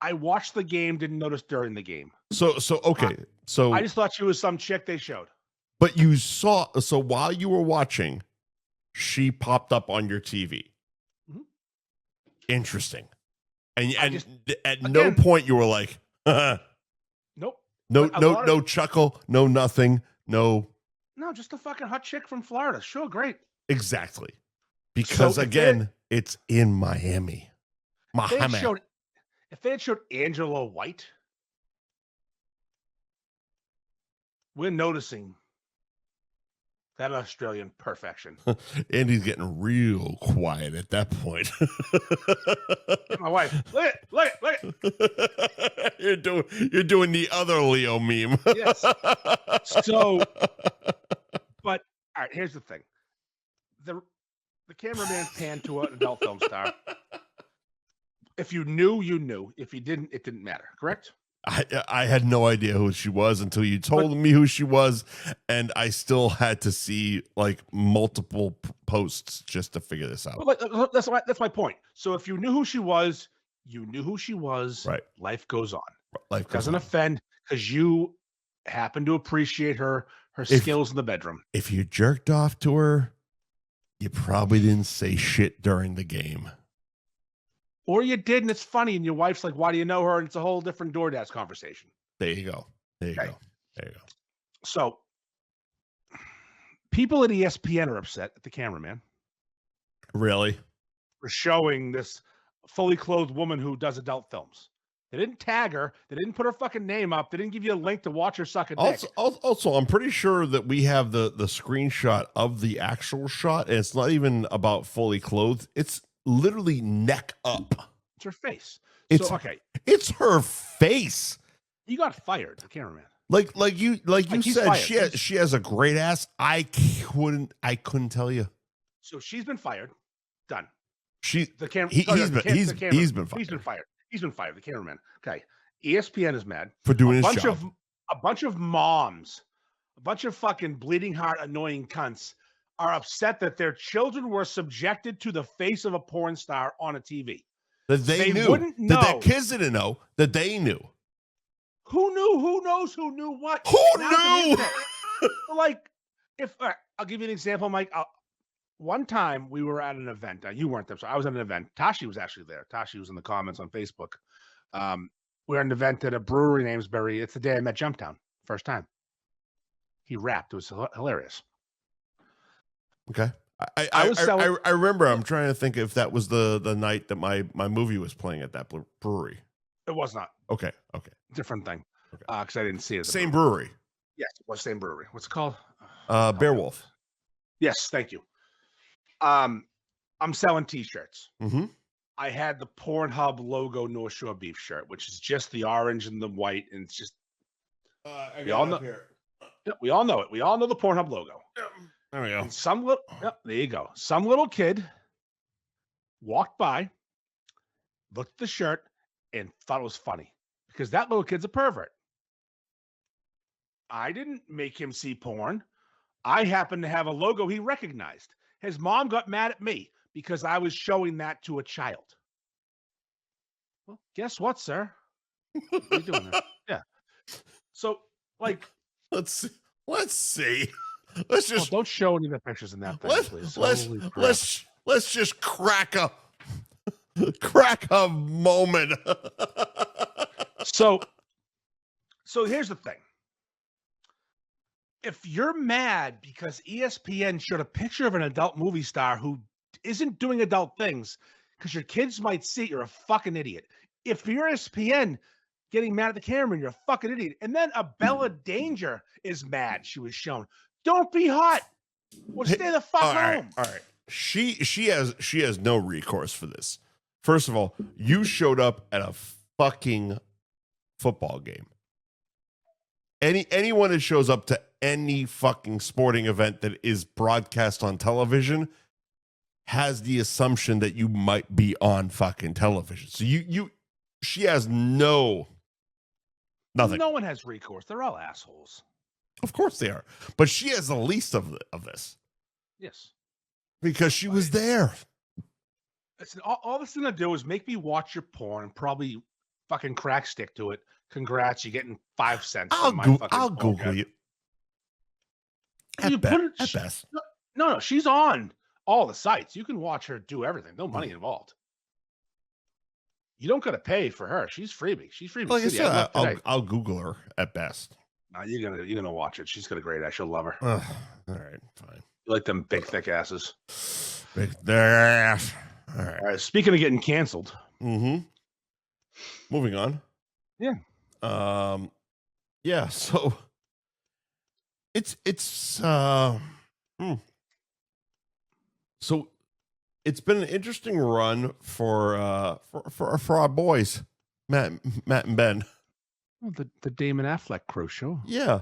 I watched the game, didn't notice during the game. So okay. So I just thought she was some chick they showed. But you saw, so while you were watching, she popped up on your TV. Mm-hmm. Interesting. And at no point you were like, nope. No chuckle, no nothing, no. No, just a fucking hot chick from Florida. Sure, great. Exactly. Because again, it's in Miami. If they had showed Angela White, we're noticing that Australian perfection. Andy's getting real quiet at that point. My wife, look it. You're doing the other Leo meme. Yes. So, but all right, here's the thing. The cameraman panned to an adult film star. If you knew, you knew. If you didn't, it didn't matter. Correct? I had no idea who she was until you told me who she was, and I still had to see like multiple posts just to figure this out. Well, that's my point. So if you knew who she was, you knew who she was. Right. Life goes on. Life doesn't offend because you happen to appreciate her skills in the bedroom. If you jerked off to her, you probably didn't say shit during the game. Or you did, and it's funny, and your wife's like, why do you know her? And it's a whole different DoorDash conversation. There you go. There you go. So, people at ESPN are upset at the cameraman. Really? for showing this fully clothed woman who does adult films. They didn't tag her. They didn't put her fucking name up. They didn't give you a link to watch her suck a dick. Also, I'm pretty sure that we have the screenshot of the actual shot, and it's not even about fully clothed. It's literally neck up. It's her face. It's her face. He got fired, the cameraman. Like you said, fired. she has a great ass. I couldn't tell you. So she's been fired. Done. He's been fired. He's been fired. He's been fired. The cameraman. Okay. ESPN is mad for doing his job. A bunch of moms, a bunch of fucking bleeding heart, annoying cunts are upset that their children were subjected to the face of a porn star on a TV. That they knew. Wouldn't know. That their kids didn't know. That they knew. Who knew? Who knows who knew what? Who knew? Like, I'll give you an example, Mike. One time we were at an event. You weren't there, so I was at an event. Tashi was actually there. Tashi was in the comments on Facebook. We were at an event at a brewery in Amesbury. It's the day I met Jumptown. First time. He rapped. It was hilarious. Okay. I remember. I'm trying to think if that was the night that my movie was playing at that brewery. It was not. Okay. Different thing. Because I didn't see it. Same brewery. Yes, it was same brewery. What's it called? Beowulf. Yes, thank you. I'm selling T-shirts. Mm-hmm. I had the Pornhub logo North Shore Beef shirt, which is just the orange and the white, and it's just we all know it. We all know the Pornhub logo. There we go. And there you go. Some little kid walked by, looked at the shirt, and thought it was funny because that little kid's a pervert. I didn't make him see porn. I happened to have a logo he recognized. His mom got mad at me because I was showing that to a child. Well, guess what, sir? What are you doing there? Yeah. So, like, let's see. Let's just don't show any of the pictures in that thing, please. Let's just crack a moment. So here's the thing. If you're mad because ESPN showed a picture of an adult movie star who isn't doing adult things because your kids might see it, you're a fucking idiot. If you're ESPN getting mad at the camera, you're a fucking idiot. And then a Bella Danger is mad she was shown. Don't be hot. Well, stay the fuck home. All right. She has no recourse for this. First of all, you showed up at a fucking football game. Anyone that shows up to any fucking sporting event that is broadcast on television has the assumption that you might be on fucking television. So she has nothing. No one has recourse. They're all assholes. Of course they are. But she has the least of this. Yes. Because she was there. Listen, all this is going to do is make me watch your porn and probably fucking crack stick to it. Congrats, you're getting 5 cents. I'll Google you. At best. No, she's on all the sites. You can watch her do everything. No money involved. You don't got to pay for her. She's freebie. Like I said, I'll Google her at best. No, you're gonna watch it. She's got a great ass. You'll love her. All right, fine. You like them big thick asses. Big thick ass. All right. Speaking of getting canceled. Mm-hmm. Moving on. Yeah. Yeah. So so it's been an interesting run for our boys, Matt and Ben. Well, the Damon Affleck Crow Show. Yeah.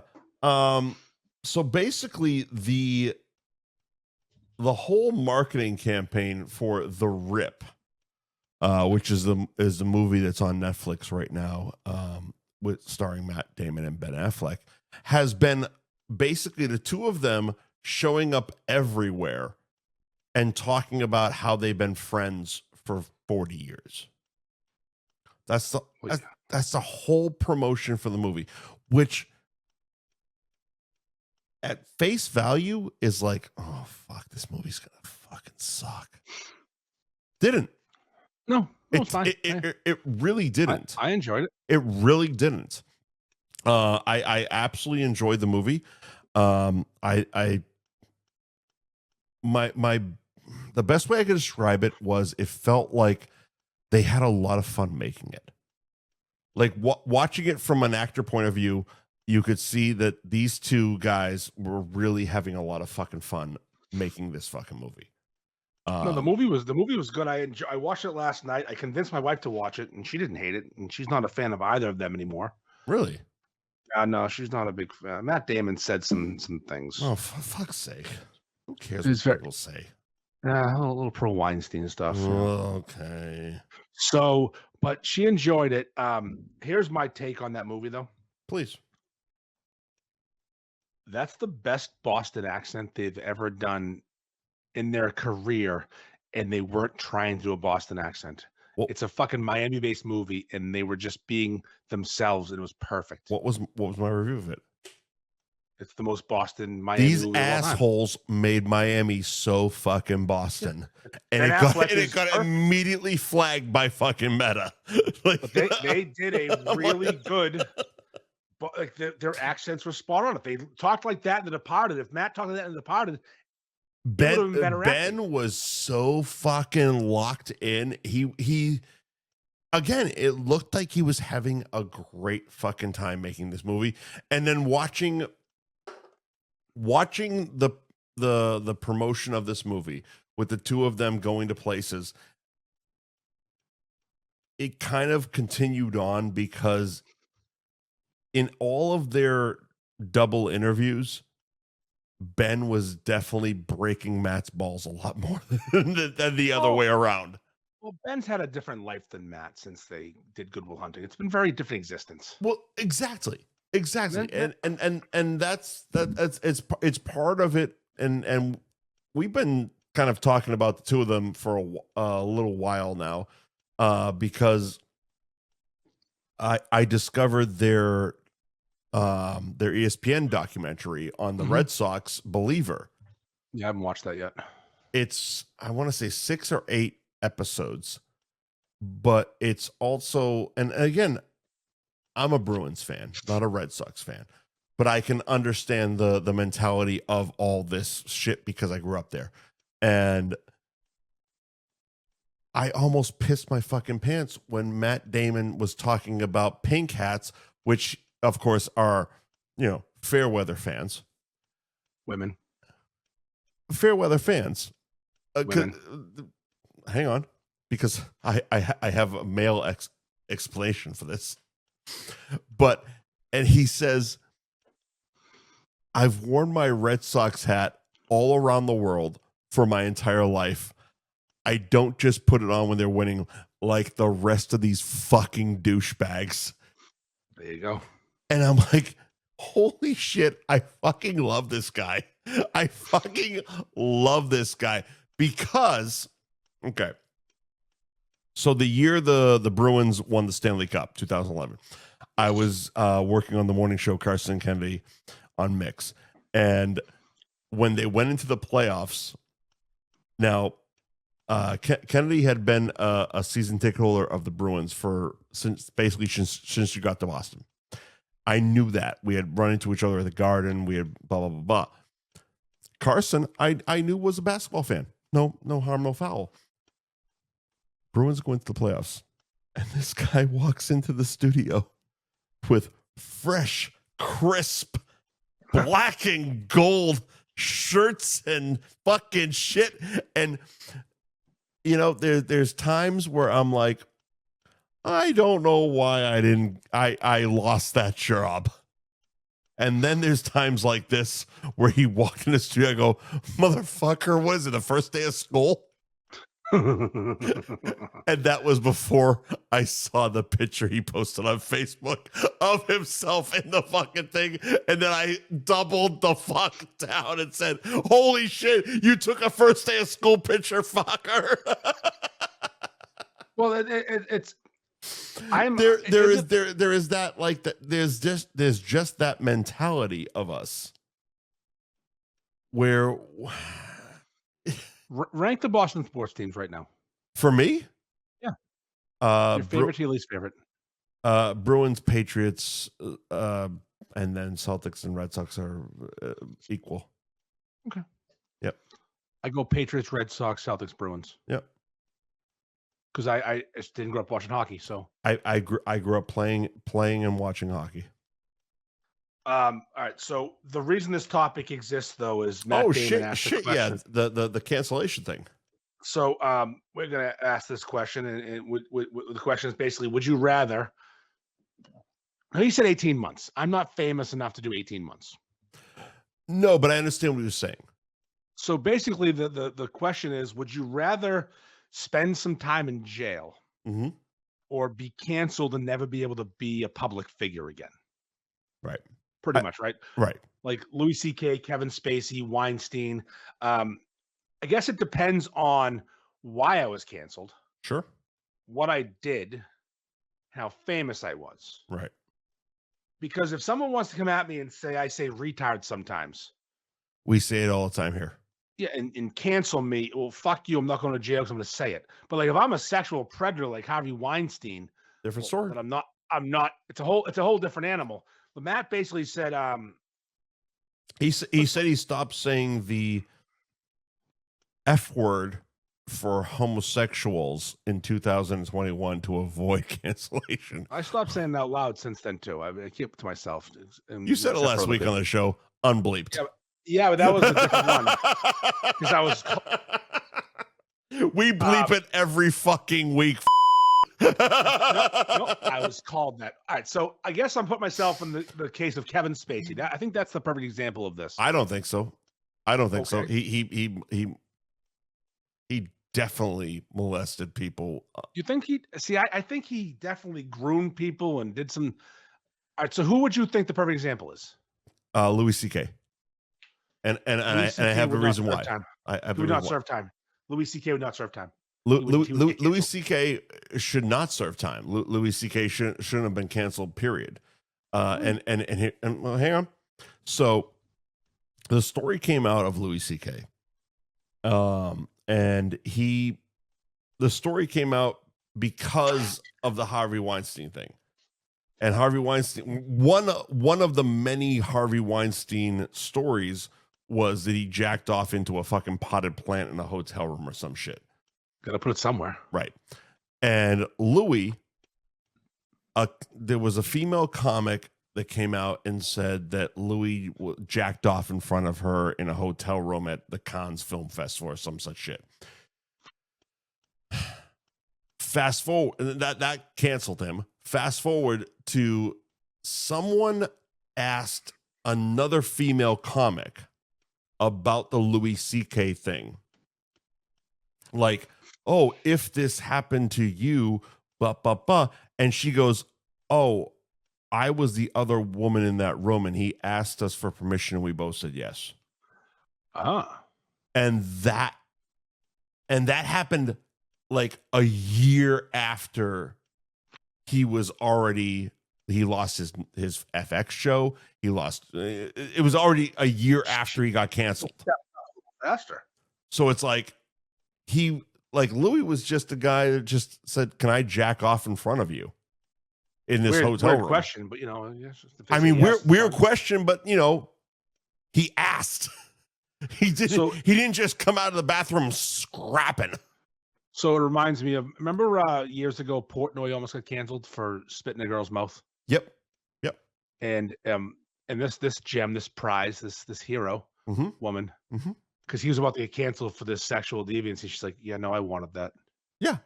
So basically the whole marketing campaign for The Rip, which is the movie that's on Netflix right now, with starring Matt Damon and Ben Affleck, has been basically the two of them showing up everywhere and talking about how they've been friends for 40 years. That's the whole promotion for the movie, which at face value is like, oh fuck, this movie's gonna fucking suck. Didn't. No, it's fine. It really didn't. I enjoyed it. It really didn't. I absolutely enjoyed the movie. My the best way I could describe it was it felt like they had a lot of fun making it. Like watching it from an actor point of view, you could see that these two guys were really having a lot of fucking fun making this fucking movie. No, the movie was good. I watched it last night. I convinced my wife to watch it, and she didn't hate it. And she's not a fan of either of them anymore. Really? No, she's not a big fan. Matt Damon said some things. Oh, for fuck's sake! Who cares what people say? Yeah, a little pro Weinstein stuff. Okay. So, but she enjoyed it. Here's my take on that movie, though. Please. That's the best Boston accent they've ever done in their career, and they weren't trying to do a Boston accent. Well, it's a fucking Miami-based movie, and they were just being themselves, and it was perfect. What was my review of it? It's the most Boston Miami. These assholes made Miami so fucking Boston, and it got immediately flagged by fucking Meta. Like, they did a really good. But like their accents were spot on. If they talked like that in The Departed, if Matt talked like that in The Departed, Ben was so fucking locked in. He again, it looked like he was having a great fucking time making this movie, and then watching the promotion of this movie with the two of them going to places. It kind of continued on because in all of their double interviews, Ben was definitely breaking Matt's balls a lot more than the other way around. Well, Ben's had a different life than Matt since they did Good Will Hunting. It's been very different existence. Well, exactly, and that's it's part of it, and we've been kind of talking about the two of them for a little while now, because I discovered their ESPN documentary on the Red Sox Believer. Yeah, I haven't watched that yet. It's, I want to say 6 or 8 episodes, but it's also, and again, I'm a Bruins fan, not a Red Sox fan, but I can understand the mentality of all this shit because I grew up there. And I almost pissed my fucking pants when Matt Damon was talking about pink hats, which of course are, fair weather fans. Women. Fair weather fans. Women. Hang on, because I have a male explanation for this. And he says, I've worn my Red Sox hat all around the world for my entire life. I don't just put it on when they're winning like the rest of these fucking douchebags. There you go. And I'm like, holy shit, I fucking love this guy. I fucking love this guy because, okay. So the year the Bruins won the Stanley Cup, 2011, I was working on the morning show, Carson and Kennedy on Mix. And when they went into the playoffs, now, Kennedy had been a season ticket holder of the Bruins since you got to Boston. I knew that. We had run into each other at the Garden. We had blah, blah, blah, blah. Carson, I knew was a basketball fan. No harm, no foul. Bruins go into the playoffs. And this guy walks into the studio with fresh, crisp, black and gold shirts and fucking shit. And there's times where I'm like, I don't know why I lost that job. And then there's times like this where he walked in the studio, I go, motherfucker, what is it, the first day of school? And that was before I saw the picture he posted on Facebook of himself in the fucking thing. And then I doubled the fuck down and said, holy shit, you took a first day of school picture, fucker. Well, there is that, like, that there's just that mentality of us where rank the Boston sports teams right now. For me? Yeah. Your favorite to your least favorite? Bruins, Patriots, and then Celtics and Red Sox are equal. Okay. Yep. I go Patriots, Red Sox, Celtics, Bruins. Yep. Because I just didn't grow up watching hockey, so I grew up playing and watching hockey. all right. So the reason this topic exists, though, is Matt Damon asked the question. Yeah, the cancellation thing. So we're gonna ask this question, and the question is basically, would you rather? He said 18 months. I'm not famous enough to do 18 months. No, but I understand what you're saying. So basically, the question is, would you rather spend some time in jail Mm-hmm. or be canceled and never be able to be a public figure again? Right. Pretty much, right? Right. Like Louis C.K., Kevin Spacey, Weinstein. I guess it depends on why I was canceled, Sure. what I did, how famous I was. Right. Because if someone wants to come at me and say I say retard sometimes, we say it all the time here. Yeah, and cancel me. Well, fuck you. I'm not going to jail because I'm going to say it. But like, if I'm a sexual predator like Harvey Weinstein, different story. But I'm not. It's a whole different animal. But Matt basically said, he said he stopped saying the F word for homosexuals in 2021 to avoid cancellation. I stopped saying it out loud since then too. I keep it to myself. You said it last week on the show, unbleeped. Yeah, but that was a different one. Because I was. We bleep it every fucking week. No, I was called that. All right, so I guess I'm putting myself in the case of Kevin Spacey. I think that's the perfect example of this. I don't think so. So. He definitely molested people. You think he? See, I think he definitely groomed people and did some. All right, so who would you think the perfect example is? Louis C.K. And I have a reason why. I would not serve time. Louis C.K. would not serve time. Louis C.K. should not serve time. Louis C.K. shouldn't have been canceled. Period. And well, hang on. So the story came out of Louis C.K. And the story came out because of the Harvey Weinstein thing. And Harvey Weinstein, one of the many Harvey Weinstein stories was that he jacked off into a fucking potted plant in a hotel room or some shit. Gotta put it somewhere. Right. And Louis, there was a female comic that came out and said that Louis jacked off in front of her in a hotel room at the Cannes Film Festival or some such shit. Fast forward, that canceled him. Fast forward to someone asked another female comic about the Louis C.K. thing. Like, oh, if this happened to you, and she goes, oh, I was the other woman in that room, and he asked us for permission, and we both said yes. And that happened like a year after he lost his FX show. It was already a year after he got canceled. Faster. So it's like Louis was just a guy that just said, "Can I jack off in front of you in this hotel room?" Question, but I mean, weird question, but he asked. He didn't just come out of the bathroom scrapping. So it reminds me of, remember years ago, Portnoy almost got canceled for spitting a girl's mouth. Yep. And this gem, this prize, this hero woman, because he was about to get canceled for this sexual deviancy. She's like, yeah, no, I wanted that. Yeah.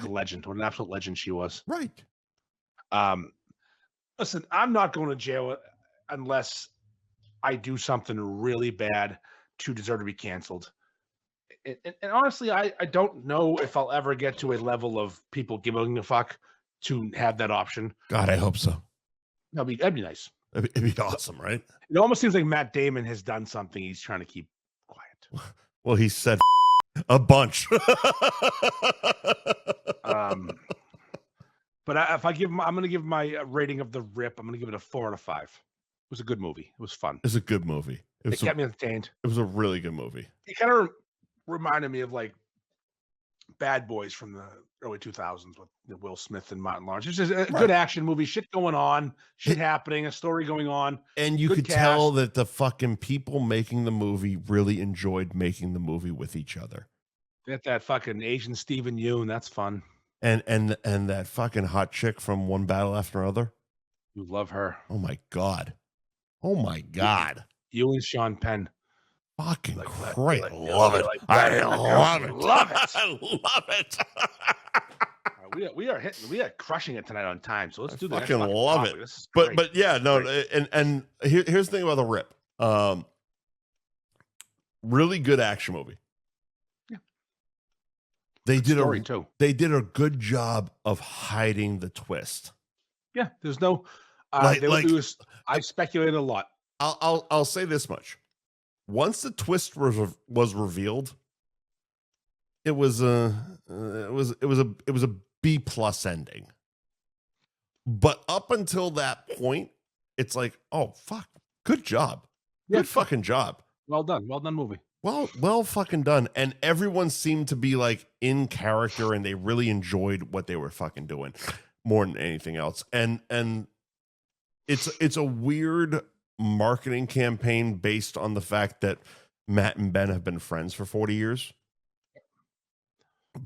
A legend. What an absolute legend she was. Right. Listen, I'm not going to jail unless I do something really bad to deserve to be canceled. And honestly, I don't know if I'll ever get to a level of people giving a fuck to have that option. God, I hope so. That'd be nice. It'd be awesome, right? It almost seems like Matt Damon has done something he's trying to keep quiet. Well, he said a bunch. But if I'm going to give my rating of The Rip, I'm going to give it a 4 out of 5. It was a good movie. It was fun. It's a good movie. It kept me entertained. It was a really good movie. It kind of reminded me of like Bad Boys from the early 2000s with Will Smith and Martin Lawrence. It's just a good action movie. Shit going on, shit happening, a story going on. And you good could cast. tell that the fucking people making the movie really enjoyed making the movie with each other. Get that fucking Asian Stephen Yeun. That's fun. And that fucking hot chick from One Battle After Another. You love her. Oh my God. Oh my God. You and Sean Penn. Fucking great. Love it. I love it. Love it. I love it. We are crushing it tonight on time. So let's do that. Fucking love it. But yeah, no, and here's the thing about The Rip. Really good action movie. Yeah. They too. They did a good job of hiding the twist. Yeah, there's no I speculated a lot. I'll say this much. Once the twist was revealed, it was a B+ ending. But up until that point, it's like, oh fuck, good job. Good fucking job. Well done movie. Well fucking done. And everyone seemed to be like in character and they really enjoyed what they were fucking doing more than anything else. And it's a weird marketing campaign based on the fact that Matt and Ben have been friends for 40 years.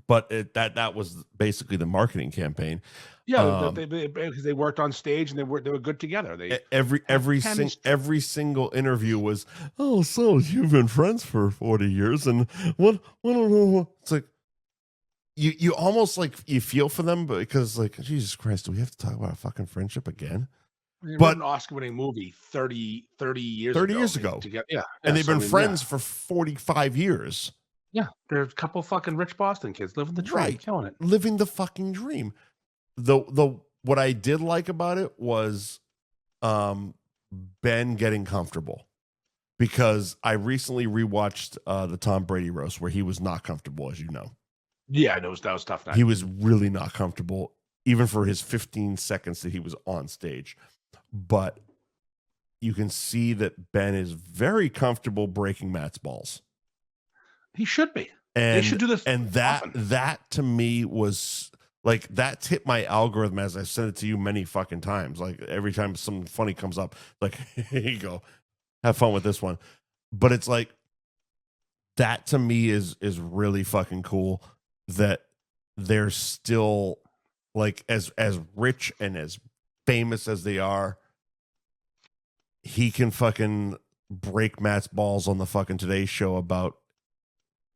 But that was basically the marketing campaign. Yeah, because they worked on stage and they were good together. Every single interview was, oh, so you've been friends for 40 years, and what? It's like you almost like you feel for them because like Jesus Christ, do we have to talk about a fucking friendship again? But an Oscar-winning movie 30 years ago. Yeah, and they've been friends for 45 years. Yeah, they're a couple fucking rich Boston kids living the dream, killing it, living the fucking dream. What I did like about it was Ben getting comfortable, because I recently rewatched the Tom Brady roast where he was not comfortable, as you know. Yeah, that was tough night. He was really not comfortable, even for his 15 seconds that he was on stage. But you can see that Ben is very comfortable breaking Matt's balls. He should be. And they should do this. And that to me was like, that's hit my algorithm as I sent it to you many fucking times. Like every time something funny comes up, like, here you go, have fun with this one. But it's like, that to me is really fucking cool that they're still like as rich and as famous as they are. He can fucking break Matt's balls on the fucking Today Show about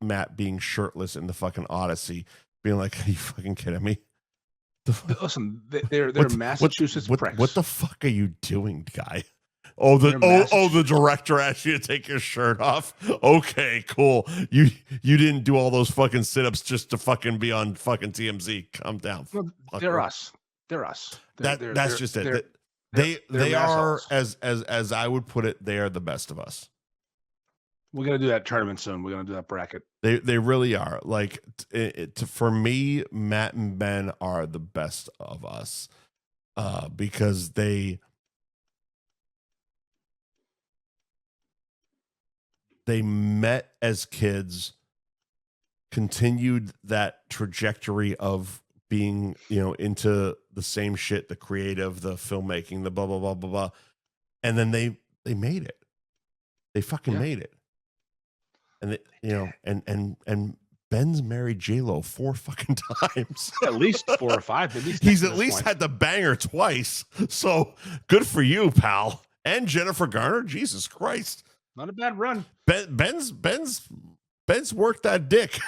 Matt being shirtless in the fucking Odyssey, being like, are you fucking kidding me? Listen, they're Massachusetts pricks. What the fuck are you doing, guy? The director asked you to take your shirt off. Okay, cool. You didn't do all those fucking sit-ups just to fucking be on fucking TMZ. Calm down. Well, they're us. That's just it. They are, as I would put it, they are the best of us. We're gonna do that tournament soon. We're gonna do that bracket. They really are. Like for me, Matt and Ben are the best of us, because they met as kids, continued that trajectory of being, into the same shit, the creative, the filmmaking, the blah blah blah blah blah, and then they made it. They fucking made it. And and Ben's married J-Lo 4 fucking times. At least 4 or 5. He's at least had to bang her twice. So good for you, pal. And Jennifer Garner. Jesus Christ. Not a bad run. Ben's Ben's worked that dick.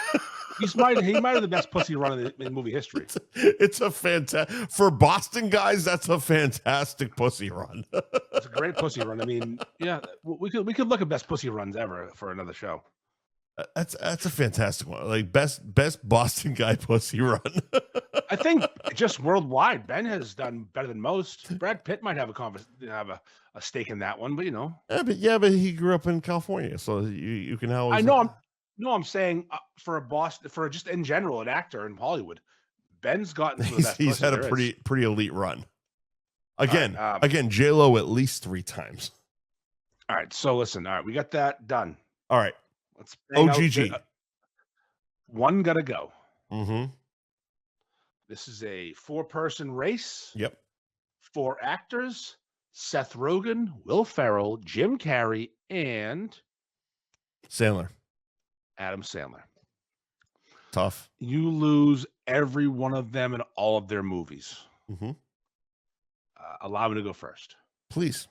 He might have the best pussy run in movie history. It's a fantastic, for Boston guys, that's a fantastic pussy run. It's a great pussy run. I mean, yeah, we could look at best pussy runs ever for another show. That's a fantastic one. Like best Boston guy pussy run. I think just worldwide, Ben has done better than most. Brad Pitt might have a stake in that one, but you know. Yeah, but he grew up in California, so you can always. I know. I'm saying for a Boston, for just in general, an actor in Hollywood, Ben's gotten some of the best. He's had a pretty elite run. Again, J-Lo at least 3 times. All right, so listen. All right, we got that done. All right, let's OGG. One gotta go. Mm-hmm. This is a 4-person race. Yep. 4 actors: Seth Rogen, Will Ferrell, Jim Carrey, and Sandler. Adam Sandler. Tough. You lose every one of them in all of their movies. Mm-hmm. Allow me to go first. Please.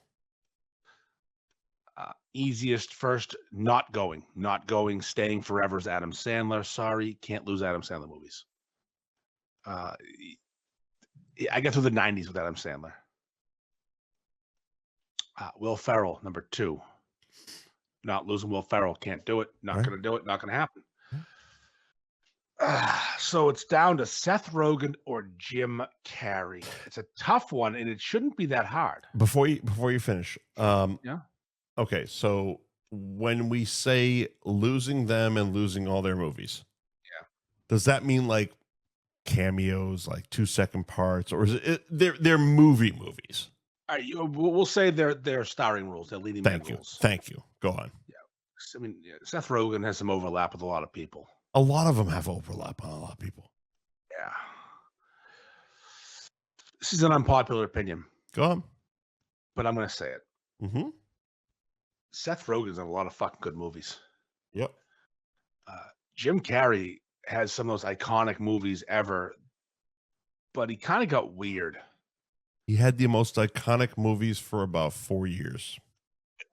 Easiest first, not going, staying forever is Adam Sandler. Sorry, can't lose Adam Sandler movies. I get through the 90s with Adam Sandler. Will Ferrell, number 2. Not losing Will Ferrell. Can't do it. Not going to do it. Not going to happen. So it's down to Seth Rogen or Jim Carrey. It's a tough one, and it shouldn't be that hard. Before you finish, Yeah. Okay, so when we say losing them and losing all their movies, yeah, does that mean like cameos, like 2-second parts, or is it they're movies? All right, we'll say they're starring roles. They're leading man roles. Thank you. Go on. Yeah, I mean, Seth Rogen has some overlap with a lot of people. A lot of them have overlap on a lot of people. Yeah. This is an unpopular opinion. Go on. But I'm going to say it. Mm-hmm. Seth Rogen's in a lot of fucking good movies. Yep. Jim Carrey has some of those iconic movies ever, but he kind of got weird. He had the most iconic movies for about 4 years.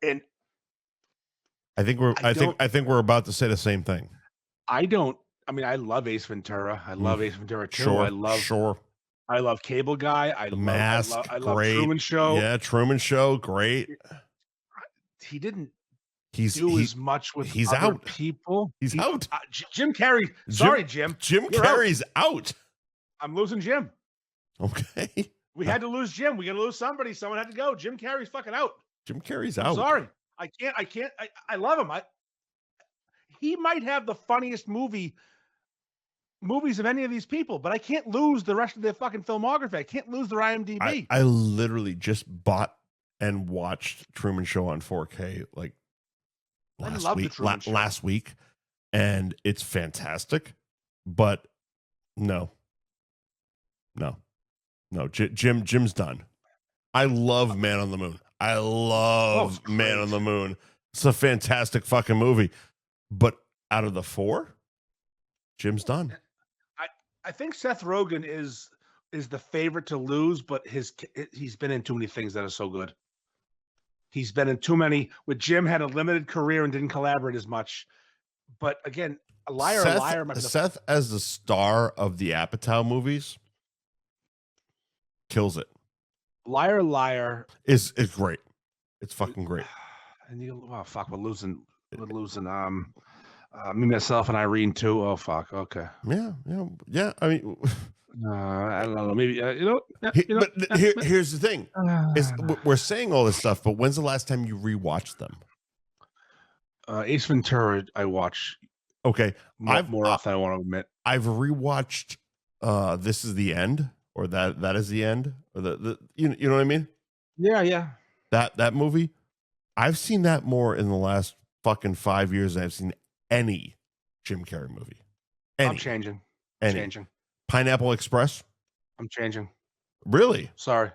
And I think we're about to say the same thing. I love Ace Ventura. I love Ace Ventura 2. I love Cable Guy. I love Truman Show. Yeah, Truman Show, great. He didn't do as much with other people. He's out. Jim Carrey. Sorry, Jim. Jim Carrey's out. I'm losing Jim. Okay. We had to lose Jim. We got to lose somebody. Someone had to go. Jim Carrey's fucking out. Jim Carrey's out. Sorry. I can't. I love him. He might have the funniest movies of any of these people, but I can't lose the rest of their fucking filmography. I can't lose their IMDb. I literally just bought and watched Truman Show on 4K like last week, and it's fantastic. But no, Jim's done. I love Man on the Moon. I love Man on the Moon. It's a fantastic fucking movie. But out of the 4, Jim's done. I think Seth Rogen is the favorite to lose, but he's been in too many things that are so good. He's been in too many. With Jim, had a limited career and didn't collaborate as much. But again, Seth as the star of the Apatow movies kills it. Liar Liar is great. It's fucking great. And we're losing me, myself, and Irene too. Oh fuck. Okay. Yeah. I mean, I don't know. Maybe here's the thing: is we're saying all this stuff, but when's the last time you rewatched them? Ace Ventura, I watch. Okay, more often than I want to admit. I've rewatched. This is the end, or that is the end, or the you know what I mean? Yeah. That movie, I've seen that more in the last fucking 5 years than I've seen any Jim Carrey movie. I'm changing. Changing. Pineapple Express. I'm changing. Really? Sorry.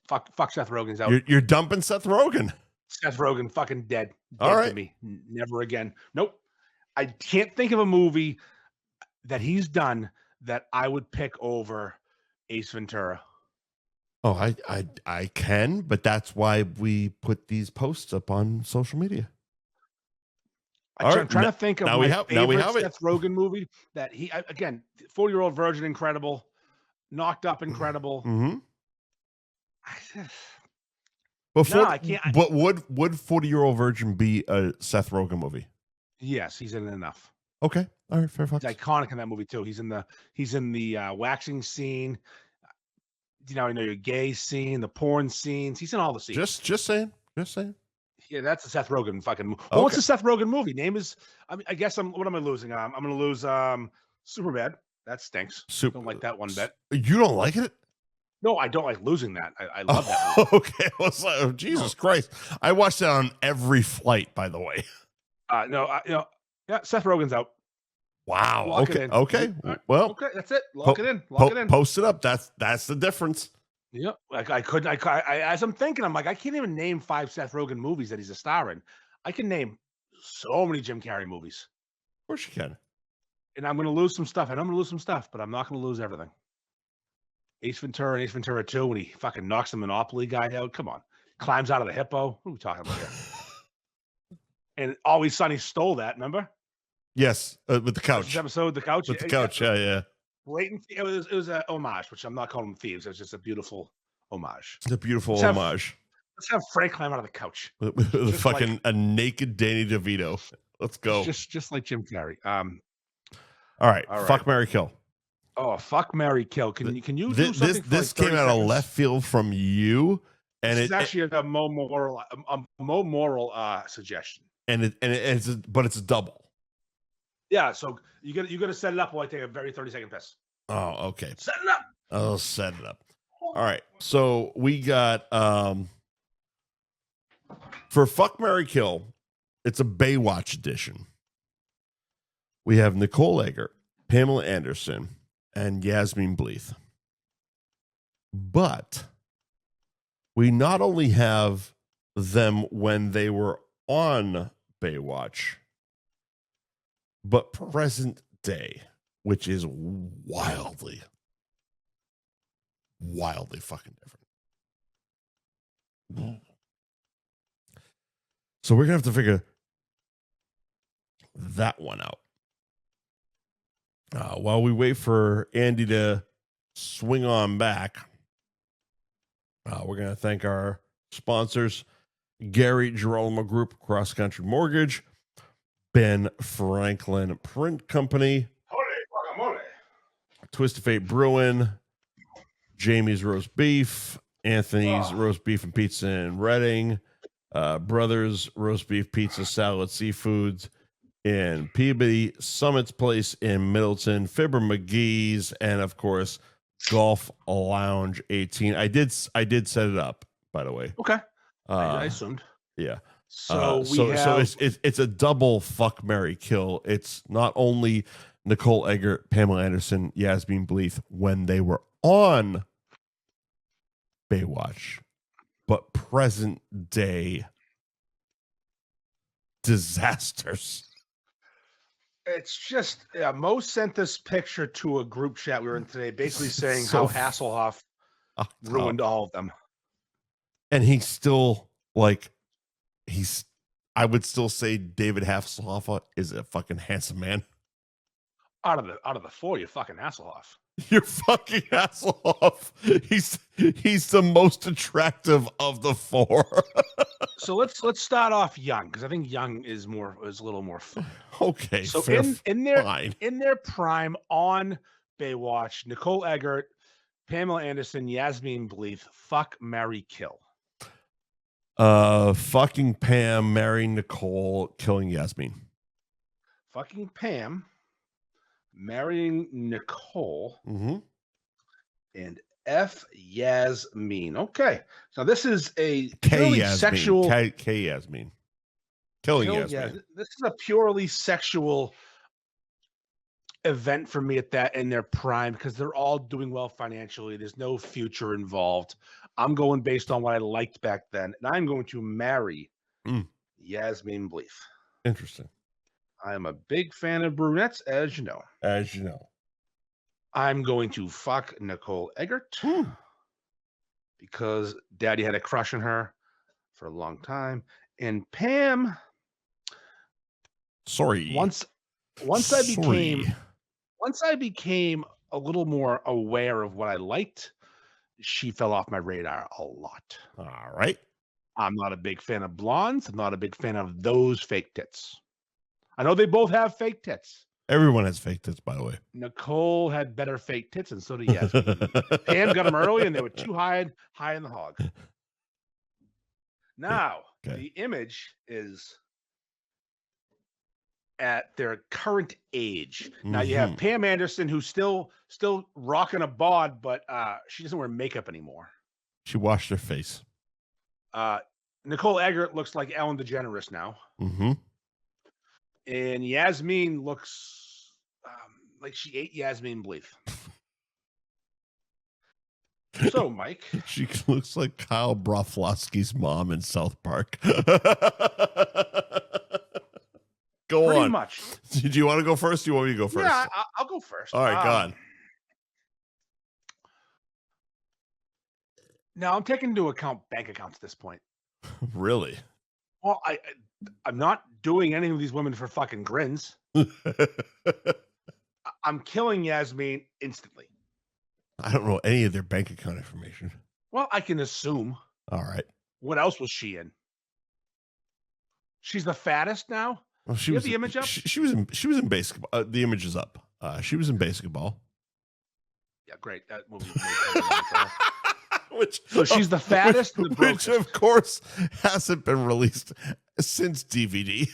Fuck Seth Rogen's out. You're dumping Seth Rogen. Seth Rogen fucking dead. All right. To me. Never again. Nope. I can't think of a movie that he's done that I would pick over Ace Ventura. Oh, I can, but that's why we put these posts up on social media. I'm trying to think of my favorite Seth Rogen movie that he, again, 40-Year-Old Virgin, incredible. Knocked Up, incredible. Mm-hmm. I can't. But would 40-Year-Old Virgin be a Seth Rogen movie? Yes, he's in it enough. Okay, all right, fair fuck. He's iconic in that movie too. He's in the waxing scene. Your gay scene, the porn scenes. He's in all the scenes. Just saying. Yeah, that's the Seth Rogen fucking movie. Okay. What's the Seth Rogen movie? Name is. I guess what am I losing? I'm going to lose Superbad. That stinks. Don't like that one bit. You don't like it? No, I don't like losing that. I love that movie. Okay, well, Jesus Christ! I watched that on every flight. By the way. Yeah, Seth Rogen's out. Wow. Lock it Okay. in. Okay. All right. Well, Okay, that's it. Lock it in. Lock it in. post it up. That's the difference. Yep. Like I couldn't. As I'm thinking, I'm like, I can't even name 5 Seth Rogen movies that he's a star in. I can name so many Jim Carrey movies, Of course you can. and I'm going to lose some stuff. And I'm going to lose some stuff, but I'm not going to lose everything. Ace Ventura and Ace Ventura 2, when he fucking knocks the Monopoly guy out. Come on, climbs out of the hippo. What are we talking about here? And Always Sunny stole that. Remember? Yes, with the couch. This episode, the couch. With the couch. Yeah. Blatant. It was a homage, which I'm not calling them thieves. It was just a beautiful homage. It's a beautiful Let's have- homage. Let's have Frank climb out of the couch. With Just fucking a naked Danny DeVito. Let's go. Just like Jim Carrey. All right. All right. Fuck, marry, kill. Oh, fuck, marry, kill. Can you do something? This came out of left field from you, and it's actually a more moral suggestion. But it's a double. Yeah, so you got to set it up while I take a very 30-second piss. Oh, okay. Set it up. I'll set it up. All right. So we got for Fuck, Marry, Kill, it's a Baywatch edition. We have Nicole Eggert, Pamela Anderson, and Yasmin Bleeth. But we not only have them when they were on Baywatch, but present day, which is wildly fucking different. So we're gonna have to figure that one out. While we wait for Andy to swing on back, we're gonna thank our sponsors: Gary Girolamo Group, Cross Country Mortgage, Ben Franklin Print Company, Twist of Fate Brewing, Jamie's Roast Beef, Anthony's Roast Beef and Pizza in Reading, Brothers Roast Beef Pizza Salad Seafoods in Peabody, Summit's Place in Middleton, Fibber McGee's, and of course Golf Lounge 18. I did set it up, by the way. Okay. I assumed. Yeah. So it's a double fuck, marry, kill. It's not only Nicole Eggert, Pamela Anderson, Yasmin Bleeth when they were on Baywatch, but present day disasters. It's just Mo sent this picture to a group chat we were in today, basically saying So how Hasselhoff ruined all of them. And he's still like, I would still say David Hasselhoff is a fucking handsome man. Out of the 4, you fucking Hasselhoff. You're fucking Hasselhoff. He's the most attractive of the 4. So let's start off young, because I think young is a little more fun. Okay. So fair, in their prime on Baywatch, Nicole Eggert, Pamela Anderson, Yasmin Bleeth, fuck, marry, kill. Fucking Pam, marrying Nicole, killing Yasmin. Fucking Pam, marrying Nicole, and F Yasmin. Okay, so this is a purely sexual. K Yasmin. Killing Yasmin. This is a purely sexual event for me in their prime, because they're all doing well financially. There's no future involved. I'm going based on what I liked back then, and I'm going to marry Yasmin Bleeth. Interesting. I am a big fan of brunettes, as you know. I'm going to fuck Nicole Eggert because Daddy had a crush on her for a long time. And Pam, once I became a little more aware of what I liked, she fell off my radar a lot. All right. I'm not a big fan of blondes. I'm not a big fan of those fake tits. I know they both have fake tits. Everyone has fake tits, by the way. Nicole had better fake tits, and so did Yasmin. Pam got them early, and they were too high in the hog. Now, the image is at their current age. Now you have Pam Anderson, who's still rocking a bod, but she doesn't wear makeup anymore. She washed her face. Nicole Eggert looks like Ellen DeGeneres now. And Yasmin looks like she ate Yasmin Bleeth. So, Mike, She looks like Kyle Broflovsky's mom in South Park. Go pretty on. much. Did you want to go first? Do you want me to go first? Yeah, I'll go first. All right, go on. Now I'm taking into account bank accounts at this point. Really? Well, I'm not doing any of these women for fucking grins. I'm killing Yasmin instantly. I don't know any of their bank account information. Well, I can assume. All right. What else was she in? She's the fattest now. Well, you have the image up. She was in basketball. The image is up. She was in basketball. Yeah, great. That movie. So she's the fattest, which of course hasn't been released since DVD.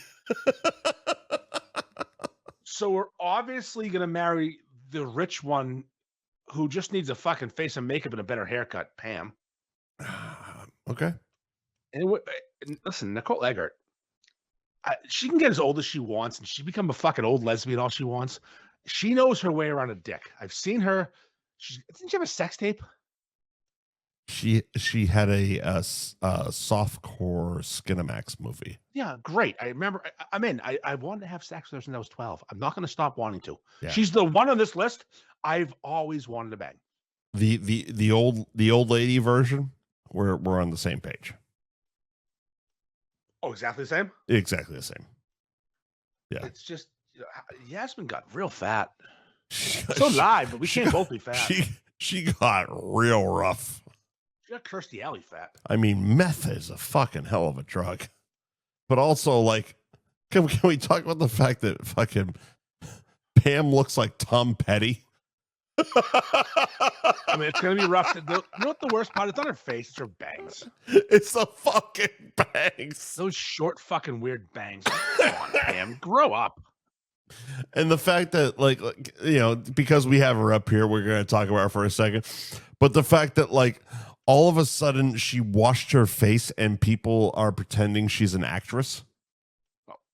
So we're obviously gonna marry the rich one, who just needs a fucking face and makeup and a better haircut, Pam. Okay. And listen, Nicole Eggert, she can get as old as she wants, and she become a fucking old lesbian all she wants. She knows her way around a dick. I've seen her. Didn't she have a sex tape? She had a softcore Skinamax movie. Yeah, great. I remember. I'm in. I wanted to have sex with her since I was 12. I'm not going to stop wanting to. Yeah. She's the one on this list I've always wanted to bang. The old lady version. We're on the same page. Oh, exactly the same. Exactly the same. Yeah. It's just Yasmin got real fat. So live, but we can't both be fat. She got real rough. She got Kirstie Alley fat. I mean, meth is a fucking hell of a drug. But also, like, can we talk about the fact that fucking Pam looks like Tom Petty? I mean, it's going to be rough. You know what the worst part? It's on her face. It's her bangs. It's the fucking bangs. Those short fucking weird bangs. Come on, Pam. Grow up. And the fact that, like, you know, because we have her up here, we're going to talk about her for a second. But the fact that, like, all of a sudden she washed her face and people are pretending she's an actress.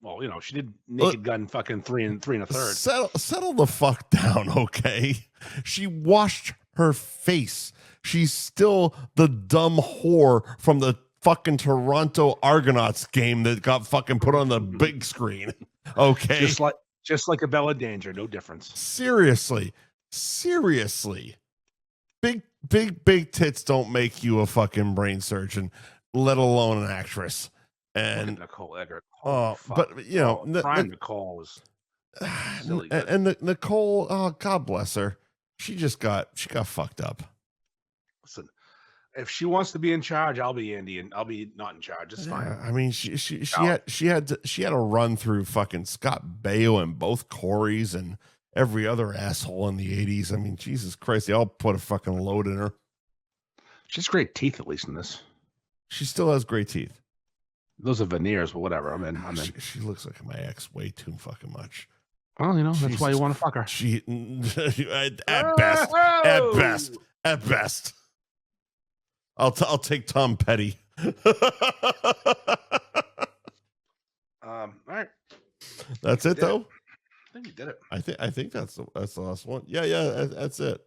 Well, you know, she did Naked Gun fucking 3 1/3. Settle the fuck down, okay? She washed her face. She's still the dumb whore from the fucking Toronto Argonauts game that got fucking put on the big screen. Okay. Just like a Bella Danger, no difference. Seriously. Big tits don't make you a fucking brain surgeon, let alone an actress. And Nicole Eggert. But you know, Nicole was silly. And Nicole, oh God bless her. She got fucked up. Listen, if she wants to be in charge, I'll be Andy, and I'll be not in charge. It's fine. I mean, she had to run through fucking Scott Baio and both Corys and every other asshole in the 80s. I mean, Jesus Christ, they all put a fucking load in her. She has great teeth, at least in this. She still has great teeth. Those are veneers, but whatever. I'm in. She looks like my ex way too fucking much. Well, you know, that's why you want to fuck her. She at best. I'll take Tom Petty. All right. That's it, though. I think you did it. I think that's the last one. Yeah, that's it.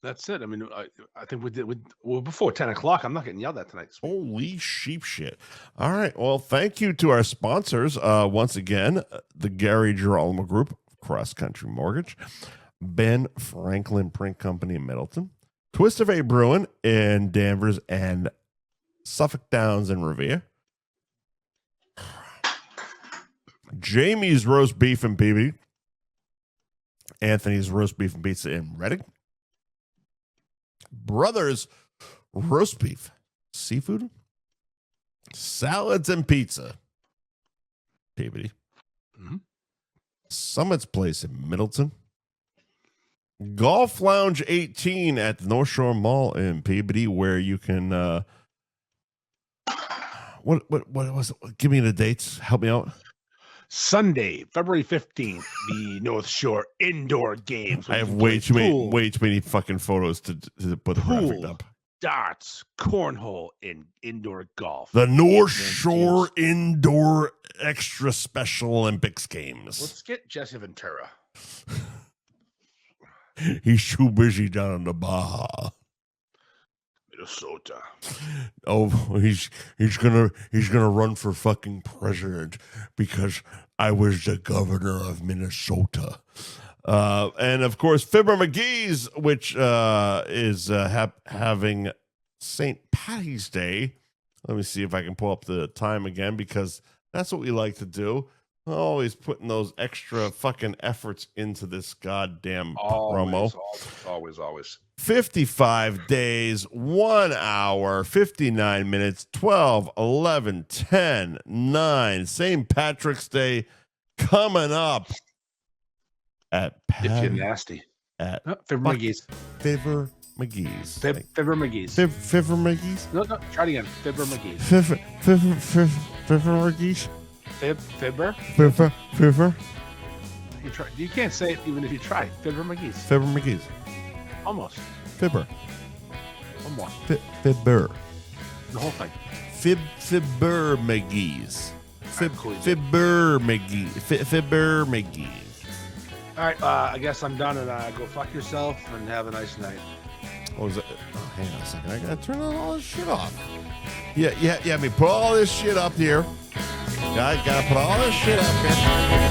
That's it. I mean, I think we did. Well, before 10 o'clock. I'm not getting yelled at tonight. Holy sheep shit! All right. Well, thank you to our sponsors once again: the Gary Girolamo Group, Cross Country Mortgage, Ben Franklin Print Company in Middleton, Twist of A Brewing in Danvers and Suffolk Downs and Revere, Jamie's Roast Beef in Peabody, Anthony's Roast Beef and Pizza in Reading, Brothers Roast Beef, Seafood, Salads and Pizza, Peabody, Summit's Place in Middleton, Golf Lounge 18 at the North Shore Mall in Peabody, where you can what was it? Give me the dates. Help me out. Sunday, February 15th, the North Shore Indoor Games. I have way too many fucking photos to put the graphic up. Darts, cornhole, and indoor golf. The North Shore Indoor Extra Special Olympics Games. Let's get Jesse Ventura. He's too busy down in the Baja. Minnesota. Oh, he's gonna run for fucking president because I was the governor of Minnesota. And of course, Fibber McGee's, which is having St. Patty's Day. Let me see if I can pull up the time again, because that's what we like to do. Always putting those extra fucking efforts into this goddamn promo. Always. 55 days, 1 hour, 59 minutes, 12, 11, 10, 9. St. Patrick's Day coming up at If you're nasty. At Fibber McGee's. Fibber McGee's. Fibber McGee's. Fibber McGee's? No, try it again. Fibber McGee's. Fibber McGee's? Fibber? Fibber? You can't say it even if you try. Fibber McGee's. Fibber McGee's. Almost. Fibber. One more. Fibber. The whole thing. Fibber McGee's. Cool. Fibber McGee. Fibber McGee's. All right, I guess I'm done, and go fuck yourself and have a nice night. What was that? Oh, hang on a second. I gotta turn all this shit off. Yeah. I mean, put all this shit up here. Gotta put all this shit up here.